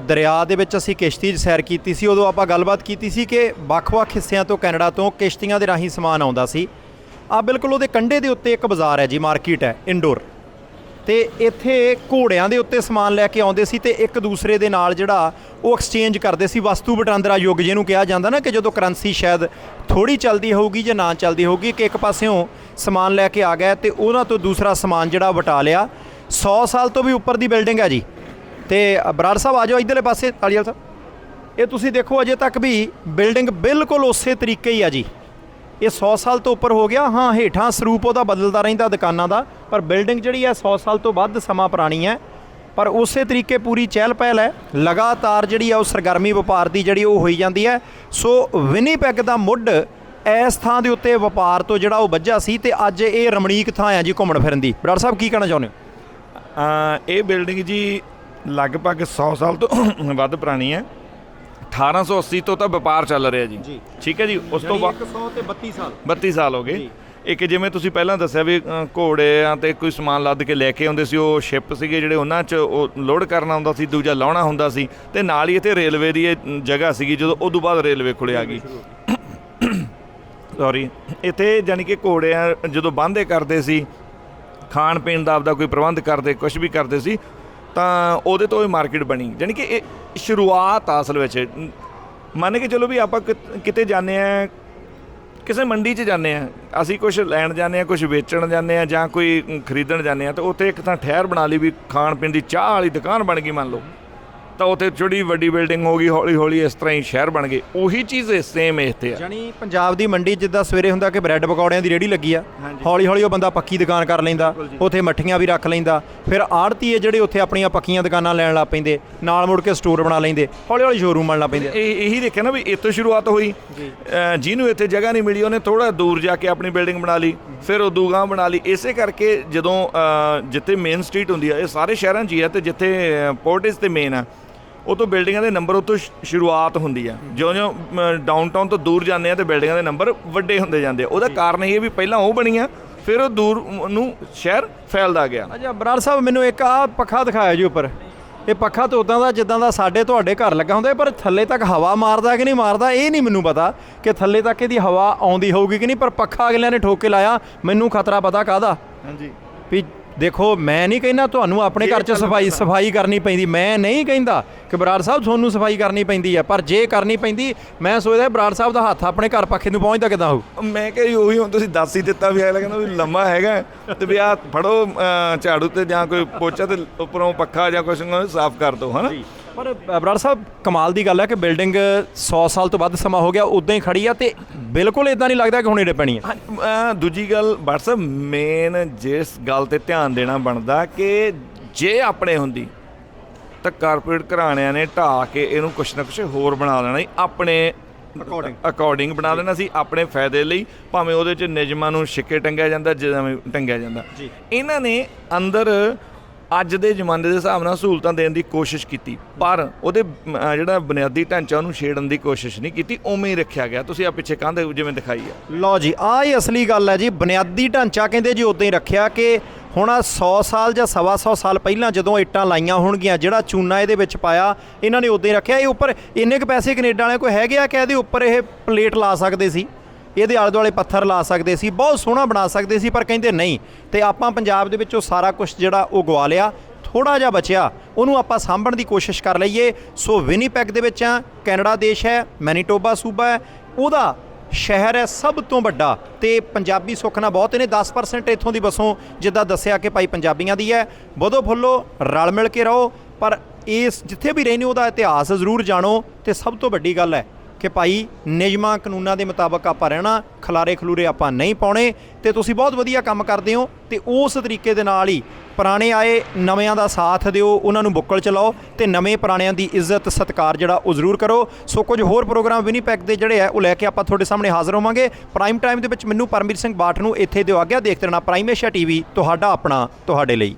ਦਰਿਆ ਦੇ ਵਿੱਚ ਅਸੀਂ ਕਿਸ਼ਤੀ 'ਚ ਸੈਰ ਕੀਤੀ ਸੀ ਉਦੋਂ ਆਪਾਂ ਗੱਲਬਾਤ ਕੀਤੀ ਸੀ ਕਿ ਵੱਖ-ਵੱਖ ਹਿੱਸਿਆਂ ਤੋਂ ਕੈਨੇਡਾ ਤੋਂ ਕਿਸ਼ਤੀਆਂ ਦੇ ਰਾਹੀਂ ਸਮਾਨ ਆਉਂਦਾ ਸੀ। ਆ ਬਿਲਕੁਲ ਉਹਦੇ ਕੰਢੇ ਦੇ ਉੱਤੇ ਇੱਕ ਬਾਜ਼ਾਰ ਹੈ ਜੀ, ਮਾਰਕੀਟ ਹੈ ਇਨਡੋਰ, ਤੇ ਇੱਥੇ ਘੋੜਿਆਂ ਦੇ ਉੱਤੇ ਸਮਾਨ ਲੈ ਕੇ ਆਉਂਦੇ ਸੀ ਤੇ ਇੱਕ ਦੂਸਰੇ ਦੇ ਨਾਲ ਜਿਹੜਾ ਉਹ ਐਕਸਚੇਂਜ ਕਰਦੇ ਸੀ। ਵਸਤੂ ਵਟਾਂਦਰਾ ਯੁੱਗ ਜਿਹਨੂੰ ਕਿਹਾ ਜਾਂਦਾ ਨਾ, ਕਿ ਜਦੋਂ ਕਰੰਸੀ ਸ਼ਾਇਦ ਥੋੜ੍ਹੀ ਚੱਲਦੀ ਹੋਊਗੀ ਜਾਂ ਨਾ ਚੱਲਦੀ ਹੋਊਗੀ, ਕਿ ਇੱਕ ਪਾਸਿਓਂ ਸਮਾਨ ਲੈ ਕੇ ਆ ਗਿਆ ਤੇ ਉਹਨਾਂ ਤੋਂ ਦੂਸਰਾ ਸਮਾਨ ਜਿਹੜਾ ਵਟਾ ਲਿਆ। 100 ਸਾਲ ਤੋਂ ਵੀ ਉੱਪਰ ਦੀ ਬਿਲਡਿੰਗ ਹੈ ਜੀ। ਤੇ ਬਰਾੜ ਸਾਹਿਬ ਆ ਜਾਓ ਇੱਧਰਲੇ ਪਾਸੇ, ਤਾਲੀਵਾਲ ਸਾਹਿਬ, ਇਹ ਤੁਸੀਂ ਦੇਖੋ ਅਜੇ ਤੱਕ ਵੀ ਬਿਲਡਿੰਗ ਬਿਲਕੁਲ ਉਸੇ ਤਰੀਕੇ ਹੀ ਆ ਜੀ। ਇਹ 100 ਸਾਲ ਤੋਂ ਉੱਪਰ ਹੋ ਗਿਆ। ਹਾਂ, ਹੇਠਾਂ ਸਰੂਪ ਉਹਦਾ ਬਦਲਦਾ ਰਹਿੰਦਾ ਦੁਕਾਨਾਂ ਦਾ, ਪਰ ਬਿਲਡਿੰਗ ਜਿਹੜੀ ਹੈ 100 ਸਾਲ ਤੋਂ ਵੱਧ ਸਮਾਂ ਪੁਰਾਣੀ ਹੈ, ਪਰ ਉਸੇ ਤਰੀਕੇ ਪੂਰੀ ਚਹਿਲ ਪਹਿਲ ਹੈ। ਲਗਾਤਾਰ ਜਿਹੜੀ ਆ ਉਹ ਸਰਗਰਮੀ ਵਪਾਰ ਦੀ ਜਿਹੜੀ ਉਹ ਹੋਈ ਜਾਂਦੀ ਹੈ। ਸੋ ਵਿਨੀਪੈਗ ਦਾ ਮੁੱਢ ਇਸ ਥਾਂ ਦੇ ਉੱਤੇ ਵਪਾਰ ਤੋਂ ਜਿਹੜਾ ਉਹ ਵੱਜਾ ਸੀ ਤੇ ਅੱਜ ਇਹ ਰਮਣੀਕ ਥਾਂ ਹੈ ਜੀ ਘੁੰਮਣ ਫਿਰਨ ਦੀ। ਬਰਾੜ ਸਾਹਿਬ ਕੀ ਕਹਿਣਾ ਚਾਹੁੰਦੇ ਹੋ? ਇਹ ਬਿਲਡਿੰਗ ਜੀ ਲਗਭਗ 100 ਸਾਲ ਤੋਂ ਵੱਧ ਪੁਰਾਣੀ ਹੈ। 1880 ਤੋਂ ਤਾਂ ਵਪਾਰ ਚੱਲ ਰਿਹਾ ਜੀ। ਠੀਕ ਹੈ ਜੀ। ਉਸ ਤੋਂ ਬਾਅਦ 100 ਤੇ 32 ਸਾਲ 32 ਸਾਲ ਹੋ ਗਏ। ਇੱਕ ਜਿਵੇਂ ਤੁਸੀਂ ਪਹਿਲਾਂ ਦੱਸਿਆ ਵੀ ਘੋੜਿਆਂ ਤੇ ਕੋਈ ਸਮਾਨ ਲੱਦ ਕੇ ਲੈ ਕੇ ਆਉਂਦੇ ਸੀ, ਉਹ ਸ਼ਿਪ ਸੀਗੇ ਜਿਹੜੇ, ਉਹਨਾਂ 'ਚ ਉਹ ਲੋਡ ਕਰਨਾ ਹੁੰਦਾ ਸੀ, ਦੂਜਾ ਲਾਉਣਾ ਹੁੰਦਾ ਸੀ। ਤੇ ਨਾਲ ਹੀ ਇੱਥੇ ਰੇਲਵੇ ਦੀ ਇਹ ਜਗ੍ਹਾ ਸੀਗੀ, ਜਦੋਂ ਉਦੋਂ ਬਾਅਦ ਰੇਲਵੇ ਖੁੱਲ੍ਹ ਆ ਗਈ। ਸੌਰੀ, ਇੱਥੇ ਜਾਣੀ ਕਿ ਘੋੜਿਆਂ ਜਦੋਂ ਬੰਨ੍ਹਦੇ ਕਰਦੇ ਸੀ, ਖਾਣ ਪੀਣ ਦਾ ਆਪਦਾ ਕੋਈ ਪ੍ਰਬੰਧ ਕਰਦੇ, ਕੁਛ ਵੀ ਕਰਦੇ ਸੀ, ਤਾਂ ਉਹਦੇ ਤੋਂ ਇਹ ਮਾਰਕੀਟ ਬਣੀ। ਜਾਣੀ ਕਿ ਇਹ ਸ਼ੁਰੂਆਤ ਆ ਅਸਲ ਵਿੱਚ। ਮੰਨ ਕੇ ਚਲੋ ਵੀ ਆਪਾਂ ਕਿਤੇ ਜਾਂਦੇ ਹਾਂ, ਕਿਸੇ ਮੰਡੀ 'ਚ ਜਾਂਦੇ ਹਾਂ, ਅਸੀਂ ਕੁਛ ਲੈਣ ਜਾਂਦੇ ਹਾਂ, ਕੁਛ ਵੇਚਣ ਜਾਂਦੇ ਹਾਂ ਜਾਂ ਕੋਈ ਖਰੀਦਣ ਜਾਂਦੇ ਹਾਂ, ਤਾਂ ਉੱਥੇ ਇੱਕ ਤਾਂ ਠਹਿਰ ਬਣਾ ਲਈ ਵੀ ਖਾਣ ਪੀਣ ਦੀ ਚਾਹ ਵਾਲੀ ਦੁਕਾਨ ਬਣ ਗਈ ਮੰਨ ਲਓ, ਤਾਂ ਉੱਥੇ ਥੋੜ੍ਹੀ ਵੱਡੀ ਬਿਲਡਿੰਗ ਹੋ ਗਈ, ਹੌਲੀ ਹੌਲੀ ਇਸ ਤਰ੍ਹਾਂ ਹੀ ਸ਼ਹਿਰ ਬਣ ਗਏ। ਉਹੀ ਚੀਜ਼ ਸੇਮ ਇੱਥੇ ਆ। ਜਾਣੀ ਪੰਜਾਬ ਦੀ ਮੰਡੀ ਜਿੱਦਾਂ ਸਵੇਰੇ ਹੁੰਦਾ ਕਿ ਬ੍ਰੈਡ ਪਕੌੜਿਆਂ ਦੀ ਰੇਹੜੀ ਲੱਗੀ ਆ, ਹੌਲੀ ਹੌਲੀ ਉਹ ਬੰਦਾ ਪੱਕੀ ਦੁਕਾਨ ਕਰ ਲੈਂਦਾ, ਉੱਥੇ ਮੱਠੀਆਂ ਵੀ ਰੱਖ ਲੈਂਦਾ। ਫਿਰ ਆੜ੍ਹਤੀਏ ਜਿਹੜੇ ਉੱਥੇ ਆਪਣੀਆਂ ਪੱਕੀਆਂ ਦੁਕਾਨਾਂ ਲੈਣ ਲੱਗ ਪੈਂਦੇ, ਨਾਲ ਮੁੜ ਕੇ ਸਟੋਰ ਬਣਾ ਲੈਂਦੇ, ਹੌਲੀ ਹੌਲੀ ਸ਼ੋਰੂਮ ਬਣ ਲੱਗ ਪੈਂਦੇ। ਇਹੀ ਦੇਖਿਆ ਨਾ ਵੀ ਇੱਥੋਂ ਸ਼ੁਰੂਆਤ ਹੋਈ। ਜਿਹਨੂੰ ਇੱਥੇ ਜਗ੍ਹਾ ਨਹੀਂ ਮਿਲੀ ਉਹਨੇ ਥੋੜ੍ਹਾ ਦੂਰ ਜਾ ਕੇ ਆਪਣੀ ਬਿਲਡਿੰਗ ਬਣਾ ਲਈ, ਫਿਰ ਉਦੋਂ ਗਾਂਹ ਬਣਾ ਲਈ। ਇਸੇ ਕਰਕੇ ਜਦੋਂ ਜਿੱਥੇ ਮੇਨ ਸਟਰੀਟ ਹੁੰਦੀ ਆ, ਇਹ ਸਾਰੇ ਸ਼ਹਿਰਾਂ 'ਚ ਹੀ ਆ, ਅਤੇ ਜਿੱਥੇ ਪੋਰਟੇਜ 'ਤੇ ਮੇਨ ਆ, ਉਹ ਤੋਂ ਬਿਲਡਿੰਗਾਂ ਦੇ ਨੰਬਰ ਉੱਥੋਂ ਸ਼ੁਰੂਆਤ ਹੁੰਦੀ ਆ। ਜਿਉਂ-ਜਿਉਂ ਡਾਊਨਟਾਊਨ ਤੋਂ ਦੂਰ ਜਾਂਦੇ ਆ ਤੇ ਬਿਲਡਿੰਗਾਂ ਦੇ ਨੰਬਰ ਵੱਡੇ ਹੁੰਦੇ ਜਾਂਦੇ ਆ। ਉਹਦਾ ਕਾਰਨ ਇਹ ਵੀ ਪਹਿਲਾਂ ਉਹ ਬਣੀਆਂ, ਫਿਰ ਉਹ ਦੂਰ ਨੂੰ ਸ਼ਹਿਰ ਫੈਲਦਾ ਗਿਆ। ਅੱਛਾ ਬਰਾੜ ਸਾਹਿਬ, ਮੈਨੂੰ ਇੱਕ ਆਹ ਪੱਖਾ ਦਿਖਾਇਆ ਜੀ ਉੱਪਰ। ਇਹ ਪੱਖਾ ਤਾਂ ਉੱਦਾਂ ਦਾ ਜਿੱਦਾਂ ਦਾ ਸਾਡੇ ਤੁਹਾਡੇ ਘਰ ਲੱਗਾ ਹੁੰਦਾ, ਪਰ ਥੱਲੇ ਤੱਕ ਹਵਾ ਮਾਰਦਾ ਕਿ ਨਹੀਂ ਮਾਰਦਾ ਇਹ ਨਹੀਂ ਮੈਨੂੰ ਪਤਾ, ਕਿ ਥੱਲੇ ਤੱਕ ਇਹਦੀ ਹਵਾ ਆਉਂਦੀ ਹੋਊਗੀ ਕਿ ਨਹੀਂ। ਪਰ ਪੱਖਾ ਅਗਲਿਆਂ ਨੇ ਠੋਕ ਕੇ ਲਾਇਆ, ਮੈਨੂੰ ਖਤਰਾ ਪਤਾ ਕਾਹਦਾ। ਹਾਂਜੀ, ਵੀ ਦੇਖੋ, ਮੈਂ ਨਹੀਂ ਕਹਿੰਦਾ ਤੁਹਾਨੂੰ ਆਪਣੇ ਘਰ 'ਚ ਸਫਾਈ ਕਰਨੀ ਪੈਂਦੀ, ਮੈਂ ਨਹੀਂ ਕਹਿੰਦਾ ਕਿ ਬਰਾੜ ਸਾਹਿਬ ਤੁਹਾਨੂੰ ਸਫਾਈ ਕਰਨੀ ਪੈਂਦੀ ਹੈ, ਪਰ ਜੇ ਕਰਨੀ ਪੈਂਦੀ, ਮੈਂ ਸੋਚਦਾ ਬਰਾੜ ਸਾਹਿਬ ਦਾ ਹੱਥ ਆਪਣੇ ਘਰ ਪੱਖੇ ਨੂੰ ਪਹੁੰਚਦਾ ਕਿੱਦਾਂ ਹੋਊ। ਮੈਂ ਕਿਹਾ ਜੀ ਉਹੀ ਹੁਣ ਤੁਸੀਂ ਦੱਸ ਹੀ ਦਿੱਤਾ ਵੀ ਅਗਲਾ ਕਹਿੰਦਾ ਵੀ ਲੰਮਾ ਹੈਗਾ ਤੇ ਵੀ ਆਹ ਫੜੋ ਝਾੜੂ ਤੇ ਜਾਂ ਕੋਈ ਪੋਚਾ ਤੇ ਉੱਪਰੋਂ ਪੱਖਾ ਜਾਂ ਕੁਛ ਸਾਫ਼ ਕਰ ਦਿਓ, ਹੈ ਨਾ। ਪਰ ਬਰਾੜ ਸਾਹਿਬ, ਕਮਾਲ ਦੀ ਗੱਲ ਹੈ ਕਿ ਬਿਲਡਿੰਗ 100 ਸਾਲ ਤੋਂ ਵੱਧ ਸਮਾਂ ਹੋ ਗਿਆ ਉੱਦਾਂ ਹੀ ਖੜੀ ਆ, ਤੇ ਬਿਲਕੁਲ ਇਦਾਂ ਨਹੀਂ ਲੱਗਦਾ ਕਿ ਹੁਣ ਇਹਦੇ ਪੈਣੀ ਹੈ। ਦੂਜੀ ਗੱਲ ਬਰਾੜ ਸਾਹਿਬ, ਮੇਨ ਜਿਸ ਗੱਲ ਤੇ ਧਿਆਨ ਦੇਣਾ ਬਣਦਾ ਕਿ ਜੇ ਆਪਣੇ ਹੁੰਦੀ ਤਾਂ ਕਾਰਪੋਰੇਟ ਘਰਾਣਿਆਂ ਨੇ ਢਾਹ ਕੇ ਇਹਨੂੰ ਕੁਛ ਨਾ ਕੁਛ ਹੋਰ ਬਣਾ ਲੈਣਾ ਸੀ, ਆਪਣੇ ਅਕੋਰਡਿੰਗ ਬਣਾ ਦੇਣਾ ਸੀ, ਆਪਣੇ ਫਾਇਦੇ ਲਈ। ਭਾਵੇਂ ਉਹਦੇ 'ਚ ਨਿਯਮਾਂ ਨੂੰ ਛਿੱਕੇ ਟੰਗਿਆ ਜਾਂਦਾ, ਜਿਵੇਂ ਟੰਗਿਆ ਜਾਂਦਾ। ਇਹਨਾਂ ਨੇ ਅੰਦਰ ਅੱਜ ਦੇ ਜ਼ਮਾਨੇ ਦੇ ਹਿਸਾਬ ਨਾਲ ਸਹੂਲਤਾਂ ਦੇਣ ਦੀ ਕੋਸ਼ਿਸ਼ ਕੀਤੀ, ਪਰ ਉਹਦੇ ਜਿਹੜਾ ਬੁਨਿਆਦੀ ਢਾਂਚਾ ਉਹਨੂੰ ਛੇੜਨ ਦੀ ਕੋਸ਼ਿਸ਼ ਨਹੀਂ ਕੀਤੀ, ਉਵੇਂ ਹੀ ਰੱਖਿਆ ਗਿਆ। ਤੁਸੀਂ ਆ ਪਿੱਛੇ ਕੰਧ ਜਿਵੇਂ ਦਿਖਾਈ ਆ। ਲਓ ਜੀ, ਆਹ ਹੀ ਅਸਲੀ ਗੱਲ ਹੈ ਜੀ। ਬੁਨਿਆਦੀ ਢਾਂਚਾ ਕਹਿੰਦੇ ਜੀ ਉੱਦਾਂ ਹੀ ਰੱਖਿਆ, ਕਿ ਹੁਣ 100 ਸਾਲ ਜਾਂ 125 ਸਾਲ ਪਹਿਲਾਂ ਜਦੋਂ ਇੱਟਾਂ ਲਾਈਆਂ ਹੋਣਗੀਆਂ, ਜਿਹੜਾ ਚੂਨਾ ਇਹਦੇ ਵਿੱਚ ਪਾਇਆ ਇਹਨਾਂ ਨੇ ਉੱਦਾਂ ਹੀ ਰੱਖਿਆ। ਇਹ ਉੱਪਰ ਇੰਨੇ ਕੁ ਪੈਸੇ ਕੈਨੇਡਾ ਵਾਲਿਆਂ ਕੋਲ ਹੈਗੇ ਆ ਕਿ ਇਹਦੇ ਉੱਪਰ ਇਹ ਪਲੇਟ ਲਾ ਸਕਦੇ ਸੀ, ਇਹਦੇ ਆਲੇ ਦੁਆਲੇ ਪੱਥਰ ਲਾ ਸਕਦੇ ਸੀ, ਬਹੁਤ ਸੋਹਣਾ ਬਣਾ ਸਕਦੇ ਸੀ, ਪਰ ਕਹਿੰਦੇ ਨਹੀਂ। ਤੇ ਆਪਾਂ ਪੰਜਾਬ ਦੇ ਵਿੱਚੋਂ ਸਾਰਾ ਕੁਝ ਜਿਹੜਾ ਉਹ ਗਵਾ ਲਿਆ, ਥੋੜ੍ਹਾ ਜਿਹਾ ਬਚਿਆ ਉਹਨੂੰ ਆਪਾਂ ਸਾਂਭਣ ਦੀ ਕੋਸ਼ਿਸ਼ ਕਰ ਲਈਏ। ਸੋ ਵਿਨੀਪੈਗ ਦੇ ਵਿੱਚ ਆ, ਕੈਨੇਡਾ ਦੇਸ਼ ਹੈ, ਮੈਨੀਟੋਬਾ ਸੂਬਾ ਹੈ, ਉਹਦਾ ਸ਼ਹਿਰ ਹੈ ਸਭ ਤੋਂ ਵੱਡਾ, ਤੇ ਪੰਜਾਬੀ ਸੁੱਖ ਨਾਲ ਬਹੁਤ ਨੇ। 10% ਇੱਥੋਂ ਦੀ ਵਸੋਂ ਜਿੱਦਾਂ ਦੱਸਿਆ ਕਿ ਭਾਈ ਪੰਜਾਬੀਆਂ ਦੀ ਹੈ। ਵਧੋ ਫੁੱਲੋ, ਰਲ ਮਿਲ ਕੇ ਰਹੋ, ਪਰ ਇਸ ਜਿੱਥੇ ਵੀ ਰਹਿੰਦੇ ਉਹਦਾ ਇਤਿਹਾਸ ਜ਼ਰੂਰ ਜਾਣੋ। ਤੇ ਸਭ ਤੋਂ ਵੱਡੀ ਗੱਲ ਹੈ ਕਿ ਭਾਈ ਨਿਯਮਾਂ ਕਾਨੂੰਨਾਂ ਦੇ ਮੁਤਾਬਕ ਆਪਾਂ ਰਹਿਣਾ, ਖਲਾਰੇ ਖਲੂਰੇ ਆਪਾਂ ਨਹੀਂ ਪਾਉਣੇ। ਤੇ ਤੁਸੀਂ ਬਹੁਤ ਵਧੀਆ ਕੰਮ ਕਰਦੇ ਹੋ ਤੇ ਉਸ ਤਰੀਕੇ ਦੇ ਨਾਲ ਹੀ ਪੁਰਾਣੇ ਆਏ ਨਵਿਆਂ ਦਾ ਸਾਥ ਦਿਓ, ਉਹਨਾਂ ਨੂੰ ਬੁੱਕਲ ਚਲਾਓ ਤੇ ਨਵੇਂ ਪੁਰਾਣਿਆਂ ਦੀ ਇੱਜ਼ਤ ਸਤਿਕਾਰ ਜਿਹੜਾ ਉਹ ਜ਼ਰੂਰ ਕਰੋ। ਸੋ ਕੁਝ ਹੋਰ ਪ੍ਰੋਗਰਾਮ ਵਿਨੀਪੈਗ ਦੇ ਜਿਹੜੇ ਆ ਉਹ ਲੈ ਕੇ ਆਪਾਂ ਤੁਹਾਡੇ ਸਾਹਮਣੇ ਹਾਜ਼ਰ ਹੋਵਾਂਗੇ ਪ੍ਰਾਈਮ ਟਾਈਮ ਦੇ ਵਿੱਚ। ਮੈਨੂੰ ਪਰਮਵੀਰ ਸਿੰਘ ਬਾਠ ਨੂੰ ਇੱਥੇ ਦਿਓ ਆਗਿਆ। ਦੇਖਦੇ ਰਹਿਣਾ ਪ੍ਰਾਈਮ ਏਸ਼ੀਆ TV, ਤੁਹਾਡਾ ਆਪਣਾ, ਤੁਹਾਡੇ ਲਈ।